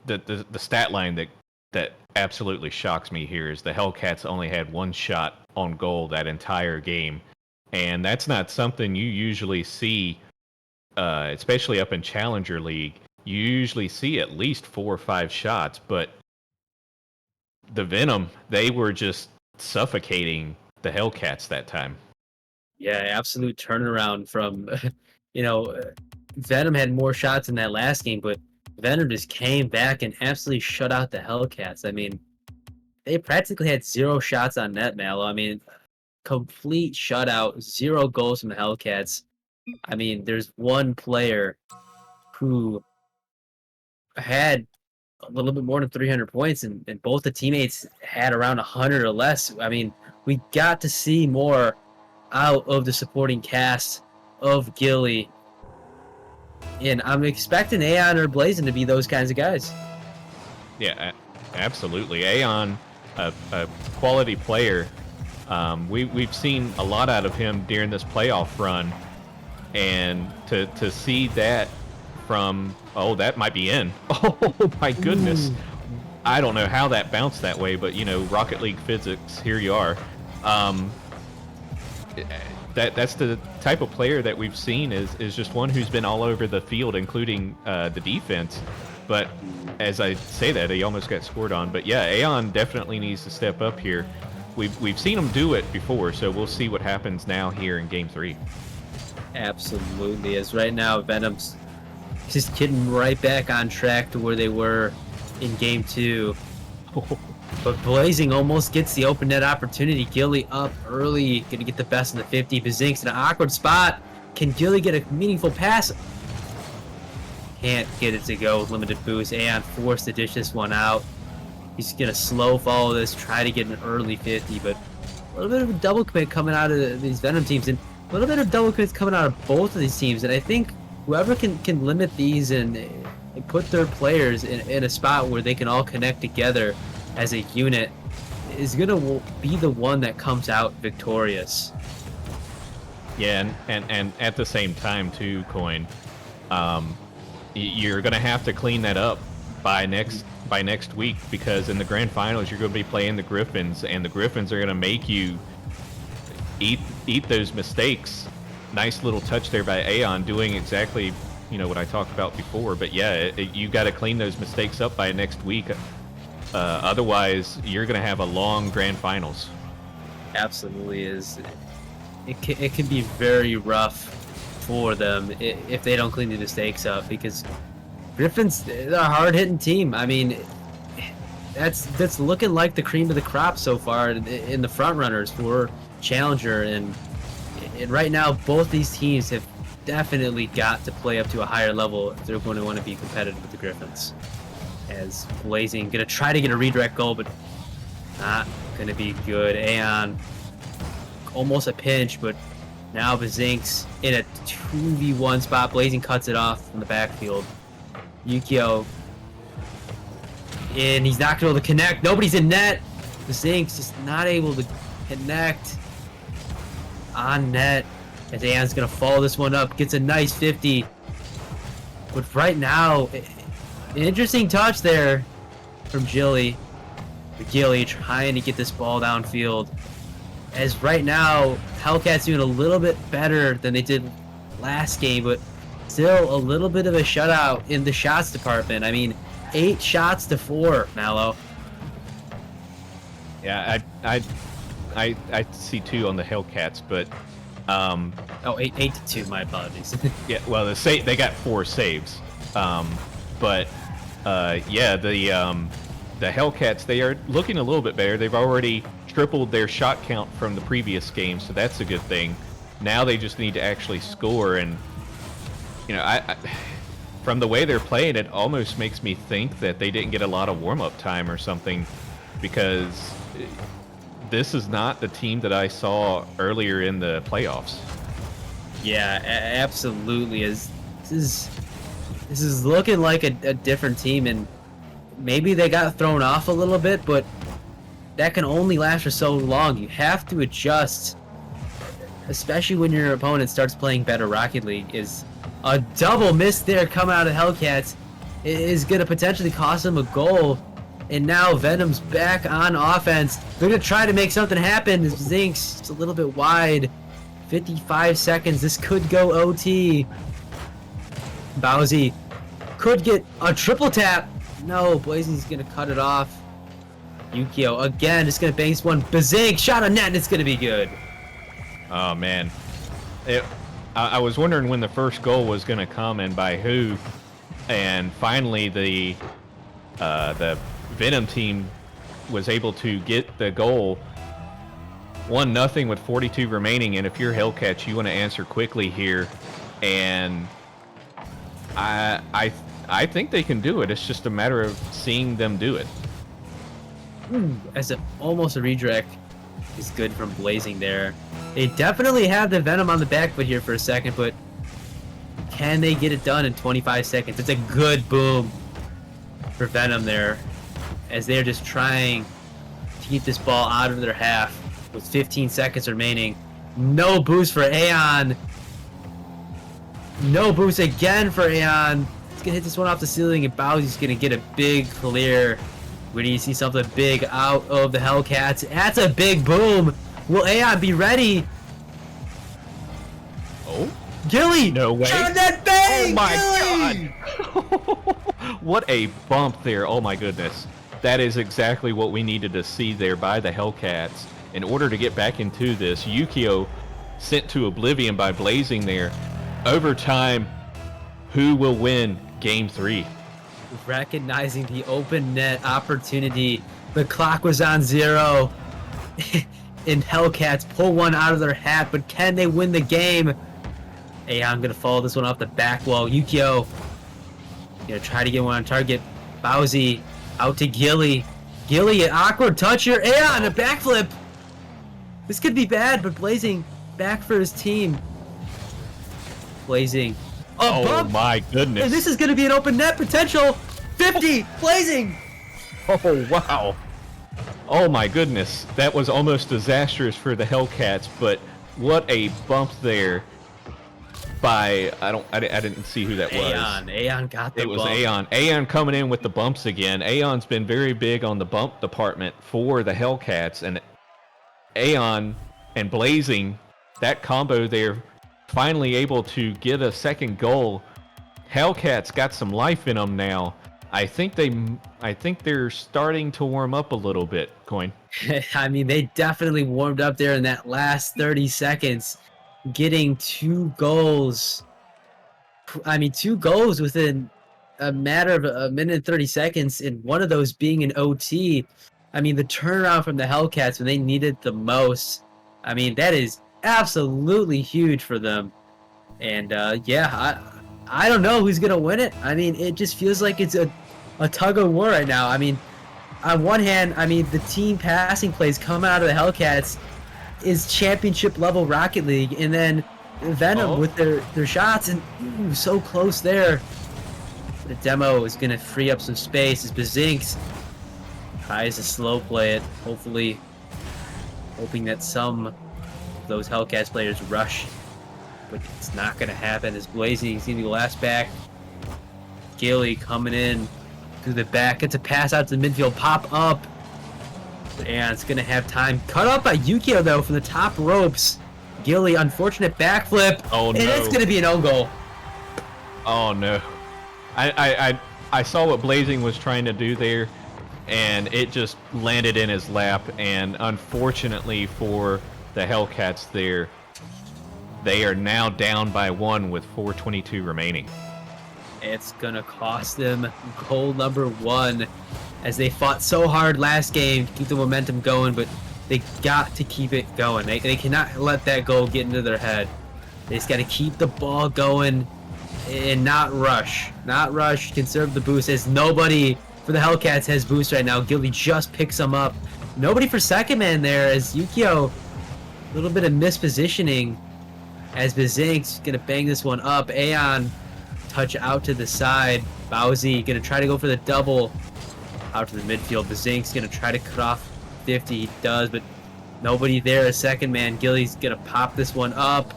the stat line that absolutely shocks me here is the Hellcats only had one shot on goal that entire game, and that's not something you usually see, especially up in Challenger League. You usually see at least 4 or 5 shots, but the Venom, they were just suffocating the Hellcats that time. Yeah, absolute turnaround from, you know, Venom had more shots in that last game, but Venom just came back and absolutely shut out the Hellcats. I mean, they practically had 0 shots on net, Mallow. I mean, complete shutout, 0 goals from the Hellcats. I mean, there's one player who had a little bit more than 300 points, and both the teammates had around 100 or less. I mean, we got to see more out of the supporting cast of Gilly, and I'm expecting Aeon or Blazing to be those kinds of guys. Yeah, absolutely. Aeon, a quality player. We've seen a lot out of him during this playoff run, and to see that from that might be in. Oh my goodness. I don't know how that bounced that way, but you know, Rocket League physics, here you are. That's the type of player that we've seen is just one who's been all over the field, including the defense. But as I say that, he almost got scored on. But yeah, Aeon definitely needs to step up here. We've seen him do it before, so we'll see what happens now here in Game 3. Absolutely, as right now Venom's just getting right back on track to where they were in Game 2. But Blazing almost gets the open net opportunity. Gilly up early, gonna get the best in the 50. Bazink's in an awkward spot. Can Gilly get a meaningful pass? Can't get it to go with limited boost. Aeon forced to dish this one out. He's gonna slow follow this, try to get an early 50, but a little bit of a double commit coming out of these Venom teams, and a little bit of double commits coming out of both of these teams. And I think whoever can limit these and put their players in a spot where they can all connect together as a unit is gonna be the one that comes out victorious. Yeah, and at the same time too, Coin, you're gonna have to clean that up by next week, because in the grand finals you're going to be playing the Griffins, and the Griffins are going to make you eat those mistakes. Nice little touch there by Aeon, doing exactly what I talked about before. But yeah, you got to clean those mistakes up by next week. Otherwise, you're going to have a long grand finals. Absolutely is. It can be very rough for them if they don't clean the mistakes up, because Griffins, they're a hard-hitting team. I mean, that's looking like the cream of the crop so far in the front runners for Challenger, and right now both these teams have definitely got to play up to a higher level if they're going to want to be competitive with the Griffins. As Blazing gonna try to get a redirect goal, but not gonna be good. Aeon almost a pinch, but now Bazink's in a 2v1 spot. Blazing cuts it off from the backfield. Yukio, and he's not going to be able to connect. Nobody's in net. Bazink's just not able to connect on net. As Aeon's going to follow this one up, gets a nice 50. But right now, an interesting touch there from Gilly. Gilly trying to get this ball downfield. As right now, Hellcats doing a little bit better than they did last game, but still a little bit of a shutout in the shots department. I mean, 8 shots to 4, Mallow. Yeah, I see 2 on the Hellcats, but 8 to 2. My apologies. yeah, well they got 4 saves, but yeah, the Hellcats, they are looking a little bit better. They've already tripled their shot count from the previous game, so that's a good thing. Now they just need to actually score, and I from the way they're playing, it almost makes me think that they didn't get a lot of warm-up time or something, because this is not the team that I saw earlier in the playoffs. Yeah, absolutely. This is looking like a different team, and maybe they got thrown off a little bit, but that can only last for so long. You have to adjust, especially when your opponent starts playing better. Rocket League is a double miss there coming out of Hellcats. It is going to potentially cost them a goal. And now Venom's back on offense. They're going to try to make something happen. Zink's just a little bit wide. 55 seconds. This could go OT. Bowsy could get a triple tap. No, Blazing's going to cut it off. Yukio again just going to bang this one. Bazink shot on net, and it's going to be good. Oh, man. I was wondering when the first goal was going to come and by who, and finally the Venom team was able to get the goal. 1-0 with 42 remaining, and if you're Hellcats, you want to answer quickly here, and I think they can do it. It's just a matter of seeing them do it. As almost a redirect is good from Blazing there. They definitely have the Venom on the back foot here for a second, but can they get it done in 25 seconds? It's a good boom for Venom there, as they're just trying to keep this ball out of their half with 15 seconds remaining. No boost for Aeon. No boost again for Aeon. He's gonna hit this one off the ceiling, and Bowsy's gonna get a big clear. Where do you see something big out of the Hellcats? That's a big boom. Will Aeon be ready? Oh, Gilly! no way. On that bang! Oh my Gilly! God. What a bump there. Oh my goodness. That is exactly what we needed to see there by the Hellcats. In order to get back into this, Yukio sent to oblivion by Blazing there. Overtime, who will win Game 3? Recognizing the open net opportunity. The clock was on 0. And Hellcats pull one out of their hat, but can they win the game? Aeon gonna follow this one off the back wall. Yukio gonna try to get one on target. Bowsy out to Gilly. Gilly, an awkward touch here. Aeon, a backflip. This could be bad, but Blazing back for his team. Blazing. A Oh bump, my goodness. and this is gonna be an open net potential. 50, Blazing. Oh, wow. Oh my goodness. That was almost disastrous for the Hellcats, but what a bump there by I didn't see who that was. Aeon got the It was bump. Aeon. Aeon coming in with the bumps again. Aeon's been very big on the bump department for the Hellcats, and Aeon and Blazing, that combo there, finally able to get a second goal. Hellcats got some life in them now. I think they're starting to warm up a little bit, Coin. I mean, they definitely warmed up there in that last 30 seconds, getting 2 goals. I mean, 2 goals within a matter of a minute and 30 seconds, and one of those being an OT. I mean, the turnaround from the Hellcats when they needed the most. I mean, that is absolutely huge for them. And yeah, I don't know who's gonna win it. I mean, it just feels like it's a tug of war right now. I mean, on one hand, I mean, the team passing plays coming out of the Hellcats is championship level Rocket League, and then Venom with their shots, and ooh, so close there. The demo is gonna free up some space as Bazinx tries to slow play it, hopefully hoping that some of those Hellcats players rush, but it's not gonna happen as Blazing is gonna be the last back. Gilly coming in through the back, gets a pass out to the midfield, pop up, and it's gonna have time. Cut up by Yukio though from the top ropes. Gilly, unfortunate backflip. Oh, and no. it's gonna be an own goal. Oh no. I saw what Blazing was trying to do there, and it just landed in his lap, and unfortunately for the Hellcats there, they are now down by 1 with 4:22 remaining. It's gonna cost them goal number 1 as they fought so hard last game to keep the momentum going, but they got to keep it going. They cannot let that goal get into their head. They just got to keep the ball going and not rush. Not rush, conserve the boost, as nobody for the Hellcats has boost right now. Gilly just picks them up. Nobody for second man there as Yukio, a little bit of mispositioning as Bazinx gonna bang this one up. Aeon touch out to the side. Bowsy gonna try to go for the double out to the midfield. Bazinx gonna try to cut off 50. He does, but nobody there. A second man. Gilly's gonna pop this one up.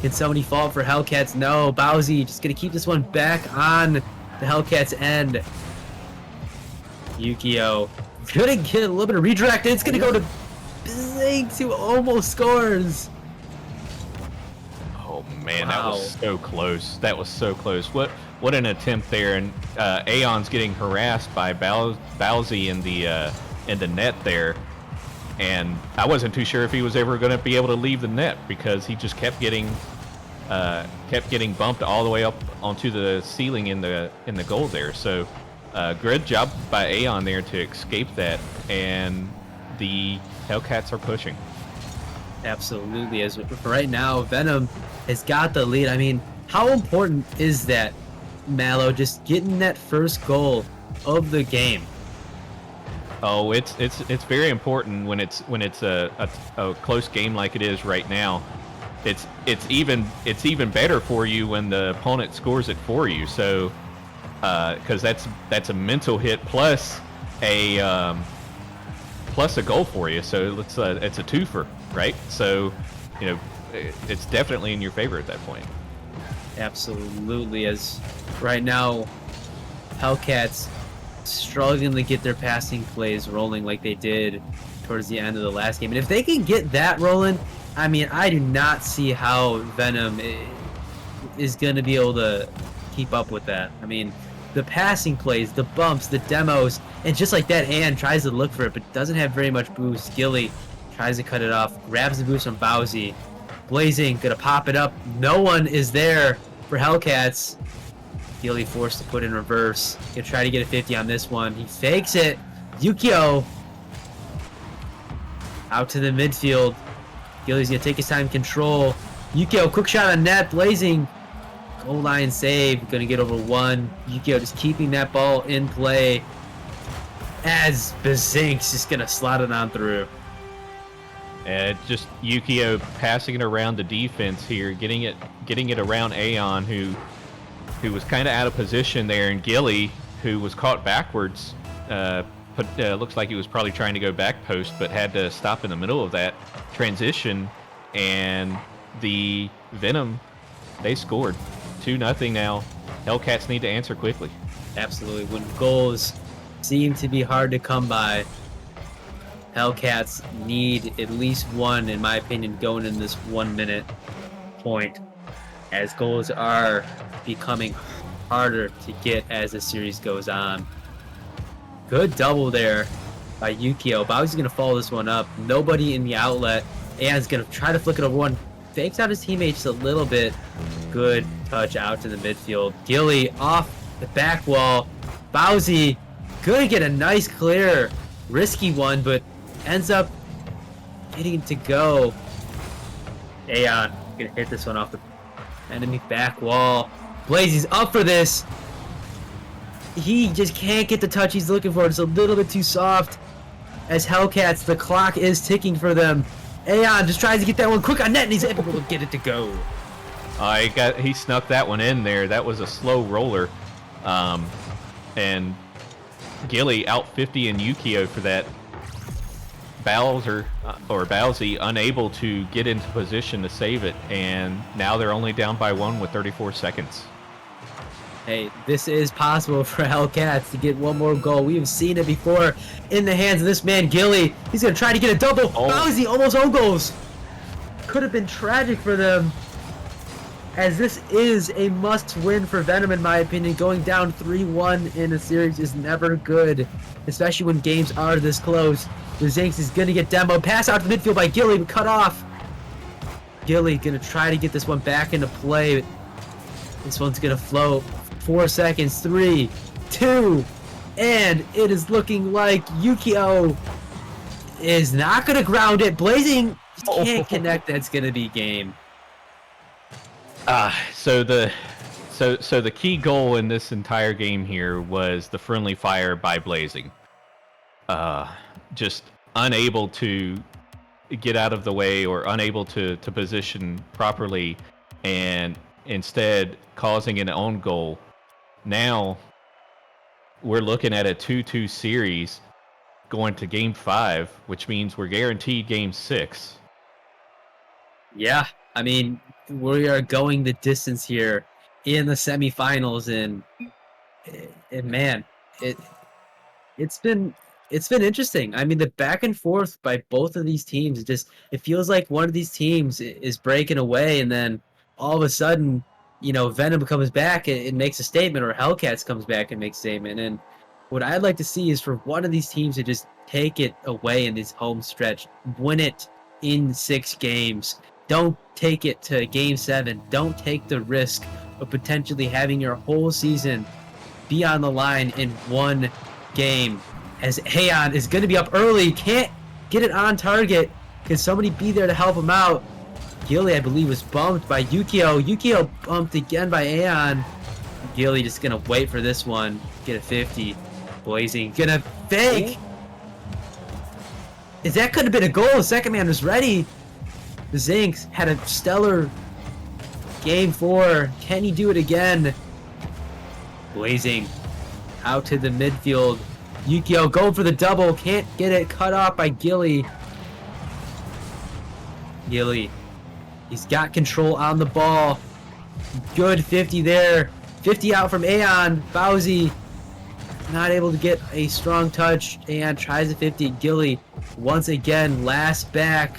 Can somebody fall for Hellcats? No. Bowsy just gonna keep this one back on the Hellcats end. Yukio gonna get a little bit of redirect. It's gonna go to Bazinx, who almost scores. Oh man, Wow. that was so close. That was so close. What an attempt there, and Aeon's getting harassed by Bowsy in the net there, and I wasn't too sure if he was ever going to be able to leave the net because he just kept getting bumped all the way up onto the ceiling in the goal there. So good job by Aeon there to escape that, and the Hellcats are pushing. Absolutely. As for right now, Venom has got the lead. I mean, how important is that, Mallow, just getting that first goal of the game? Oh, it's very important when it's a close game like it is right now. It's even better for you when the opponent scores it for you. So, because that's a mental hit plus a goal for you. So it's a twofer, right? So, it's definitely in your favor at that point. Absolutely. As right now, Hellcats struggling to get their passing plays rolling like they did towards the end of the last game. And if they can get that rolling, I mean, I do not see how Venom is going to be able to keep up with that. I mean, the passing plays, the bumps, the demos, and just like that, Ann tries to look for it, but doesn't have very much boost. Gilly tries to cut it off, grabs the boost from Bowsy. Blazing, gonna pop it up. No one is there for Hellcats. Gilly forced to put in reverse. Gonna try to get a 50 on this one. He fakes it. Yukio out to the midfield. Gilly's gonna take his time, control. Yukio, quick shot on net. Blazing, goal line save. Gonna get over one. Yukio just keeping that ball in play as Bazink's just gonna slot it on through. Just Yukio passing it around the defense here, getting it around Aeon, who was kind of out of position there, and Gilly, who was caught backwards. Looks like he was probably trying to go back post, but had to stop in the middle of that transition. And the Venom, they scored 2-0 now. Hellcats need to answer quickly. Absolutely. When goals seem to be hard to come by, Hellcats need at least one, in my opinion, going in this 1 minute point, as goals are becoming harder to get as the series goes on. Good double there by Yukio. Bowsy's going to follow this one up. Nobody in the outlet. Ann's going to try to flick it over one. Fakes out his teammate just a little bit. Good touch out to the midfield. Gilly off the back wall. Bowsy going to get a nice clear. Risky one, but ends up getting to go. Aeon gonna hit this one off the enemy back wall. Blazy's up for this. He just can't get the touch he's looking for. It's a little bit too soft. As Hellcats, the clock is ticking for them. Aeon just tries to get that one quick on net, and he's able to get it to go. He snuck that one in there. That was a slow roller, and Gilly out 50 and Yukio for that. Bowsy unable to get into position to save it, and now they're only down by one with 34 seconds. Hey, this is possible for Hellcats to get one more goal. We've seen it before in the hands of this man, Gilly. He's going to try to get a double. Oh. Bowsy almost own goals. Could have been tragic for them, as this is a must-win for Venom, in my opinion. Going down 3-1 in a series is never good, especially when games are this close. The Zinks is going to get demoed. Pass out to midfield by Gilly, but cut off. Gilly going to try to get this one back into play. This one's going to float. 4 seconds. 3, 2, and it is looking like Yukio is not going to ground it. Blazing can't connect. That's going to be game. So the key goal in this entire game here was the friendly fire by Blazing. Just unable to get out of the way, or unable to position properly, and instead causing an own goal. Now we're looking at a 2-2 series going to game 5, which means we're guaranteed game 6. Yeah, I mean, we are going the distance here in the semifinals, and man, it's been interesting. I mean, the back and forth by both of these teams, it feels like one of these teams is breaking away, and then all of a sudden, you know, Venom comes back and makes a statement, or Hellcats comes back and makes a statement. And what I'd like to see is for one of these teams to just take it away in this home stretch, win it in 6 games. Don't take it to game 7. Don't take the risk of potentially having your whole season be on the line in one game. As Aeon is going to be up early, can't get it on target. Can somebody be there to help him out? Gilly, I believe, was bumped by Yukio. Yukio bumped again by Aeon. Gilly just going to wait for this one. Get a 50. Blazing. Going to fake. That could have been a goal. The second man was ready. The Zinks had a stellar game 4. Can he do it again? Blazing out to the midfield. Yukio going for the double. Can't get it. Cut off by Gilly. Gilly. He's got control on the ball. Good 50 there. 50 out from Aeon. Bowsy not able to get a strong touch and tries a 50. Gilly once again last back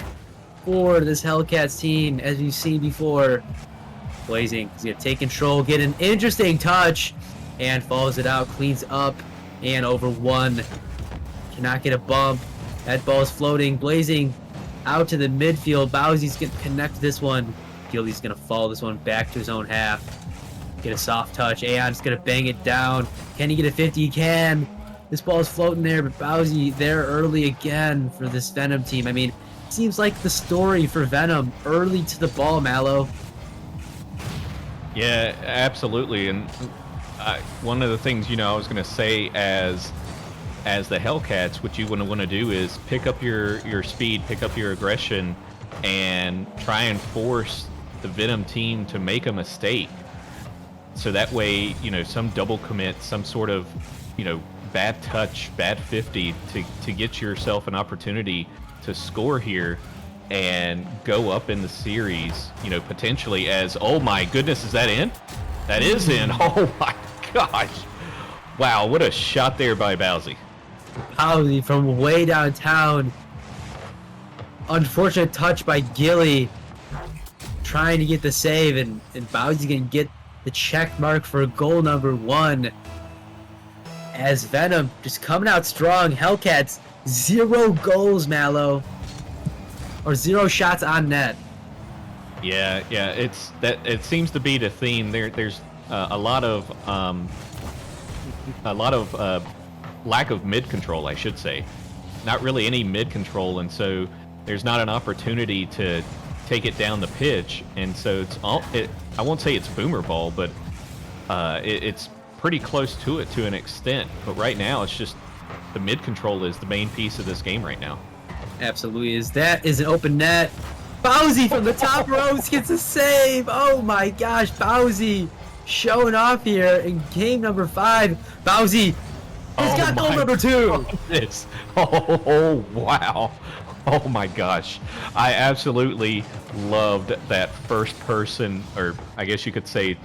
for this Hellcats team as we've seen before. Blazing is going to take control, get an interesting touch, and follows it out, cleans up, and over one. Cannot get a bump. That ball is floating. Blazing out to the midfield. Bowsy's going to connect this one. Gilly's going to follow this one back to his own half. Get a soft touch. Aeon's going to bang it down. Can he get a 50? He can. This ball is floating there, but Bowsy there early again for this Venom team. I mean, seems like the story for Venom, early to the ball, Mallow. Yeah, absolutely. And one of the things, I was going to say as the Hellcats, what you want to do is pick up your speed, pick up your aggression, and try and force the Venom team to make a mistake. So that way, some double commit, some sort of, bad touch, bad 50 to get yourself an opportunity to score here and go up in the series, potentially as, oh my goodness, is that in? That is in. Oh my gosh. Wow, what a shot there by Bowsy. Bowsy from way downtown. Unfortunate touch by Gilly. Trying to get the save, and Bowsy's going to get the check mark for goal number 1. As Venom just coming out strong. Hellcats, 0 goals, Mallow. Or 0 shots on net. Yeah, it seems to be the theme. There's a lot of lack of mid control, I should say. Not really any mid control, and so there's not an opportunity to take it down the pitch, and so I won't say it's boomer ball, but it's pretty close to it to an extent. But right now, it's just the mid control is the main piece of this game right now. Absolutely, that is an open net. Bowsy from the top ropes gets a save. Oh my gosh, Bowsy showing off here in game number 5. Bowsy has got goal number 2. Goodness. Oh wow. Oh my gosh. I absolutely loved that first person, or I guess you could say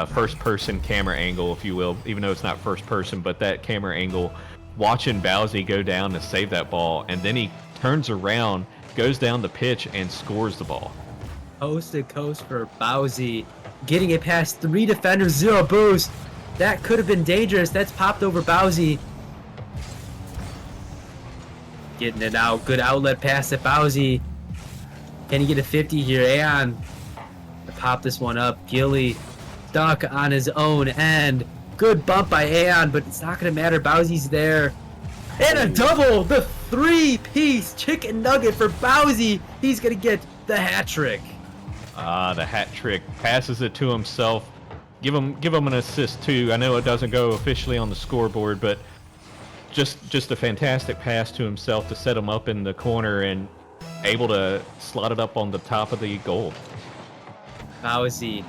first person camera angle, if you will, even though it's not first person, but that camera angle, watching Bowsy go down to save that ball, and then he turns around, goes down the pitch, and scores the ball. Coast to coast for Bowsy. Getting it past 3 defenders, 0 boost. That could have been dangerous. That's popped over Bowsy. Getting it out. Good outlet pass to Bowsy. Can he get a 50 here? Aeon to pop this one up. Gilly stuck on his own end. Good bump by Aeon, but it's not going to matter. Bowsy's there. And a double! The 3-piece chicken nugget for Bowsy. He's going to get the hat trick. The hat trick. Passes it to himself. Give him an assist too. I know it doesn't go officially on the scoreboard, but just a fantastic pass to himself to set him up in the corner and able to slot it up on the top of the goal. Bowsy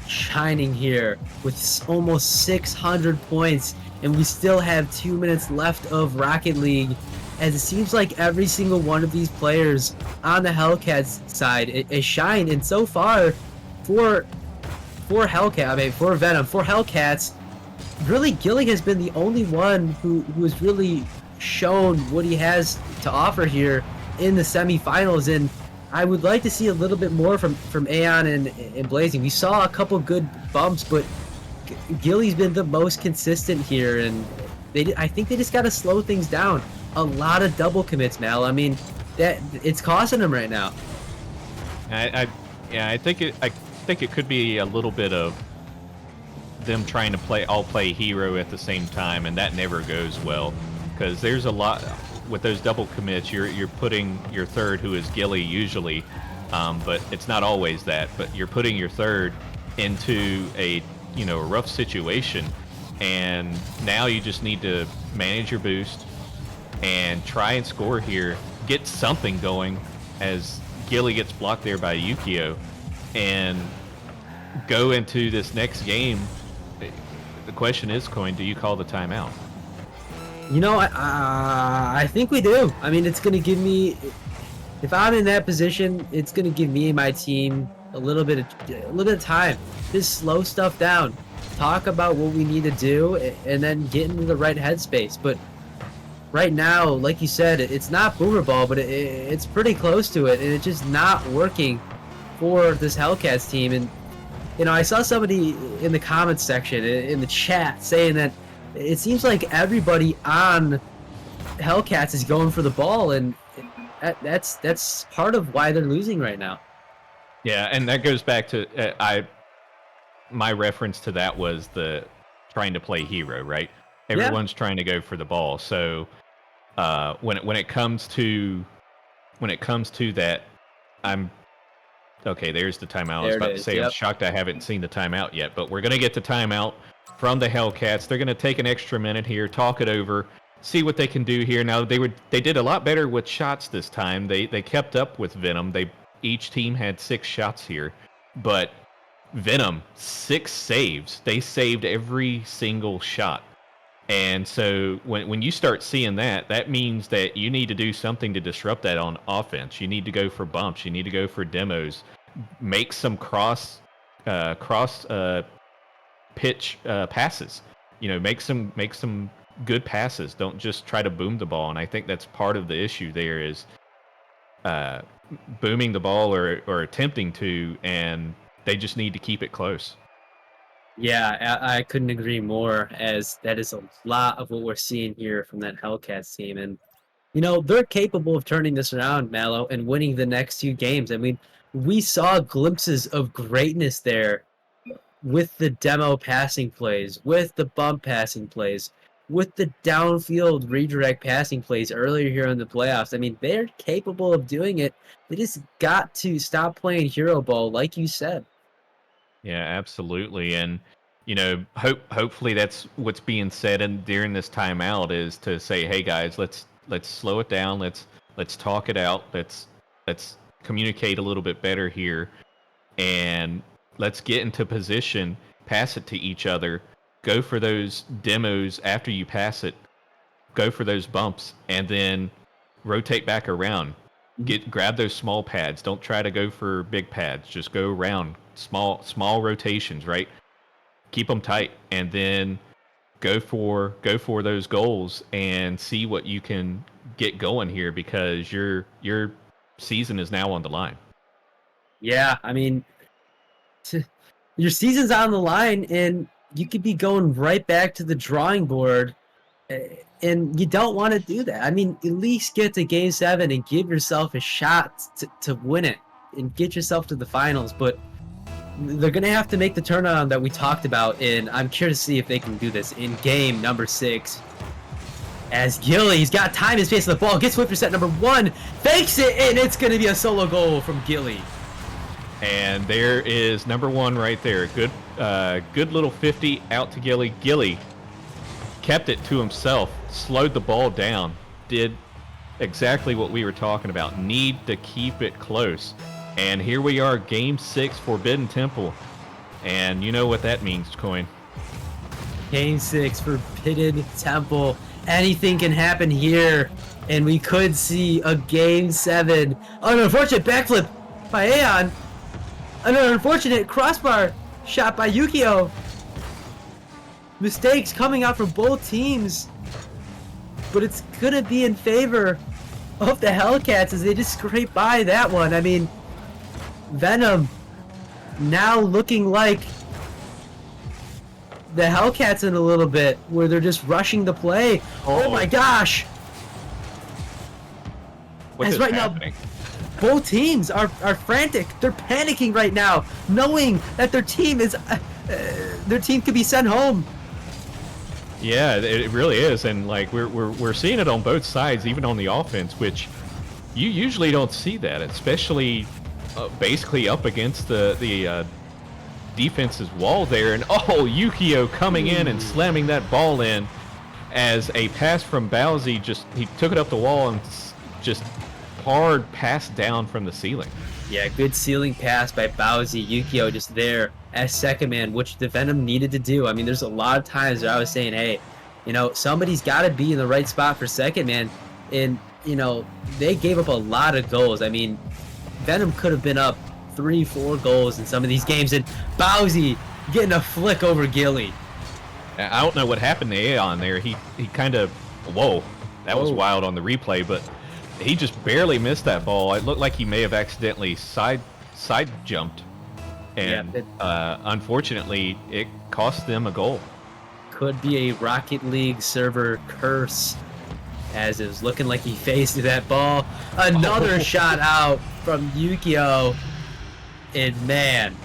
shining here with almost 600 points, and we still have 2 minutes left of Rocket League, as it seems like every single one of these players on the Hellcats side is shined, and so far for Venom, for Hellcats, really Gilly has been the only one who has really shown what he has to offer here in the semifinals, and I would like to see a little bit more from Aeon and Blazing. We saw a couple good bumps, but Gilly's been the most consistent here, and I think they just got to slow things down. A lot of double commits, Mal. I mean, that it's costing them right now. I think it could be a little bit of them trying to play hero at the same time, and that never goes well, because there's a lot with those double commits. You're putting your third, who is Gilly usually, but it's not always that. But you're putting your third into a rough situation, and now you just need to manage your boost and try and score here, get something going, as Gilly gets blocked there by Yukio, and go into this next game. The question is, Coin, do you call the timeout? I think we do. I mean, it's going to give me, if I'm in that position, it's going to give me and my team a little bit of time. Just slow stuff down. talk about what we need to do, and then get into the right headspace. But right now, like you said, it's not Boomer Ball, but it's pretty close to it, and it's just not working for this Hellcats team. And I saw somebody in the comments section in the chat saying that it seems like everybody on Hellcats is going for the ball, and that's part of why they're losing right now. Yeah, and that goes back to my reference to that was the trying to play hero, right? Everyone's trying to go for the ball. So when it comes to that, I'm okay. There's the timeout. I was about to say I'm shocked I haven't seen the timeout yet, but we're gonna get the timeout from the Hellcats. They're gonna take an extra minute here, talk it over, see what they can do here. Now they did a lot better with shots this time. They kept up with Venom. Each team had 6 shots here, but Venom 6 saves. They saved every single shot. And so when you start seeing that, that means that you need to do something to disrupt that on offense. You need to go for bumps. You need to go for demos. Make some cross pitch passes. Make some good passes. Don't just try to boom the ball. And I think that's part of the issue there is booming the ball or attempting to, and they just need to keep it close. Yeah, I couldn't agree more, as that is a lot of what we're seeing here from that Hellcats team. And, they're capable of turning this around, Mallow, and winning the next 2 games. I mean, we saw glimpses of greatness there with the demo passing plays, with the bump passing plays, with the downfield redirect passing plays earlier here in the playoffs. I mean, they're capable of doing it. They just got to stop playing hero ball, like you said. Yeah, absolutely. And hopefully that's what's being said during this timeout is to say, hey guys, let's slow it down. Let's talk it out. Let's communicate a little bit better here, and let's get into position, pass it to each other, go for those demos after you pass it, go for those bumps, and then rotate back around. Grab those small pads. Don't try to go for big pads. Just go around small rotations, right? Keep them tight, and then go for those goals and see what you can get going here, because your season is now on the line. Yeah, I mean, your season's on the line, and you could be going right back to the drawing board, and you don't want to do that. I mean, at least get to Game 7 and give yourself a shot to win it and get yourself to the finals. But they're going to have to make the turnaround that we talked about, and I'm curious to see if they can do this in game number 6. As Gilly's got time and space on the ball, gets whipped for set number 1, fakes it, and it's going to be a solo goal from Gilly. And there is number 1 right there. Good little 50 out to Gilly. Gilly kept it to himself, slowed the ball down, did exactly what we were talking about. Need to keep it close. And here we are, Game 6, Forbidden Temple. And you know what that means, Coin. Game 6, Forbidden Temple. Anything can happen here, and we could see a Game 7. An unfortunate backflip by Aeon. An unfortunate crossbar shot by Yukio. Mistakes coming out from both teams, but it's going to be in favor of the Hellcats as they just scrape by that one. I mean, Venom now looking like the Hellcats in a little bit, where they're just rushing the play. Oh my gosh! What is right happening? Now, both teams are frantic. They're panicking right now, knowing that their team could be sent home. Yeah, it really is, and like we're seeing it on both sides, even on the offense, which you usually don't see that, especially basically up against the defense's wall there. And Yukio coming in and slamming that ball in as a pass from Bowsy. He took it up the wall and just hard pass down from the ceiling. Yeah, good ceiling pass by Bowsy. Yukio just there as second man, which the Venom needed to do. I mean, there's a lot of times where I was saying, hey, somebody's got to be in the right spot for second man. And, they gave up a lot of goals. I mean, Venom could have been up 3-4 goals in some of these games. And Bowsy getting a flick over Gilly. I don't know what happened to Aeon there. He kind of, whoa, that was Whoa. wild on the replay, but he just barely missed that ball. It looked like he may have accidentally side jumped, and unfortunately, it cost them a goal. Could be a Rocket League server curse, as it was looking like he faced that ball. Another shot out from Yukio, and man,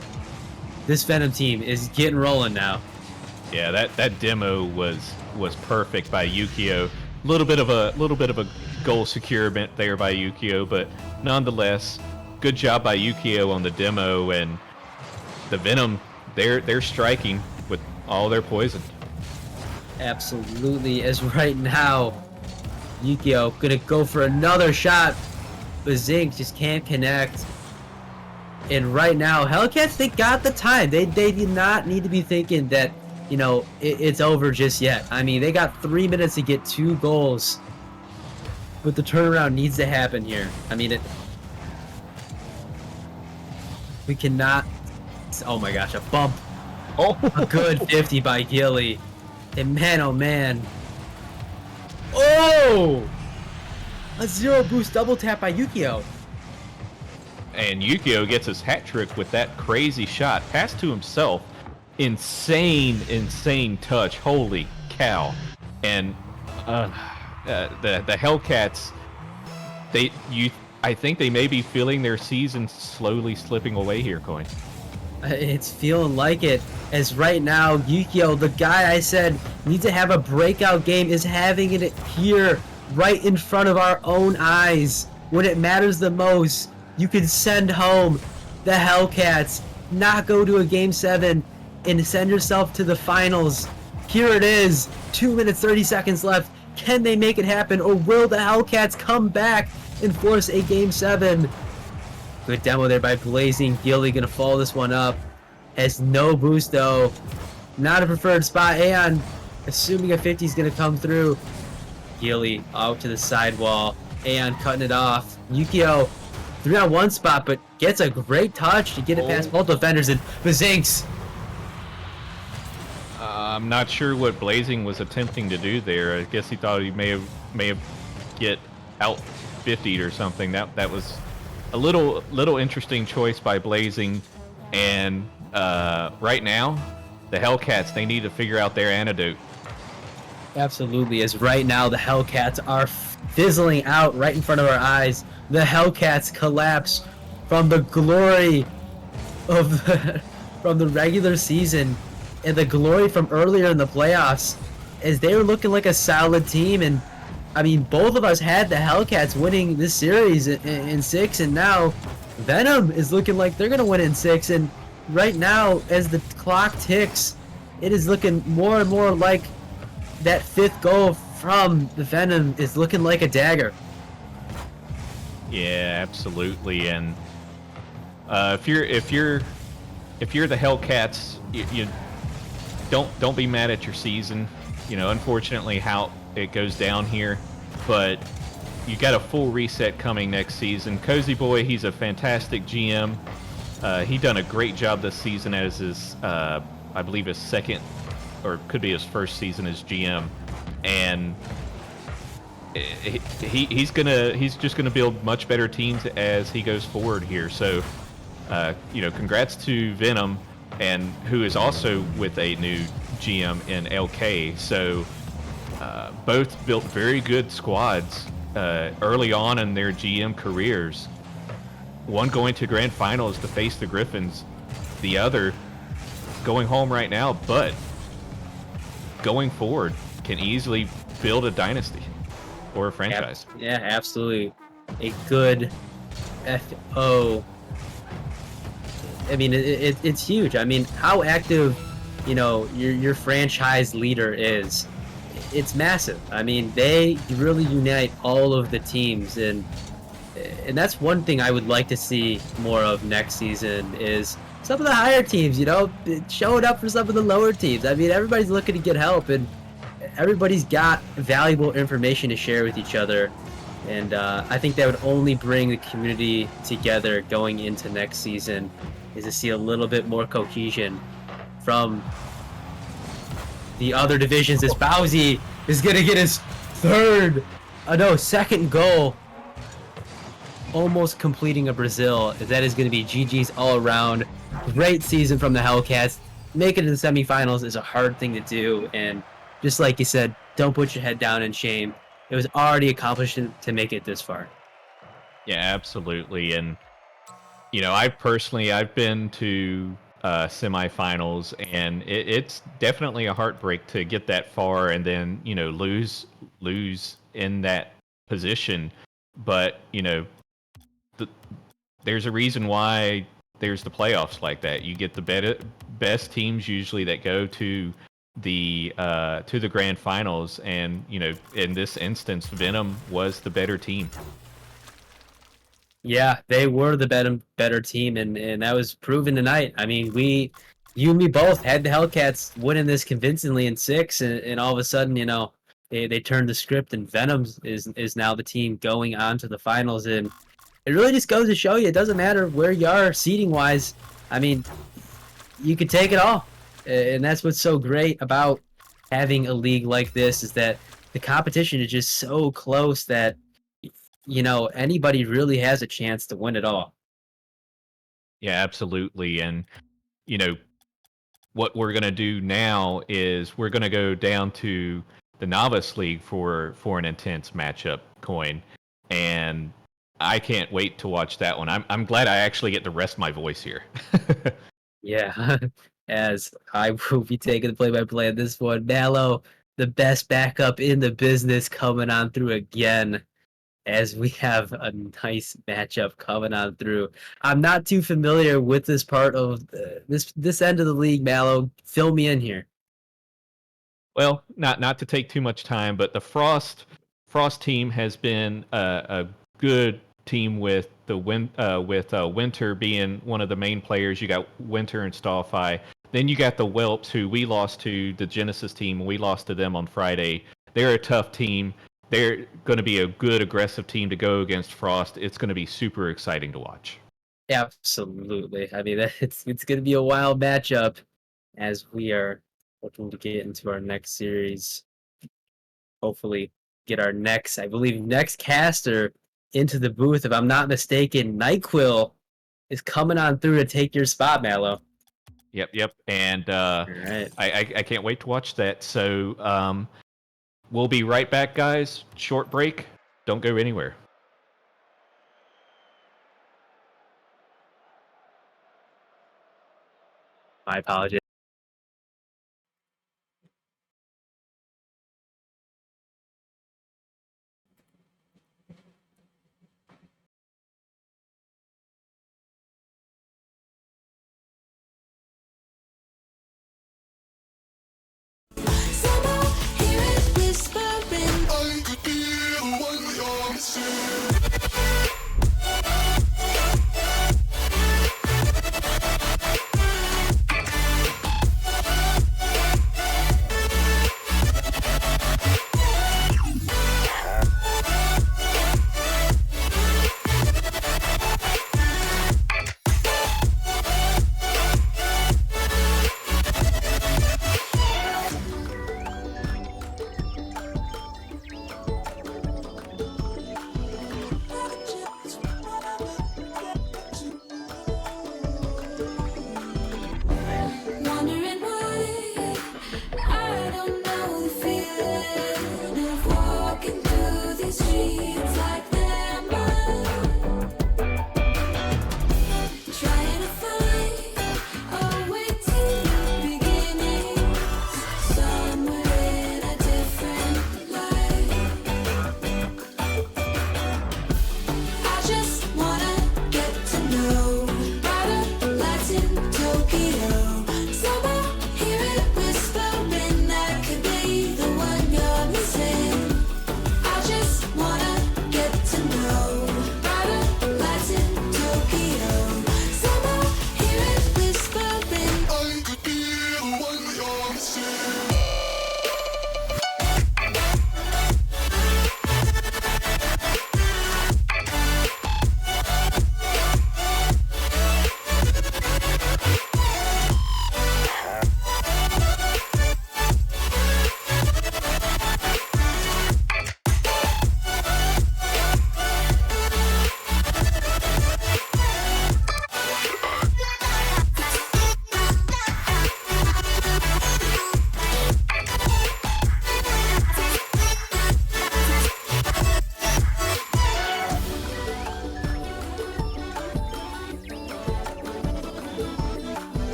this Venom team is getting rolling now. Yeah, that demo was perfect by Yukio. Little bit of a goal securement there by Yukio, but nonetheless, good job by Yukio on the demo, and the Venom, they're striking with all their poison. Absolutely, as right now, Yukio gonna go for another shot, but Zinc just can't connect. And right now, Hellcats, they got the time. They did not need to be thinking that, you know, it's over just yet. I mean, they got 3 minutes to get 2 goals, but the turnaround needs to happen here. I mean, we cannot. Oh my gosh, a bump. Oh, A good 50 by Gilly. And man, oh man. Oh! A 0 boost double tap by Yukio. and Yukio gets his hat trick with that crazy shot. Pass to himself. Insane touch. Holy cow. And the Hellcats, I think they may be feeling their season slowly slipping away here, Coin. It's feeling like it, as right now, Yukio, the guy I said needs to have a breakout game, is having it here, right in front of our own eyes. When it matters the most, you can send home the Hellcats, not go to a Game 7, and send yourself to the finals. Here it is, 2 minutes, 30 seconds left. Can they make it happen, or will the Hellcats come back and force a Game 7? Good demo there by Blazing. Gilly gonna follow this one up. Has no boost though. Not a preferred spot. Aeon, assuming a 50 is gonna come through. Gilly out to the sidewall. Aeon cutting it off. Yukio 3-on-1 spot, but gets a great touch to get it past both defenders. And Bazinks. I'm not sure what Blazing was attempting to do there. I guess he thought he may have get out 50'd or something. That was a little interesting choice by Blazing. And right now, the Hellcats, they need to figure out their antidote. Absolutely, as right now the Hellcats are fizzling out right in front of our eyes. The Hellcats collapse from the glory of from the regular season and the glory from earlier in the playoffs, as they were looking like a solid team. And I mean, both of us had the Hellcats winning this series in 6, and now Venom is looking like they're gonna win in 6. And right now, as the clock ticks, it is looking more and more like that 5th goal from the Venom is looking like a dagger. Yeah, absolutely. And if you're the Hellcats, you don't be mad at your season. You know, unfortunately, how it goes down here, but you got a full reset coming next season. Cozy Boy, he's a fantastic GM. He done a great job this season as his, I believe, his second, or could be his first season as GM, and he's just gonna build much better teams as he goes forward here. So, congrats to Venom, and who is also with a new GM in LK. So, both built very good squads early on in their GM careers. One going to grand finals to face the Griffins, the other going home right now, but going forward can easily build a dynasty or a franchise. Yeah, absolutely. A good FO. I mean, it's huge. I mean, how active, your franchise leader is. It's massive. I mean, they really unite all of the teams, and that's one thing I would like to see more of next season is some of the higher teams, showing up for some of the lower teams. I mean, everybody's looking to get help, and everybody's got valuable information to share with each other. And I think that would only bring the community together going into next season, is to see a little bit more cohesion from the other divisions as Bowsy is gonna get his second goal. Almost completing a Brazil. That is gonna be GG's all around. Great season from the Hellcats. Making it to the semifinals is a hard thing to do, and just like you said, don't put your head down in shame. It was already accomplished to make it this far. Yeah, absolutely. And I've been to semifinals, and it's definitely a heartbreak to get that far and then lose in that position. But there's a reason why there's the playoffs like that. You get the best teams usually that go to the grand finals, and in this instance, Venom was the better team. Yeah, they were the better team, and that was proven tonight. I mean, you and me both had the Hellcats winning this convincingly in 6, and all of a sudden, they turned the script, and Venom is now the team going on to the finals, and it really just goes to show you it doesn't matter where you are seeding wise. I mean, you could take it all, and that's what's so great about having a league like this is that the competition is just so close that anybody really has a chance to win it all. Yeah, absolutely. And what we're going to do now is we're going to go down to the novice league for an intense matchup, Coin, and I can't wait to watch that one. I'm glad I actually get to rest my voice here. Yeah, as I will be taking the play-by-play on this one. Mallow, the best backup in the business, coming on through again as we have a nice matchup coming on through. I'm not too familiar with this part of this end of the league, Mallow. Fill me in here. Well, not to take too much time, but the Frost team has been a good team with the Winter being one of the main players. You got Winter and Starfy. Then you got the Whelps, who we lost to the Genesis team. We lost to them on Friday. They're a tough team. They're going to be a good aggressive team to go against Frost. It's going to be super exciting to watch. Absolutely. I mean, it's going to be a wild matchup as we are looking to get into our next series. Hopefully, get our next caster into the booth. If I'm not mistaken, NyQuil is coming on through to take your spot, Mallow. Yep. And All right. I can't wait to watch that. So we'll be right back, guys. Short break. Don't go anywhere. My apologies. Somehow hear it whispering. I could be the one you're missing.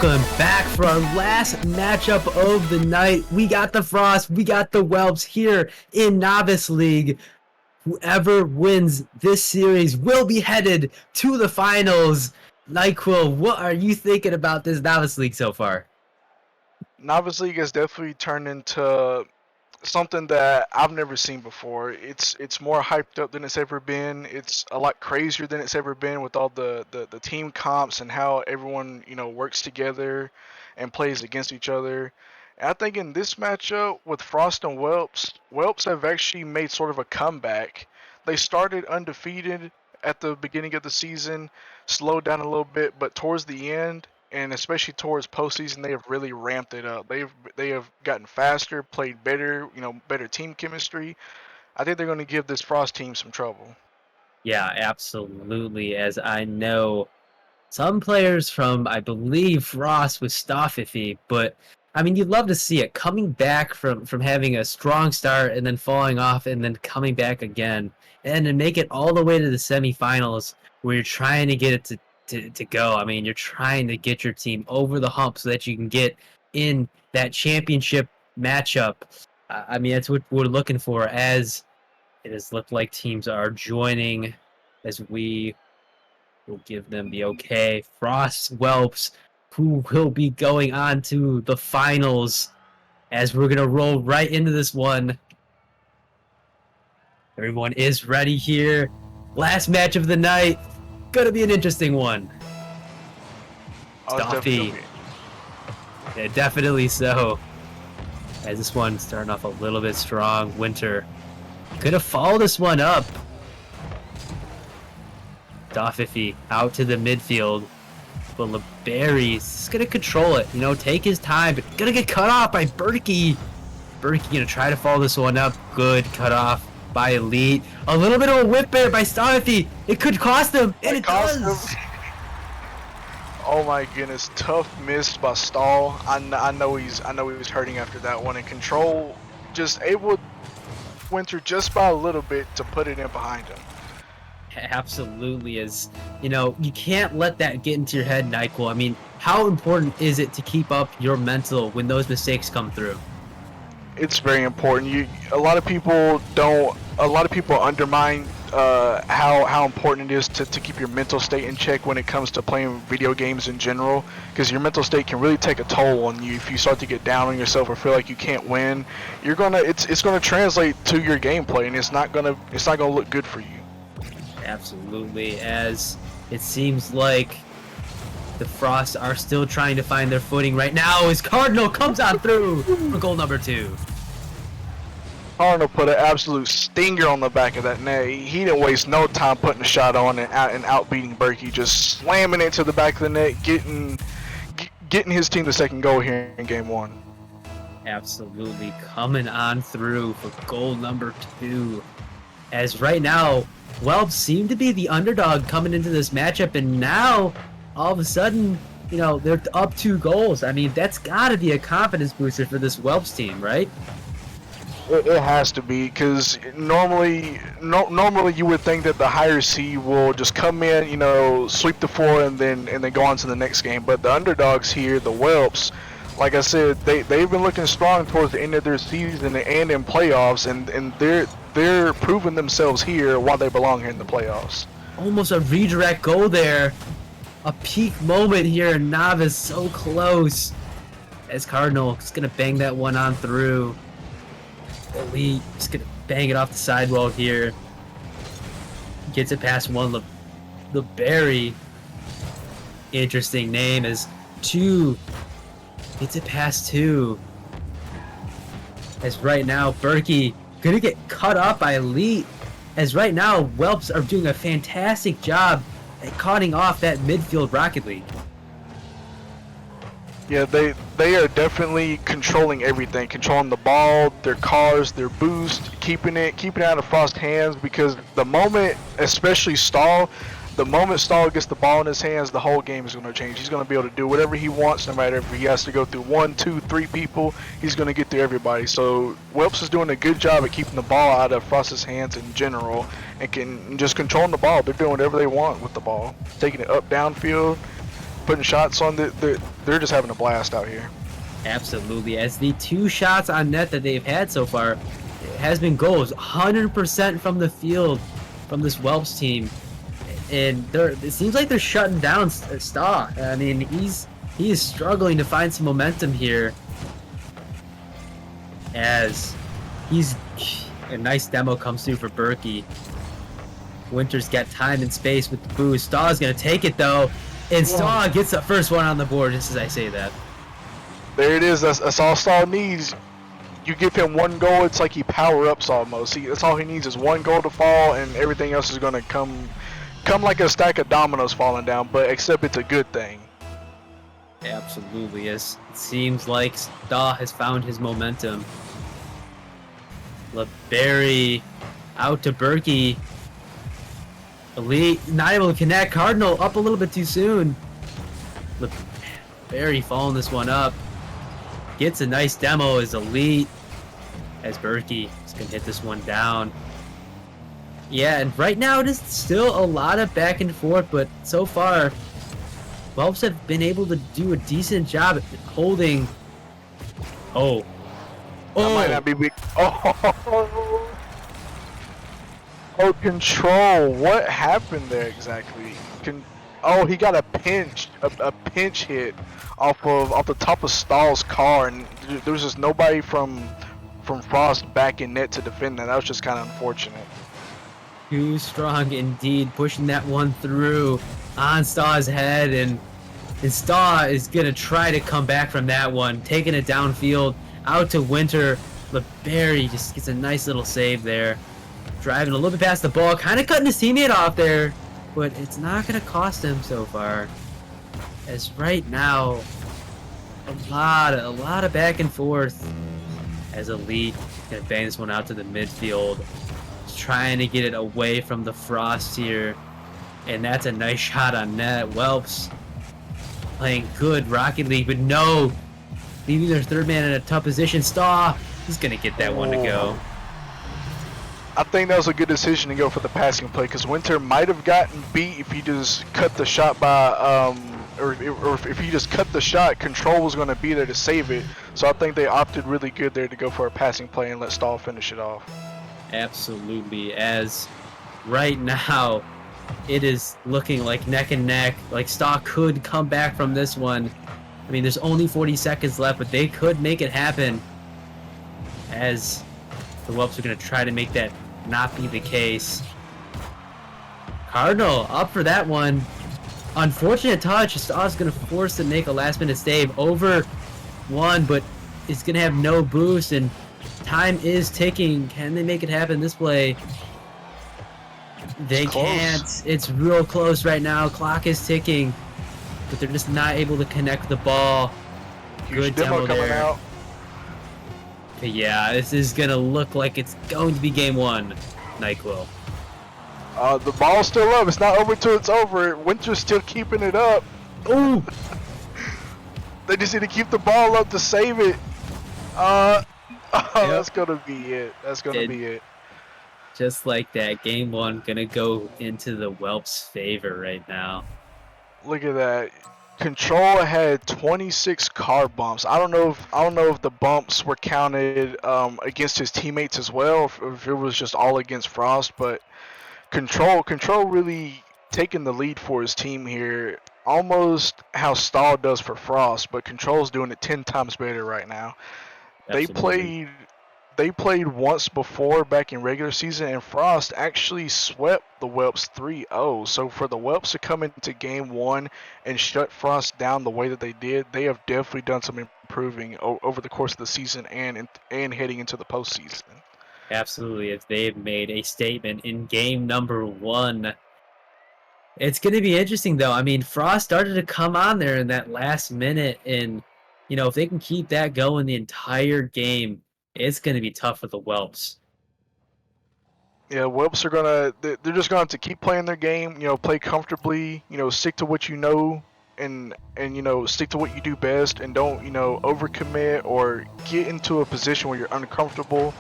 welcome back for our last matchup of the night. We got the Frost, we got the Whelps here in Novice League. Whoever wins this series will be headed to the finals. NyQuil, what are you thinking about this Novice League so far? Novice League has definitely turned into something that I've never seen before. It's more hyped up than it's ever been. It's a lot crazier than it's ever been with all the team comps and how everyone, works together and plays against each other. And I think in this matchup with Frost and Whelps have actually made sort of a comeback. They started undefeated at the beginning of the season, slowed down a little bit, but towards the end, and especially towards postseason, they have really ramped it up. They have gotten faster, played better, better team chemistry. I think they're going to give this Frost team some trouble. Yeah, absolutely. As I know, some players from, I believe, Frost with Stoffify, but I mean, you'd love to see it coming back from having a strong start and then falling off and then coming back again and to make it all the way to the semifinals where you're trying to get it to go. I mean, you're trying to get your team over the hump so that you can get in that championship matchup. I mean, that's what we're looking for, as it has looked like teams are joining as we will give them the okay. Frost Whelps, who will be going on to the finals, as we're going to roll right into this one. Everyone is ready here. Last match of the night. Gonna be an interesting one. Oh, it's definitely Stuffy. gonna Yeah, definitely so. As this one starting off a little bit strong. Winter gonna follow this one up. Stoffify out to the midfield. But LeBerry's gonna control it, take his time, but gonna get cut off by Berkey. Berkey gonna try to follow this one up. Good cut off by Elite. A little bit of a whip bear by Stoffify. It could cost him, and it cost does. him. Oh my goodness, tough miss by Stahl. I know he's hurting after that one. And Control just able Winter just by a little bit to put it in behind him. Absolutely, as you can't let that get into your head, NyQuil. I mean, how important is it to keep up your mental when those mistakes come through? It's very important. A lot of people undermine how important it is to keep your mental state in check when it comes to playing video games in general, because your mental state can really take a toll on you. If you start to get down on yourself or feel like you can't win, it's gonna translate to your gameplay, and it's not gonna look good for you. Absolutely, as it seems like the Frost are still trying to find their footing right now as Cardinal comes on through for goal number 2. Cardinal put an absolute stinger on the back of that net. He didn't waste no time putting a shot on and outbeating Berkey, just slamming it to the back of the net, getting his team the second goal here in game 1. Absolutely coming on through for goal number 2. As right now, Whelps seem to be the underdog coming into this matchup, and now all of a sudden, they're up 2 goals. I mean, that's got to be a confidence booster for this Whelps team, right? It has to be, because normally you would think that the higher seed will just come in, sweep the floor, and then go on to the next game. But the underdogs here, the Whelps, like I said, they've been looking strong towards the end of their season and in playoffs, and they're proving themselves here while they belong here in the playoffs. Almost a redirect goal there. A peak moment here in Novice, so close. As Cardinal is going to bang that one on through. Elite is going to bang it off the sidewall here. Gets it past one. LeBerry. Interesting name as 2. Gets it past 2. As right now, Berkey going to get cut off by Elite. As right now, Whelps are doing a fantastic job at cutting off that midfield Rocket League. Yeah, they are definitely controlling everything, controlling the ball, their cars, their boost, keeping it out of Frost's hands, because the moment, especially Stahl, the moment Stahl gets the ball in his hands, the whole game is going to change. He's going to be able to do whatever he wants, no matter if he has to go through 1, 2, 3 people, he's going to get through everybody. So Whelps is doing a good job at keeping the ball out of Frost's hands in general, and can just controlling the ball. They're doing whatever they want with the ball, taking it up downfield, putting shots on. They're just having a blast out here. Absolutely. As the 2 shots on net that they've had so far has been goals, 100% from the field from this Whelps team. And it seems like they're shutting down Staw. I mean, he is struggling to find some momentum here. As a nice demo comes through for Berkey. Winter's got time and space with the boost. Staw's going to take it, though. And Staw gets the first one on the board, just as I say that. There it is. That's all Staw needs. You give him 1 goal, it's like he power-ups almost. That's all he needs is 1 goal to fall, and everything else is going to come like a stack of dominoes falling down, but except it's a good thing. Absolutely. As it seems like Staw has found his momentum. LeBerry out to Berkey. Elite not able to connect. Cardinal up a little bit too soon. LeBerry following this one up. Gets a nice demo as Elite. As Berkey is going to hit this one down. Yeah, and right now it is still a lot of back and forth, but so far, Whelps have been able to do a decent job at holding. Oh. That might not be big. Oh. Oh, Control. What happened there exactly? He got a pinch hit off the top of Stahl's car, and there was just nobody from Frost back in net to defend that. That was just kind of unfortunate. Too strong indeed, pushing that one through on Staw's head, and Staw is gonna try to come back from that one, taking it downfield out to Winter. LeBerry just gets a nice little save there, driving a little bit past the ball, kind of cutting his teammate off there, but it's not gonna cost him so far. As right now, a lot of back and forth. As Elite gonna bang this one out to the midfield. Trying to get it away from the Frost here, and that's a nice shot on net. Whelps playing good Rocket League, but no, leaving their third man in a tough position. Staw, he's gonna get that one to go. I think that was a good decision to go for the passing play, because Winter might have gotten beat if he just cut the shot by or if he just cut the shot. Control was going to be there to save it, so I think they opted really good there to go for a passing play and let Stahl finish it off. Absolutely, as right now it is looking like neck and neck, like Staw could come back from this one. I mean, there's only 40 seconds left, but they could make it happen, as the Whelps are going to try to make that not be the case. Cardinal up for that one. Unfortunate touch. Staw's going to force to make a last minute save over one, but it's going to have no boost, and time is ticking. Can they make it happen this play? They can't. It's real close right now. Clock is ticking, but they're just not able to connect the ball. Good demo coming there. out. But yeah, this is going to look like it's going to be game 1, NyQuil. The ball's still up. It's not over till it's over. Winter's still keeping it up. Ooh! They just need to keep the ball up to save it. That's gonna be it. That's gonna be it. Just like that, game 1 gonna go into the Whelps' favor right now. Look at that. Control had 26 car bumps. I don't know if the bumps were counted against his teammates as well, if it was just all against Frost, but Control really taking the lead for his team here. Almost how Stahl does for Frost, but Control's doing it 10 times better right now. Absolutely. They played once before back in regular season, and Frost actually swept the Whelps 3-0. So for the Whelps to come into game 1 and shut Frost down the way that they did, they have definitely done some improving over the course of the season and heading into the postseason. Absolutely, if they've made a statement in game number 1. It's going to be interesting, though. I mean, Frost started to come on there in that last minute, and, you know, if they can keep that going the entire game, it's going to be tough for the Whelps. Yeah, Whelps are they're just gonna have to keep playing their game, play comfortably, stick to what you know, and stick to what you do best, and don't, overcommit or get into a position where you're uncomfortable.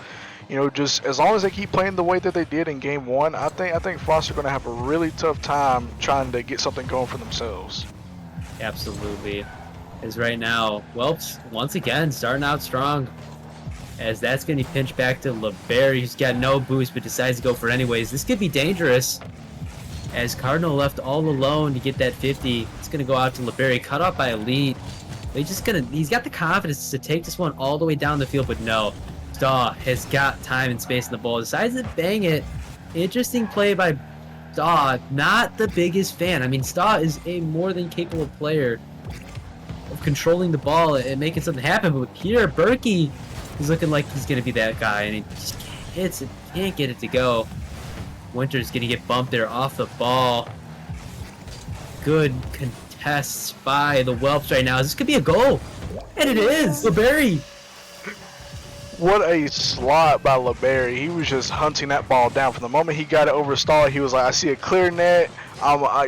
Just as long as they keep playing the way that they did in game 1, I think Frost are gonna have a really tough time trying to get something going for themselves. Absolutely. As right now, Welps once again starting out strong. As that's going to be pinched back to LeBerry, who's got no boost but decides to go for it anyways. This could be dangerous. As Cardinal left all alone to get that 50, it's going to go out to LeBerry, cut off by Elite. He's got the confidence to take this one all the way down the field, but no. Staw has got time and space in the ball. Decides to bang it. Interesting play by Staw. Not the biggest fan. I mean, Staw is a more than capable player of controlling the ball and making something happen. But here, Berkey is looking like he's going to be that guy, and he just hits it, can't get it to go. Winter's going to get bumped there off the ball. Good contests by the Whelps right now. This could be a goal. And it is! LeBerry! What a slot by LeBerry. He was just hunting that ball down. From the moment he got it over Stahl, he was like, I see a clear net.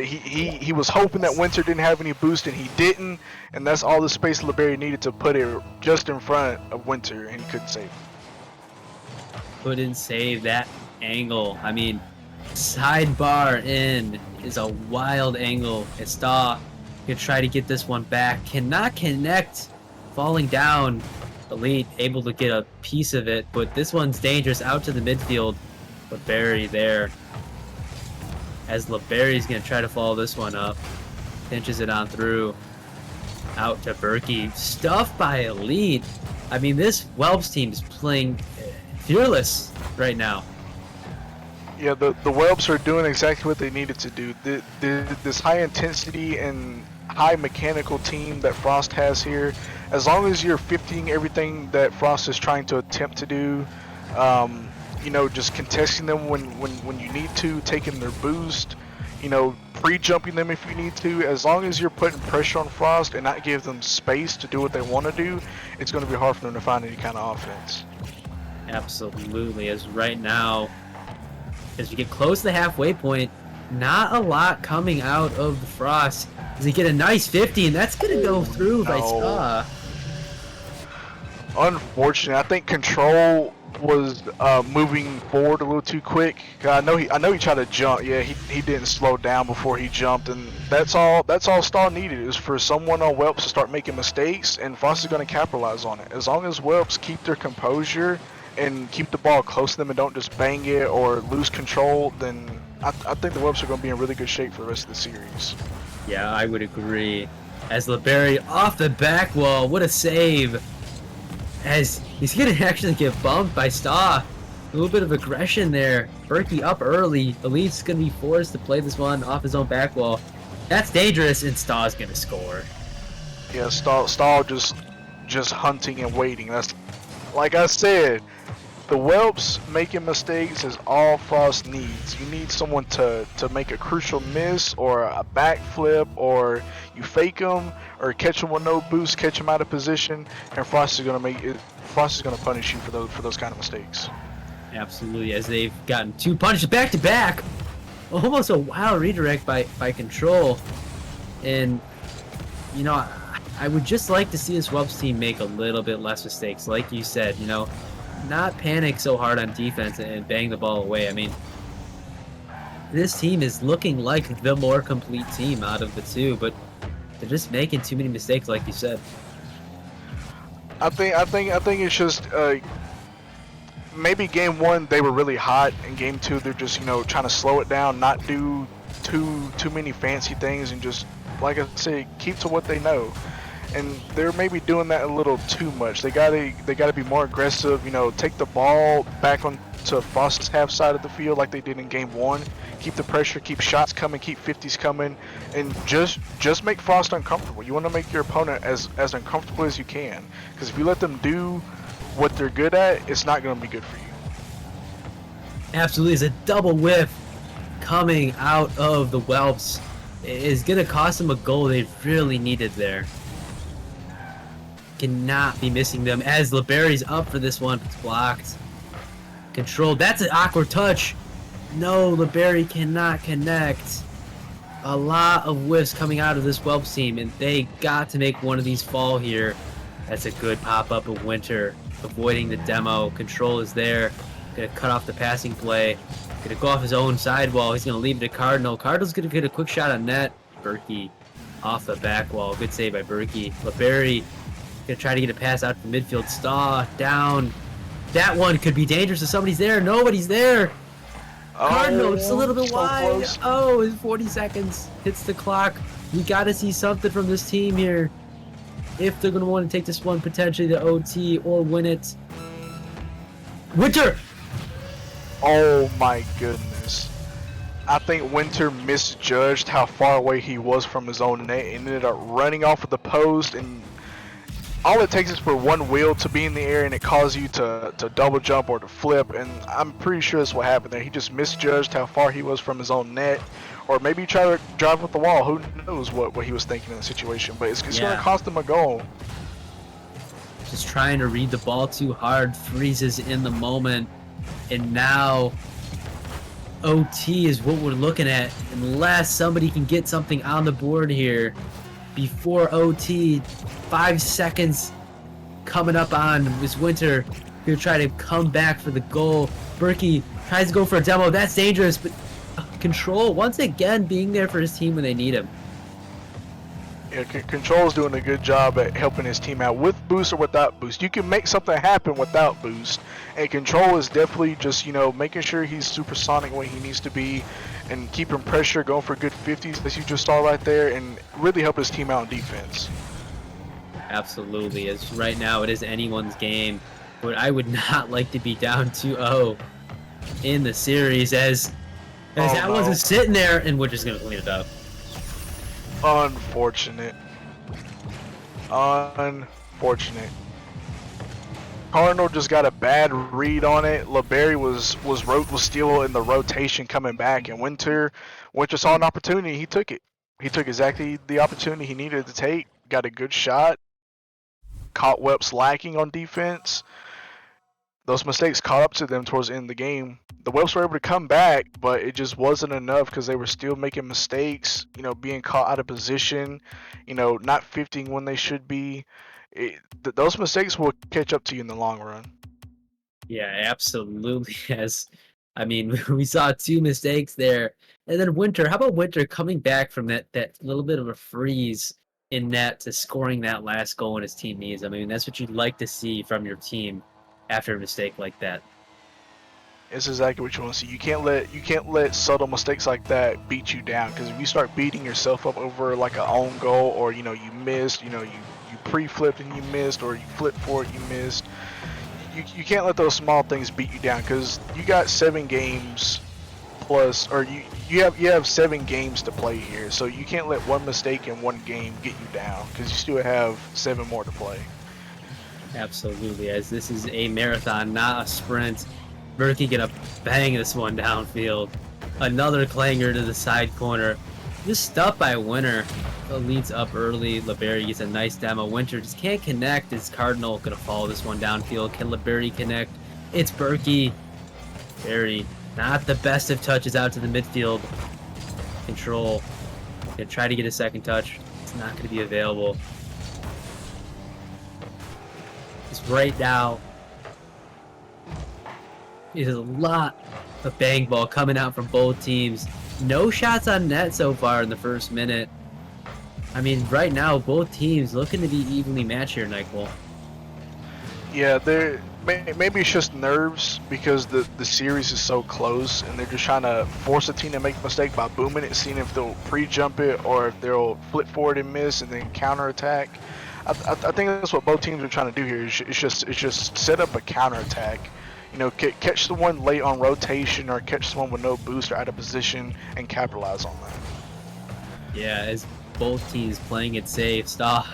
He was hoping that Winter didn't have any boost, and he didn't. And that's all the space LeBerry needed to put it just in front of Winter, and he couldn't save it. Couldn't save that angle. I mean, sidebar in is a wild angle. Stahl can try to get this one back. Cannot connect. Falling down. Elite able to get a piece of it, but this one's dangerous out to the midfield. LeBerry there. As LeBerry's going to try to follow this one up. Pinches it on through. Out to Berkey. Stuffed by Elite. I mean, this Whelps team is playing fearless right now. Yeah, the Whelps are doing exactly what they needed to do. This high intensity and high mechanical team that Frost has here, as long as you're 50ing everything that Frost is trying to attempt to do, you know, just contesting them when you need to, taking their boost, you know, pre-jumping them if you need to, as long as you're putting pressure on Frost and not give them space to do what they want to do, it's going to be hard for them to find any kind of offense. Absolutely, as right now, as we get close to the halfway point, not a lot coming out of the Frost. As he get a nice 50, and that's going to go through by Ska. Unfortunately, I think Control was moving forward a little too quick. I know he tried to jump. Yeah, he didn't slow down before he jumped, and that's all Stahl needed, is for someone on Whelps to start making mistakes, and Frost is going to capitalize on it. As long as Whelps keep their composure and keep the ball close to them and don't just bang it or lose control, then I think the Whelps are going to be in really good shape for the rest of the series. Yeah, I would agree. As LeBerry off the back wall, what a save! As he's gonna actually get bumped by Staw. A little bit of aggression there. Berkey up early. Elite's gonna be forced to play this one off his own back wall. That's dangerous, and Staw's gonna score. Yeah, Stahl just hunting and waiting. That's, like I said, the Whelps making mistakes is all Frost needs. You need someone to make a crucial miss or a backflip, or you fake them or catch them with no boost, catch them out of position, and Frost is gonna punish you for those kind of mistakes. Absolutely, as they've gotten two punches back to back. Almost a wild redirect by Control. And you know, I would just like to see this Whelps team make a little bit less mistakes. Like you said, you know, not panic so hard on defense and bang the ball away. I mean, this team is looking like the more complete team out of the two, but they're just making too many mistakes, like you said. I think it's just maybe game one they were really hot, and game two they're just, you know, trying to slow it down, not do too many fancy things, and just, like I said, keep to what they know. And they're maybe doing that a little too much. They gotta be more aggressive. You know, take the ball back onto Frost's half side of the field like they did in game one. Keep the pressure, keep shots coming, keep 50s coming, and just make Frost uncomfortable. You want to make your opponent as uncomfortable as you can, because if you let them do what they're good at, it's not going to be good for you. Absolutely, it's a double whiff coming out of the Whelps. Is going to cost them a goal they really needed there. Cannot be missing them, as LeBerry's up for this one. It's blocked. Controlled. That's an awkward touch. No, LeBerry cannot connect. A lot of whiffs coming out of this Whelps team, and they got to make one of these fall here. That's a good pop-up of Winter, avoiding the demo. Control is there. Gonna cut off the passing play. Gonna go off his own sidewall. He's gonna leave it to Cardinal. Cardinal's gonna get a quick shot on net. Berkey Off the back wall. Good save by Berkey. LeBerry gonna try to get a pass out to the midfield. Staw down. That one could be dangerous if somebody's there. Nobody's there. Cardinal just a little bit so wide. close. Oh, it's 40 seconds. Hits the clock. We got to see something from this team here. If they're going to want to take this one potentially to OT or win it. Winter! Oh my goodness. I think Winter misjudged how far away he was from his own net and ended up running off of the post, and all it takes is for one wheel to be in the air and it causes you to double jump or to flip, and I'm pretty sure that's what happened there. He just misjudged how far he was from his own net, or maybe he tried to drive with the wall. Who knows what he was thinking in the situation, but it's going to cost him a goal. Just trying to read the ball too hard, freezes in the moment, and now OT is what we're looking at. Unless somebody can get something on the board here before OT, 5 seconds coming up on this Winter. Gonna try to come back for the goal. Berkey tries to go for a demo. That's dangerous, but Control once again being there for his team when they need him. Yeah, Control's doing a good job at helping his team out with boost or without boost. You can make something happen without boost, and Control is definitely just, you know, making sure he's supersonic when he needs to be and keeping pressure, going for good 50s as you just saw right there, and really help his team out in defense. Absolutely, as right now it is anyone's game, but I would not like to be down 2-0 in the series as that wasn't sitting there, and we're just gonna clean it up. Unfortunate. Unfortunate. Cardinal just got a bad read on it. LeBerry was still in the rotation coming back, and Winter saw an opportunity. He took it. He took exactly the opportunity he needed to take. Got a good shot. Caught Weps lacking on defense. Those mistakes caught up to them towards the end of the game. The Weps were able to come back, but it just wasn't enough because they were still making mistakes, you know, being caught out of position, you know, not 50 when they should be. Those mistakes will catch up to you in the long run. Yeah, absolutely. As I mean, we saw 2 mistakes there. And then Winter, how about Winter coming back from that little bit of a freeze in net to scoring that last goal when his team needs? I mean, that's what you'd like to see from your team after a mistake like that. It's exactly what you want to see. You can't let subtle mistakes like that beat you down, because if you start beating yourself up over like an own goal, or you know you missed, you know you pre-flipped and you missed, or you flipped for it, you missed. You can't let those small things beat you down, because you got 7 games plus, or you have 7 games to play here, so you can't let one mistake in one game get you down, because you still have 7 more to play. Absolutely, as this is a marathon, not a sprint. Berkey gonna bang this one downfield. Another clanger to the side corner. Just stopped by Winter. The leads up early. LeBerry gets a nice demo. Winter just can't connect. Is Cardinal gonna follow this one downfield? Can LeBerry connect? It's Berkey. Berry, not the best of touches out to the midfield. Control. Gonna try to get a second touch. It's not gonna be available. Just right now. There's a lot of bang ball coming out from both teams. No shots on net so far in the first minute. I mean, right now, both teams looking to be evenly matched here, Nyquil. Yeah, maybe it's just nerves, because the series is so close, and they're just trying to force a team to make a mistake by booming it, seeing if they'll pre-jump it or if they'll flip forward and miss and then counterattack. I think that's what both teams are trying to do here. It's just set up a counterattack. You know, catch the one late on rotation, or catch someone with no boost or out of position and capitalize on that. Yeah, as both teams playing it safe. Staw,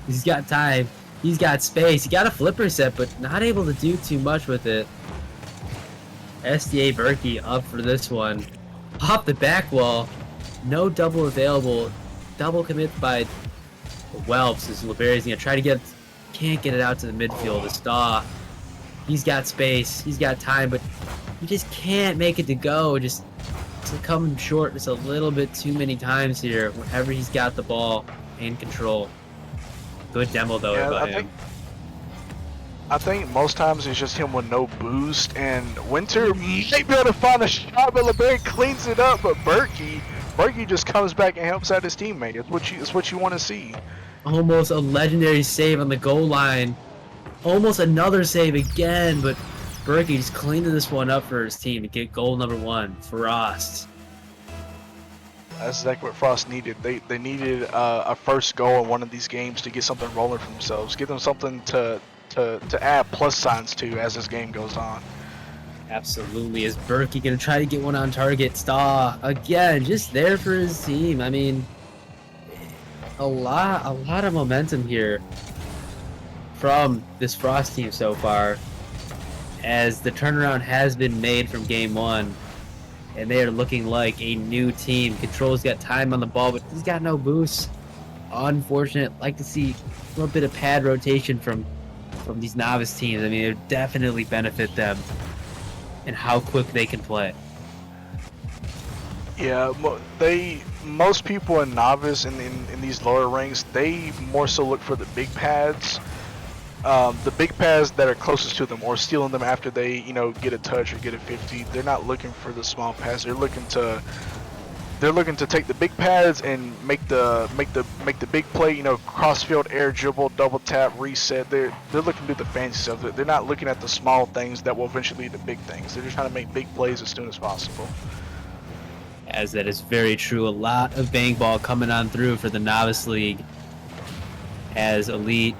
he's got time. He's got space. He got a flipper set, but not able to do too much with it. SDA Berkey up for this one. Off the back wall. No double available. Double commit by Welps as LeBerry's going to try to get... Can't get it out to the midfield. Staw. He's got space, he's got time, but he just can't make it to go. Just to come short just a little bit too many times here whenever he's got the ball and control. Good demo though by him. I think most times it's just him with no boost, and Winter might be able to find a shot, but LeBerry cleans it up, but Berkey Berkey just comes back and helps out his teammate. It's what you want to see. Almost a legendary save on the goal line. Almost another save again, but Berkey just cleaning this one up for his team to get goal number 1. Frost. That's exactly what Frost needed. They needed a first goal in one of these games to get something rolling for themselves. Give them something to add plus signs to as this game goes on. Absolutely. Is Berkey going to try to get one on target? Staw, again, just there for his team. I mean, a lot of momentum here from this Frost team so far, as the turnaround has been made from game 1, and they are looking like a new team. Control's got time on the ball, but he's got no boost. Unfortunate. Like to see a little bit of pad rotation from these novice teams. I mean, it would definitely benefit them and how quick they can play. Yeah, most people in novice in these lower ranks, they more so look for the big pads. The big pads that are closest to them, or stealing them after they, get a touch or get a 50. They're not looking for the small pass. They're looking to take the big pads and make the big play. Cross field, air dribble, double tap, reset. They're looking to do the fancy stuff. They're not looking at the small things that will eventually lead to big things. They're just trying to make big plays as soon as possible. As that is very true. A lot of bang ball coming on through for the novice league as Elite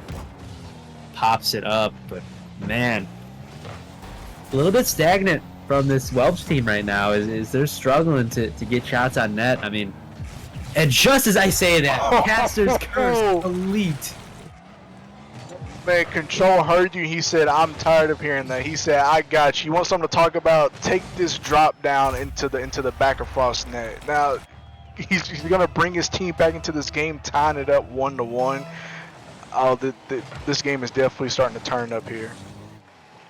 pops it up, but man, a little bit stagnant from this Welps team right now. Is they're struggling to get shots on net. I mean, and just as I say that, Caster's curse Elite. Man, Control heard you. He said, "I'm tired of hearing that." He said, "I got you. You want something to talk about? Take this drop down into the back of Frost net." Now, he's gonna bring his team back into this game, tying it up 1-1. Oh, this game is definitely starting to turn up here.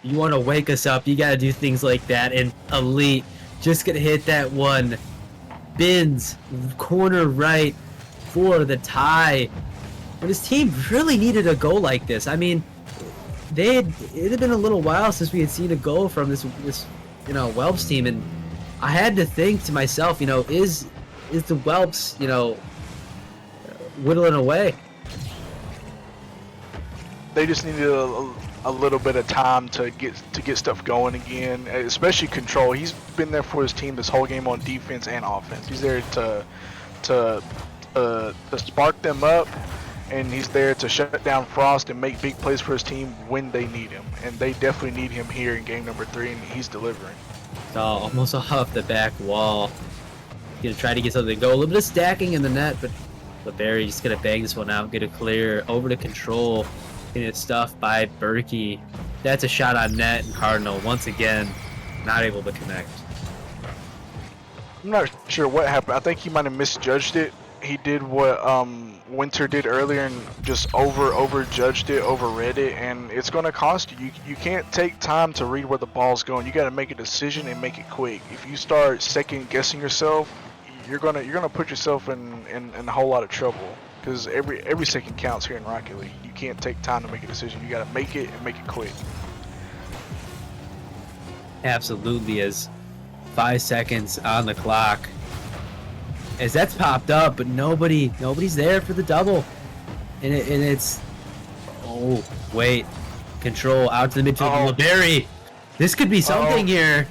You want to wake us up, you got to do things like that. And Elite just going to hit that one. Bins, corner right for the tie. But his team really needed a goal like this. I mean, it had been a little while since we had seen a goal from this Welps team. And I had to think to myself, is the Welps, whittling away? They just needed a little bit of time to get stuff going again, especially Control. He's been there for his team this whole game on defense and offense. He's there to spark them up, and he's there to shut down Frost and make big plays for his team when they need him. And they definitely need him here in game number 3, and he's delivering. Oh, almost off the back wall. Gonna try to get something to go. A little bit of stacking in the net, but LeBerry just gonna bang this one out, get it clear over to Control. Getting it stuffed by Berkey. That's a shot on net, and Cardinal once again not able to connect. I'm not sure what happened. I think he might have misjudged it. He did what Winter did earlier and just overjudged it, overread it, and it's going to cost you. You can't take time to read where the ball's going. You got to make a decision and make it quick. If you start second guessing yourself, you're gonna put yourself in a whole lot of trouble. Because every second counts here in Rocket League. You can't take time to make a decision. You got to make it and make it quick. Absolutely, as 5 seconds on the clock. As that's popped up, but nobody's there for the double. And it's... Oh, wait. Control out to the midfield. LeBerry. This could be something here.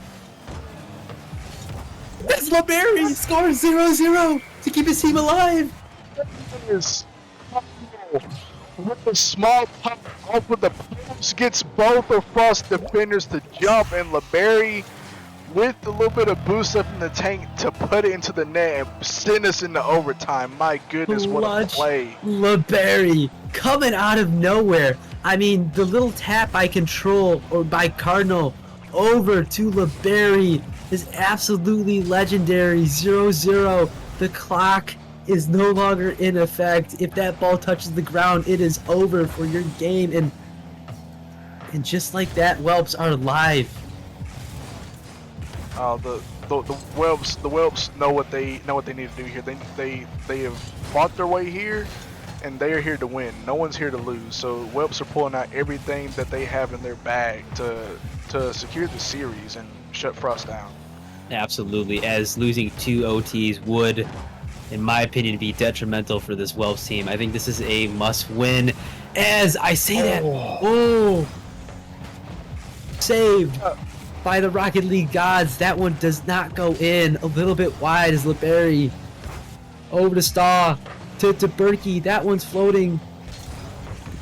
That's LeBerry! Scores 0-0 to keep his team alive. Is with the small pop off with the post, gets both of Frost defenders to jump, and LeBerry with a little bit of boost up in the tank to put it into the net and send us into overtime. My goodness, what a play. LeBerry coming out of nowhere. I mean, the little tap by Control or by Cardinal over to LeBerry is absolutely legendary. 0-0. The clock is no longer in effect. If that ball touches the ground, it is over for your game, and just like that, Welps are live. The Whelps know what they need to do here. They have fought their way here, and they are here to win. No one's here to lose. So Whelps are pulling out everything that they have in their bag to secure the series and shut Frost down. Absolutely, as losing 2 OTs would, in my opinion, be detrimental for this Wells team. I think this is a must-win. As I say that, oh, saved by the Rocket League gods. That one does not go in. A little bit wide as LeBerry over to Staw to Berkey. That one's floating.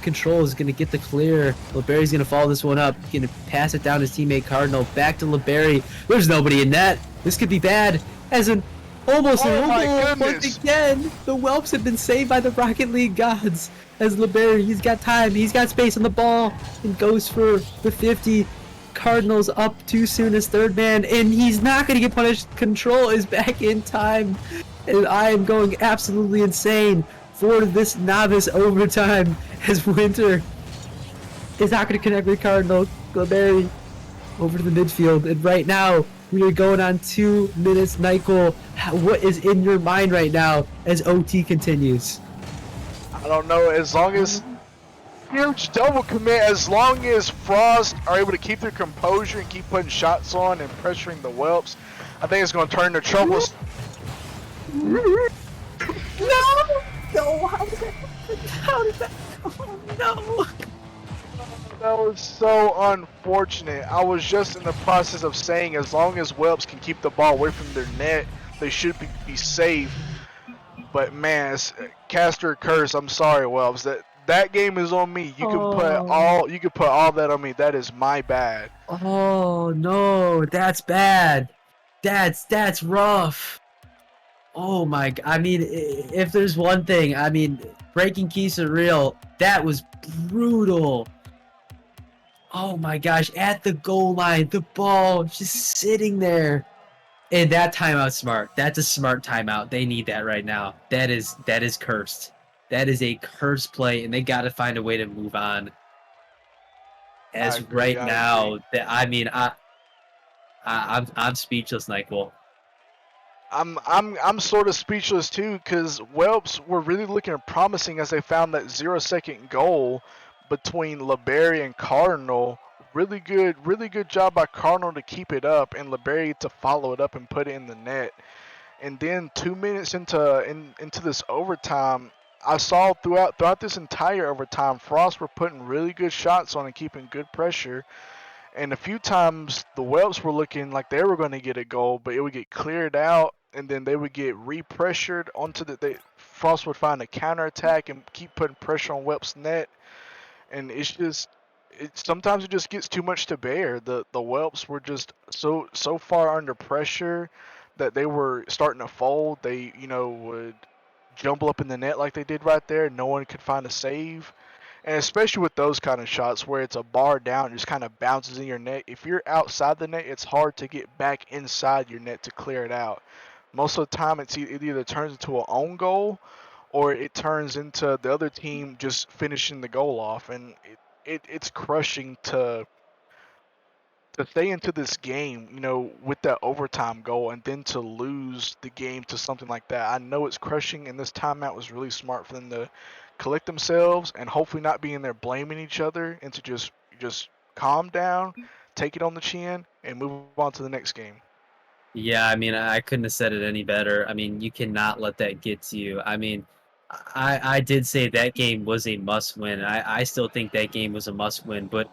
Control is going to get the clear. LeBerry's going to follow this one up. Going to pass it down to his teammate Cardinal. Back to LeBerry. There's nobody in net. This could be bad. As an almost Oh an my goal goodness. once again. The Whelps have been saved by the Rocket League gods. As LeBerry, he's got time. He's got space on the ball. And goes for the 50. Cardinals up too soon as third man. And he's not going to get punished. Control is back in time. And I am going absolutely insane for this novice overtime as Winter is not going to connect with Cardinal. LeBerry over to the midfield. And right now, we are going on 2 minutes. Nyquil, what is in your mind right now as OT continues? I don't know. As long as huge double commit, as long as Frost are able to keep their composure and keep putting shots on and pressuring the Whelps, I think it's going to turn to trouble. No! No! How did that happen? How did that? Oh no! That was so unfortunate. I was just in the process of saying as long as Whelps can keep the ball away from their net, they should be safe. But man, it's Caster Curse. I'm sorry, Whelps. That game is on me. You can put all that on me. That is my bad. Oh no, that's bad. That's rough. Oh my! I mean, if there's one thing, I mean, breaking keys are real. That was brutal. Oh my gosh! At the goal line, the ball just sitting there, and that timeout's smart. That's a smart timeout. They need that right now. That is cursed. That is a cursed play, and they got to find a way to move on. As agree, right I now, agree. I'm speechless, Nyquil. I'm sort of speechless too, because Whelps were really looking promising as they found that 0-second goal between LeBerry and Cardinal. Really good job by Cardinal to keep it up and LeBerry to follow it up and put it in the net. And then 2 minutes into this overtime, I saw throughout this entire overtime, Frost were putting really good shots on and keeping good pressure. And a few times the Whelps were looking like they were going to get a goal, but it would get cleared out, and then they would get re-pressured onto Frost would find a counterattack and keep putting pressure on Whelps' net, and sometimes it just gets too much to bear. The Whelps were just so far under pressure that they were starting to fold. They would jumble up in the net like they did right there. No one could find a save. And especially with those kind of shots where it's a bar down, it just kind of bounces in your net. If you're outside the net, it's hard to get back inside your net to clear it out. Most of the time, it either turns into an own goal or it turns into the other team just finishing the goal off. And it's crushing to stay into this game, with that overtime goal and then to lose the game to something like that. I know it's crushing, and this timeout was really smart for them to collect themselves and hopefully not be in there blaming each other and to just calm down, take it on the chin, and move on to the next game. Yeah, I mean, I couldn't have said it any better. I mean, you cannot let that get to you. I mean, I did say that game was a must-win. I still think that game was a must-win, but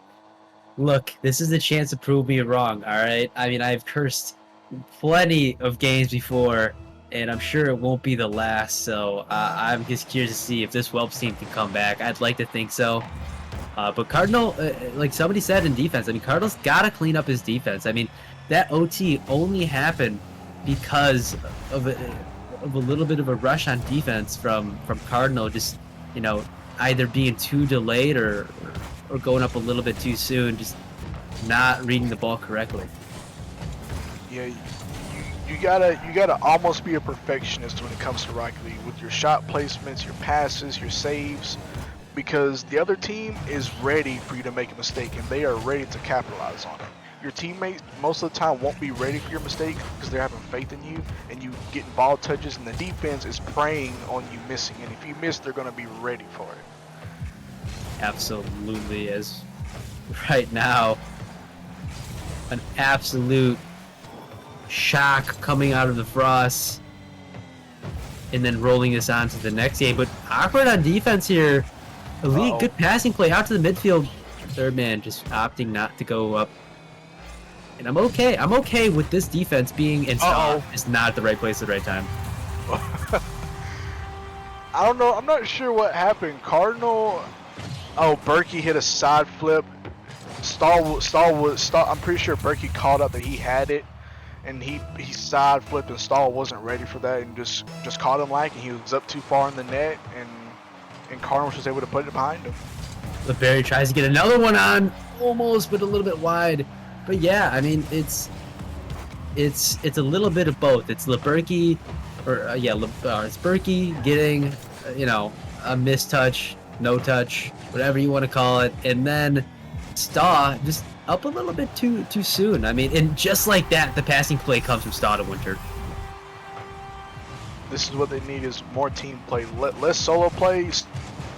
look, this is a chance to prove me wrong, all right? I mean, I've cursed plenty of games before, and I'm sure it won't be the last, so I'm just curious to see if this Whelps team can come back. I'd like to think so. But Cardinal, like somebody said in defense, I mean, Cardinal's got to clean up his defense. I mean, that OT only happened because of a little bit of a rush on defense from Cardinal, just, either being too delayed or going up a little bit too soon, just not reading the ball correctly. Yeah, you gotta almost be a perfectionist when it comes to Rocket League with your shot placements, your passes, your saves, because the other team is ready for you to make a mistake and they are ready to capitalize on it. Your teammates most of the time won't be ready for your mistake because they're having faith in you and you getting ball touches, and the defense is preying on you missing, and if you miss, they're going to be ready for it. Absolutely, as right now, an absolute shock coming out of the frost, and then rolling this on to the next game. But awkward on defense here. Elite, Uh-oh. good passing play out to the midfield. Third man just opting not to go up. And I'm okay. I'm okay with this defense being installed. It's not at the right place at the right time. I don't know. I'm not sure what happened. Cardinal. Oh, Berkey hit a side flip. Stahl. I'm pretty sure Berkey called up that he had it, and he side flipped, and Stahl wasn't ready for that, and just caught him lacking. He was up too far in the net, and Cardinal was able to put it behind him. LeBerry tries to get another one on, almost, but a little bit wide. But yeah, I mean, it's a little bit of both. It's LeBerkey, it's Berkey getting, a mistouch, no touch, whatever you want to call it, and then Staw just up a little bit too soon. I mean, and just like that, the passing play comes from Staw to Winter. This is what they need: is more team play, less solo play.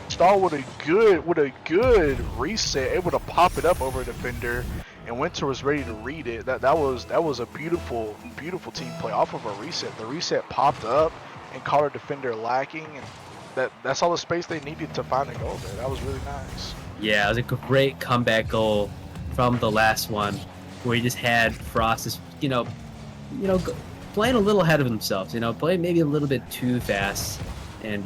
Stahl with a good reset, able to pop it up over a defender, and Winter was ready to read it. That was a beautiful team play off of a reset. The reset popped up and caught a defender lacking, and that's all the space they needed to find a goal there. That was really nice. Yeah, it was a great comeback goal from the last one, where he just had Frost just, playing a little ahead of themselves, playing maybe a little bit too fast, and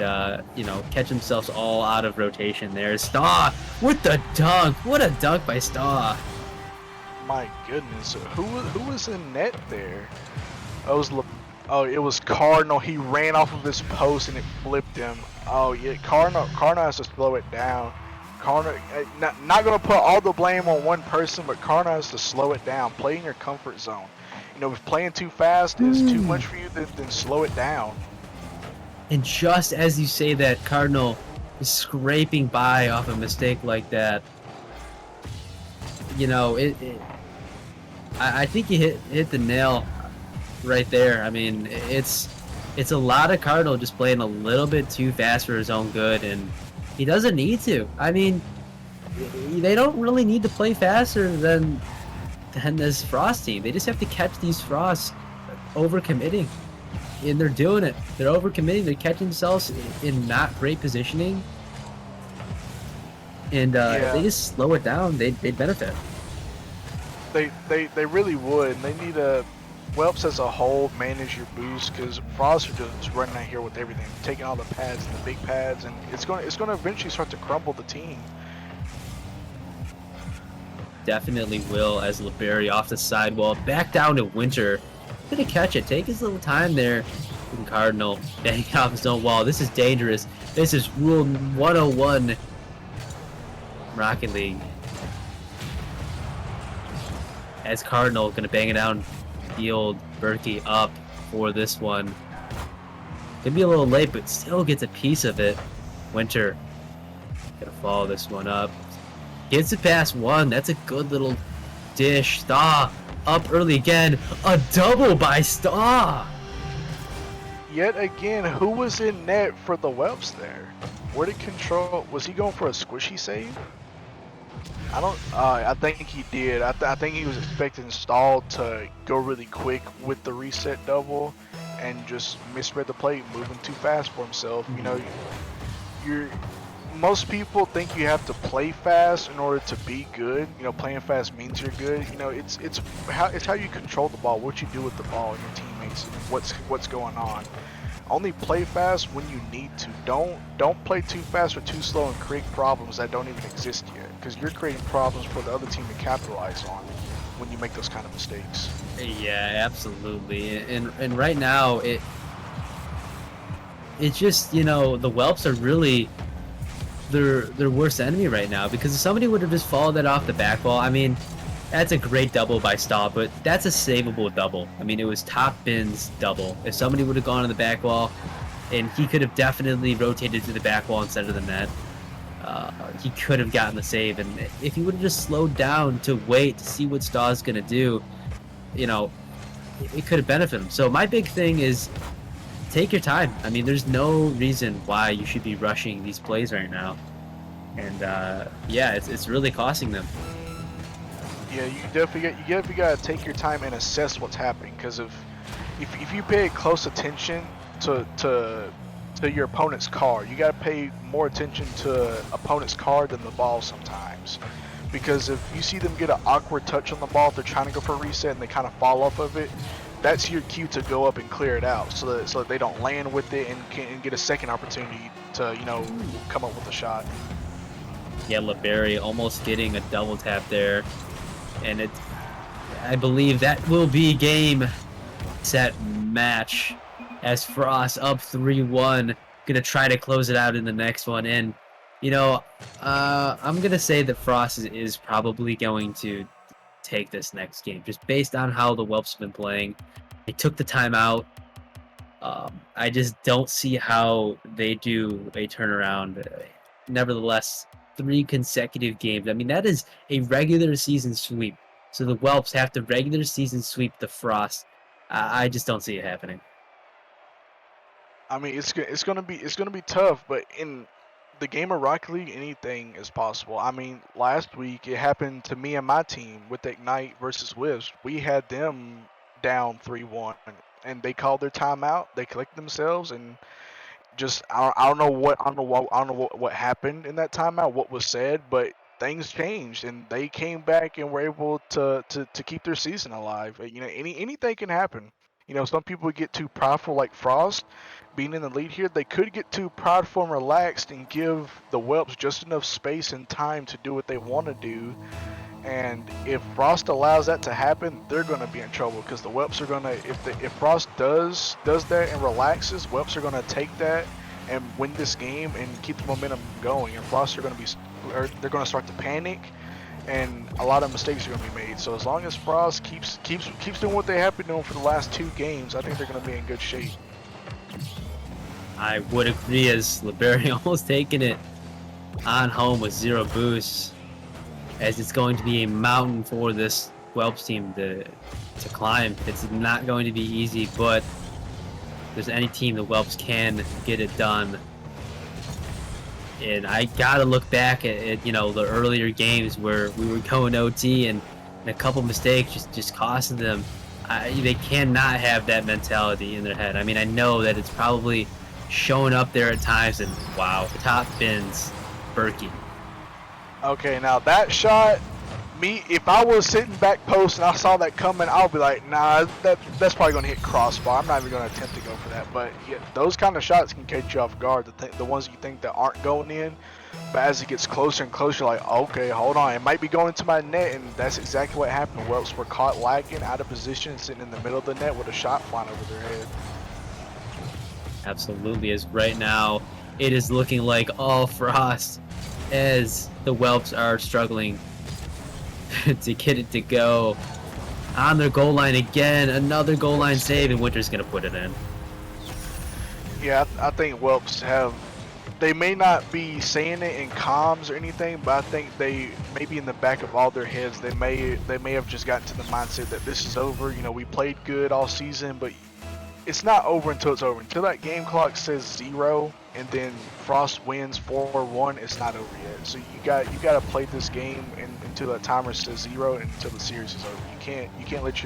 catch themselves all out of rotation there. Staw with the dunk. What a dunk by Staw. My goodness, who was in net there? It was Cardinal. He ran off of his post and it flipped him. Oh yeah, Cardinal has to slow it down. Cardinal, not gonna put all the blame on one person, but Cardinal has to slow it down. Play in your comfort zone. If playing too fast is too much for you, then slow it down. And just as you say that, Cardinal is scraping by off a mistake like that. I think you hit the nail right there. I mean, it's a lot of Cardinal just playing a little bit too fast for his own good, and he doesn't need to. I mean, they don't really need to play faster than this Frost team. They just have to catch these Frosts overcommitting, and they're doing it. They're overcommitting. They're catching themselves in not great positioning, and if they just slow it down, they'd benefit. They really would. And they need a Whelps as a whole manage your boost, because Frost are just running out here with everything, taking all the pads and the big pads, and it's going to eventually start to crumble the team. Definitely will, as LeBerry off the sidewall, back down to Winter. Gonna catch it, take his little time there. And Cardinal banging off his own wall. This is dangerous. This is Rule 101 Rocket League. As Cardinal gonna bang it down field. Berkey up for this one. Could be a little late, but still gets a piece of it. Winter gonna follow this one up. Gets it past one. That's a good little dish. Staw up early again. A double by Staw. Yet again, who was in net for the Whelps there? Where did Control? Was he going for a squishy save? I think he did. I think he was expecting Stahl to go really quick with the reset double, and just misread the play, moving too fast for himself. Most people think you have to play fast in order to be good. Playing fast means you're good. It's how you control the ball, what you do with the ball, and your teammates, and what's going on. Only play fast when you need to. Don't play too fast or too slow and create problems that don't even exist yet, because you're creating problems for the other team to capitalize on when you make those kind of mistakes. Yeah, absolutely. And right now it's just, the Whelps are really their worst enemy right now, because if somebody would have just followed that off the back wall, I mean, that's a great double by Stahl, but that's a savable double. I mean, it was top bin's double. If somebody would have gone on the back wall, and he could have definitely rotated to the back wall instead of the net, he could have gotten the save. And if he would have just slowed down to wait to see what Stahl's going to do, it could have benefited him. So my big thing is take your time. I mean, there's no reason why you should be rushing these plays right now. And yeah, it's really costing them. Yeah, you definitely got to take your time and assess what's happening. Because if you pay close attention to your opponent's card, you got to pay more attention to opponent's card than the ball sometimes. Because if you see them get an awkward touch on the ball, if they're trying to go for a reset and they kind of fall off of it, that's your cue to go up and clear it out, so that they don't land with it and can get a second opportunity to come up with a shot. Yeah, LeBerry almost getting a double tap there, and I believe that will be game, set, match, as Frost up 3-1, gonna try to close it out in the next one. And I'm gonna say that Frost is probably going to take this next game, just based on how the Whelps have been playing. They took the timeout. I just don't see how they do a turnaround. Nevertheless, 3 consecutive games. I mean, that is a regular season sweep. So the Whelps have to regular season sweep the Frost. I just don't see it happening. I mean, it's gonna be tough, but in the game of Rocket League, anything is possible. I mean, last week it happened to me and my team with Ignite versus Wisp. We had them down 3-1, and they called their timeout. They collected themselves, and just I don't know what happened in that timeout, what was said, but things changed and they came back and were able to keep their season alive. Anything can happen. Some people get too prideful, like Frost being in the lead here. They could get too prideful and relaxed and give the Whelps just enough space and time to do what they want to do. And if Frost allows that to happen, they're going to be in trouble, because the Whelps are going to, if Frost does that and relaxes, Whelps are going to take that and win this game and keep the momentum going. And Frost are going to they're going to start to panic, and a lot of mistakes are going to be made. So as long as Frost keeps doing what they have been doing for the last 2 games, I think they're going to be in good shape. I would agree, as LeBerry almost taking it on home with 0 boosts, as it's going to be a mountain for this Whelps team to climb. It's not going to be easy, but if there's any team the Whelps can get it done. And I gotta look back at the earlier games where we were going OT and a couple mistakes just costing them. They cannot have that mentality in their head. I mean, I know that it's probably showing up there at times, and wow, the top bins, Berkey. Okay, now that shot, if I was sitting back post and I saw that coming, I'll be like, nah, that's probably going to hit crossbar. I'm not even going to attempt to go for that. But yeah, those kind of shots can catch you off guard, the ones you think that aren't going in. But as it gets closer and closer, you're like, okay, hold on, it might be going to my net, and that's exactly what happened. Whelps were caught lagging, out of position, sitting in the middle of the net with a shot flying over their head. Absolutely, as right now, it is looking like all Frost, as the Whelps are struggling to get it to go. On their goal line again, another goal line save, and Winter's going to put it in. Yeah, I think Whelps they may not be saying it in comms or anything, but I think they maybe in the back of all their heads, they may have just gotten to the mindset that this is over. We played good all season, but it's not over until it's over. Until that game clock says 0 and then Frost wins 4-1, it's not over yet. So you got to play this game until that timer says 0 and until the series is over. You can't let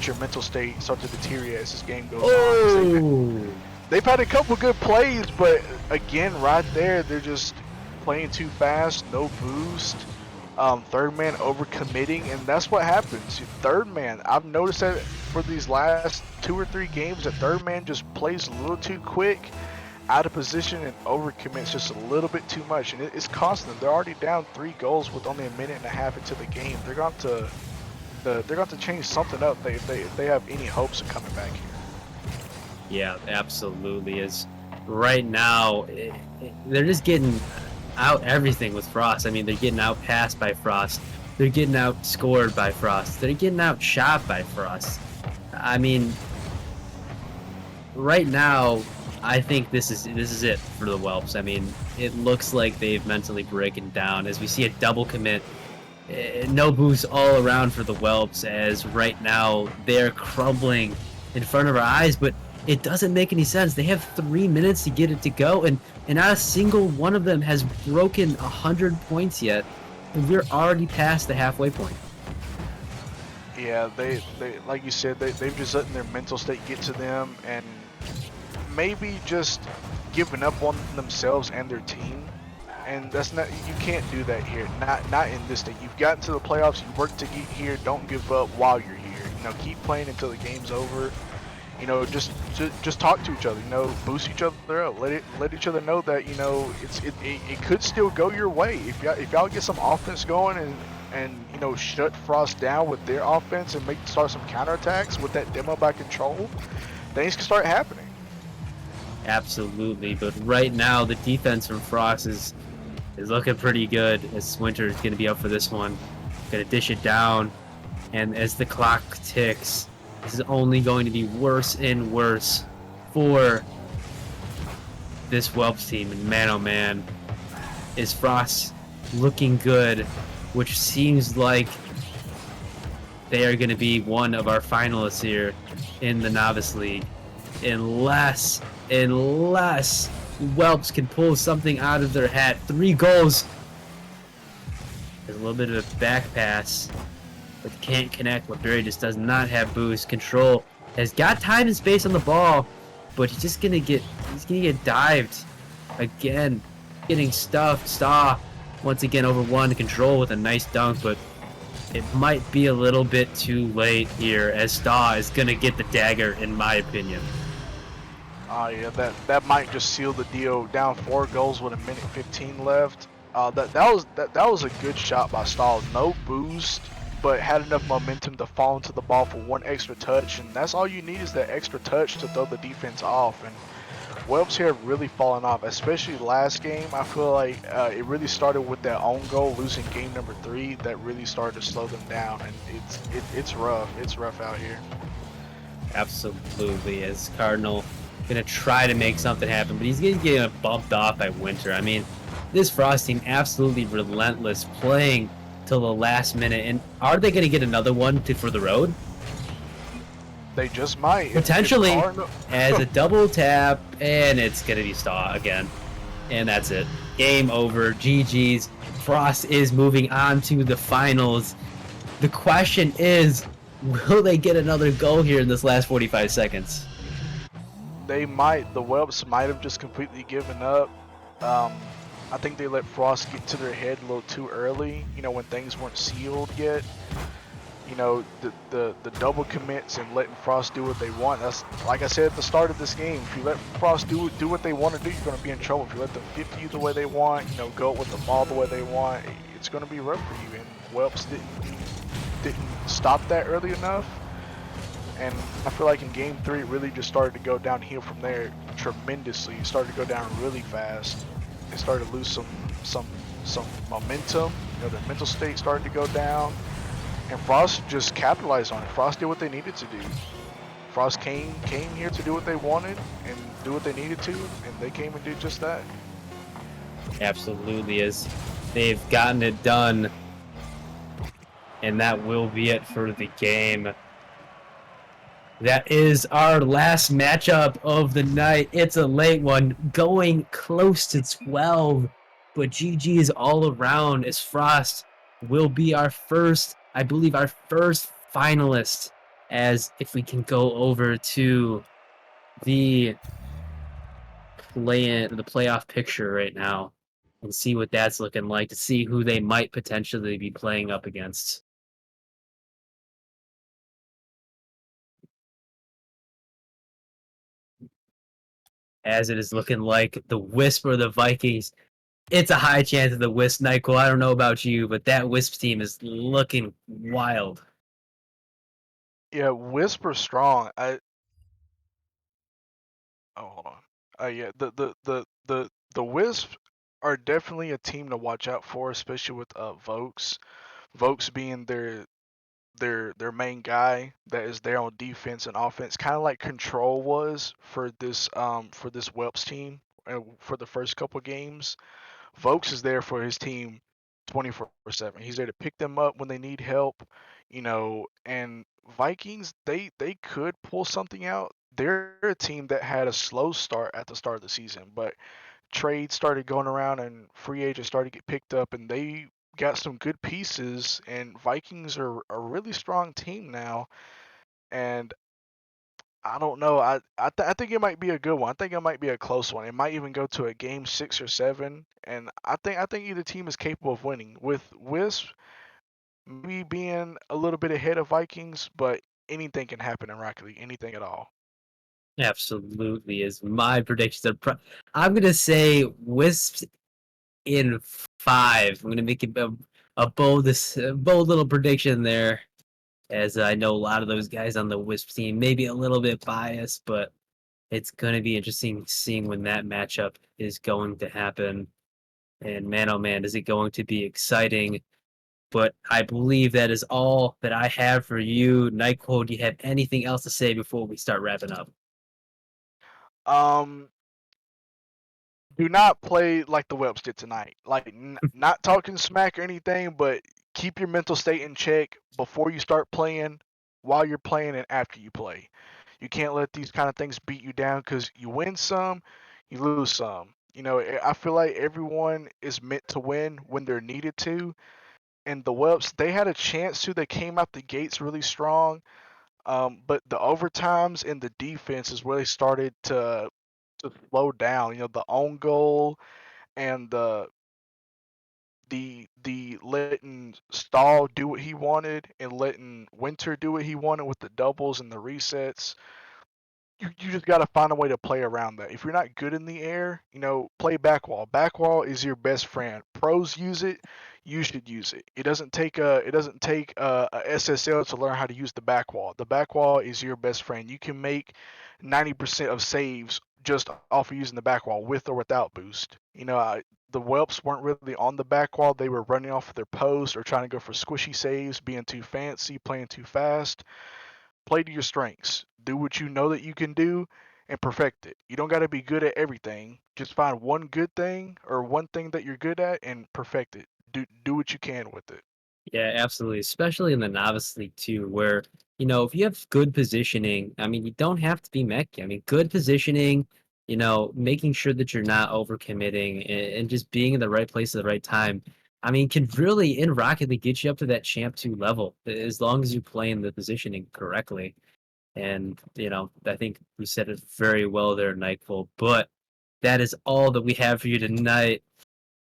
your mental state start to deteriorate as this game goes on. They've had a couple good plays, but again, right there, they're just playing too fast, no boost. Third man overcommitting, and that's what happens. Third man, I've noticed that for these last 2 or 3 games, that third man just plays a little too quick, out of position, and overcommits just a little bit too much, and it's costing them. They're already down 3 goals with only a minute and a half into the game. They're going to change something up if they have any hopes of coming back here. Yeah, absolutely. Is right now they're just getting out everything with Frost. I mean, they're getting out passed by Frost. They're getting outscored by Frost. They're getting outshot by Frost. I mean, right now, I think this is it for the Whelps. I mean, it looks like they've mentally broken down as we see a double commit. No boost all around for the Whelps, as right now they're crumbling in front of our eyes, but it doesn't make any sense. They have 3 minutes to get it to go, and not a single one of them has broken 100 points yet, and we're already past the halfway point. Yeah, they like you said, they've just letting their mental state get to them, and maybe just giving up on themselves and their team. And that's not, you can't do that here. Not in this state. You've gotten to the playoffs. You worked to get here. Don't give up while you're here. Keep playing until the game's over. Just talk to each other. Boost each other up. Let each other know that it could still go your way if y'all get some offense going and shut Frost down with their offense and start some counterattacks with that demo by control. Things can start happening. Absolutely, but right now the defense from Frost is looking pretty good. As Winter is going to be up for this one, going to dish it down, and as the clock ticks, this is only going to be worse and worse for this Whelps team. And man, oh man, is Frost looking good, which seems like they are going to be one of our finalists here in the Novice League, unless Whelps can pull something out of their hat. 3 goals. There's a little bit of a back pass, but can't connect. LeBerry just does not have boost. Control has got time and space on the ball, but he's gonna get dived again, getting stuffed. Staw once again over one. Control with a nice dunk, but it might be a little bit too late here, as Staw is gonna get the dagger, in my opinion. Yeah, that might just seal the deal. Down 4 goals with a minute 15 left. That was a good shot by Stahl. No boost, but had enough momentum to fall into the ball for 1 extra touch, and that's all you need is that extra touch to throw the defense off. And Whelps here have really fallen off, especially last game. I feel like it really started with that own goal, losing game number 3. That really started to slow them down, and it's rough. It's rough out here. Absolutely, as Cardinal gonna try to make something happen, but he's gonna get bumped off by Winter. I mean, this Frost team absolutely relentless, playing till the last minute. And are they gonna get another one for the road? They just might. Potentially, as a double tap, and it's gonna be Staw again, and that's it. Game over. GG's. Frost is moving on to the finals. The question is, will they get another goal here in this last 45 seconds? They might. The Whelps might have just completely given up. I think they let Frost get to their head a little too early, when things weren't sealed yet. The double commits and letting Frost do what they want. That's, like I said at the start of this game, if you let Frost do what they want to do, you're going to be in trouble. If you let them 50 you the way they want, go with the ball the way they want, it's going to be rough for you. And Whelps didn't stop that early enough. And I feel like in game 3 it really just started to go downhill from there tremendously. It started to go down really fast. They started to lose some momentum. Their mental state started to go down. And Frost just capitalized on it. Frost did what they needed to do. Frost came here to do what they wanted and do what they needed to, and they came and did just that. Absolutely, as they've gotten it done. And that will be it for the game. That is our last matchup of the night. It's a late one, going close to 12. But GG is all around, as Frost will be our first, I believe, our first finalist. As if we can go over to the playoff picture right now and see what that's looking like, to see who they might potentially be playing up against. As it is looking like the Wisp or the Vikings. It's a high chance of the Wisp, Nyquil. I don't know about you, but that Wisp team is looking wild. Yeah, Whisper strong. Hold on. Yeah, the Wisps are definitely a team to watch out for, especially with Vokes. Vokes being their main guy that is there on defense and offense, kind of like Control was for this Whelps team for the first couple games. Vokes is there for his team 24/7. He's there to pick them up when they need help, and Vikings, they could pull something out. They're a team that had a slow start at the start of the season, but trades started going around and free agents started to get picked up, and got some good pieces, and Vikings are a really strong team now. And I don't know. I think it might be a good one. I think it might be a close one. It might even go to a game 6 or 7. And I think either team is capable of winning. With Wisp maybe being a little bit ahead of Vikings, but anything can happen in Rocket League. Anything at all. Absolutely is my prediction. I'm gonna say Wisps in 5. I'm gonna make a bold little prediction there, as I know a lot of those guys on the Wisp team, maybe a little bit biased, but it's gonna be interesting seeing when that matchup is going to happen. And man, oh man, is it going to be exciting! But I believe that is all that I have for you, Nightcode. Do you have anything else to say before we start wrapping up? Um, do not play like the Webs did tonight. Like, not talking smack or anything, but keep your mental state in check before you start playing, while you're playing, and after you play. You can't let these kind of things beat you down because you win some, you lose some. I feel like everyone is meant to win when they're needed to. And the Webs, they had a chance to. They came out the gates really strong. But the overtimes and the defense is where they started to slow down. The own goal and the letting Stahl do what he wanted and letting Winter do what he wanted with the doubles and the resets. You just got to find a way to play around that. If you're not good in the air, play backwall. Backwall is your best friend. Pros use it. You should use it. It doesn't take a SSL to learn how to use the backwall. The backwall is your best friend. You can make 90% of saves just off of using the backwall with or without boost. The whelps weren't really on the backwall. They were running off of their post or trying to go for squishy saves, being too fancy, playing too fast. Play to your strengths. Do what you know that you can do and perfect it. You don't got to be good at everything. Just find one good thing or one thing that you're good at and perfect it. Do what you can with it. Yeah, absolutely. Especially in the novice league too, where if you have good positioning, I mean, you don't have to be mech. I mean, good positioning, making sure that you're not overcommitting and just being in the right place at the right time. I mean, can really in Rocket League get you up to that champ 2 level as long as you play in the positioning correctly. And I think you said it very well there, Nightfall. But that is all that we have for you tonight.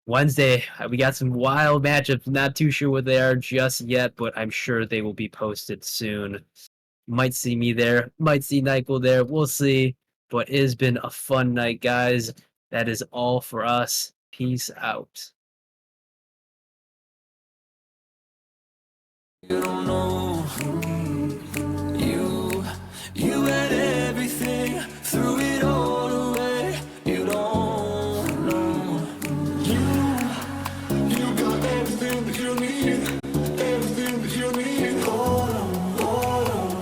Wednesday, we got some wild matchups. Not too sure what they are just yet, but I'm sure they will be posted soon. Might see me there, might see Nyquil there. We'll see. But it has been a fun night, guys. That is all for us. Peace out. You don't know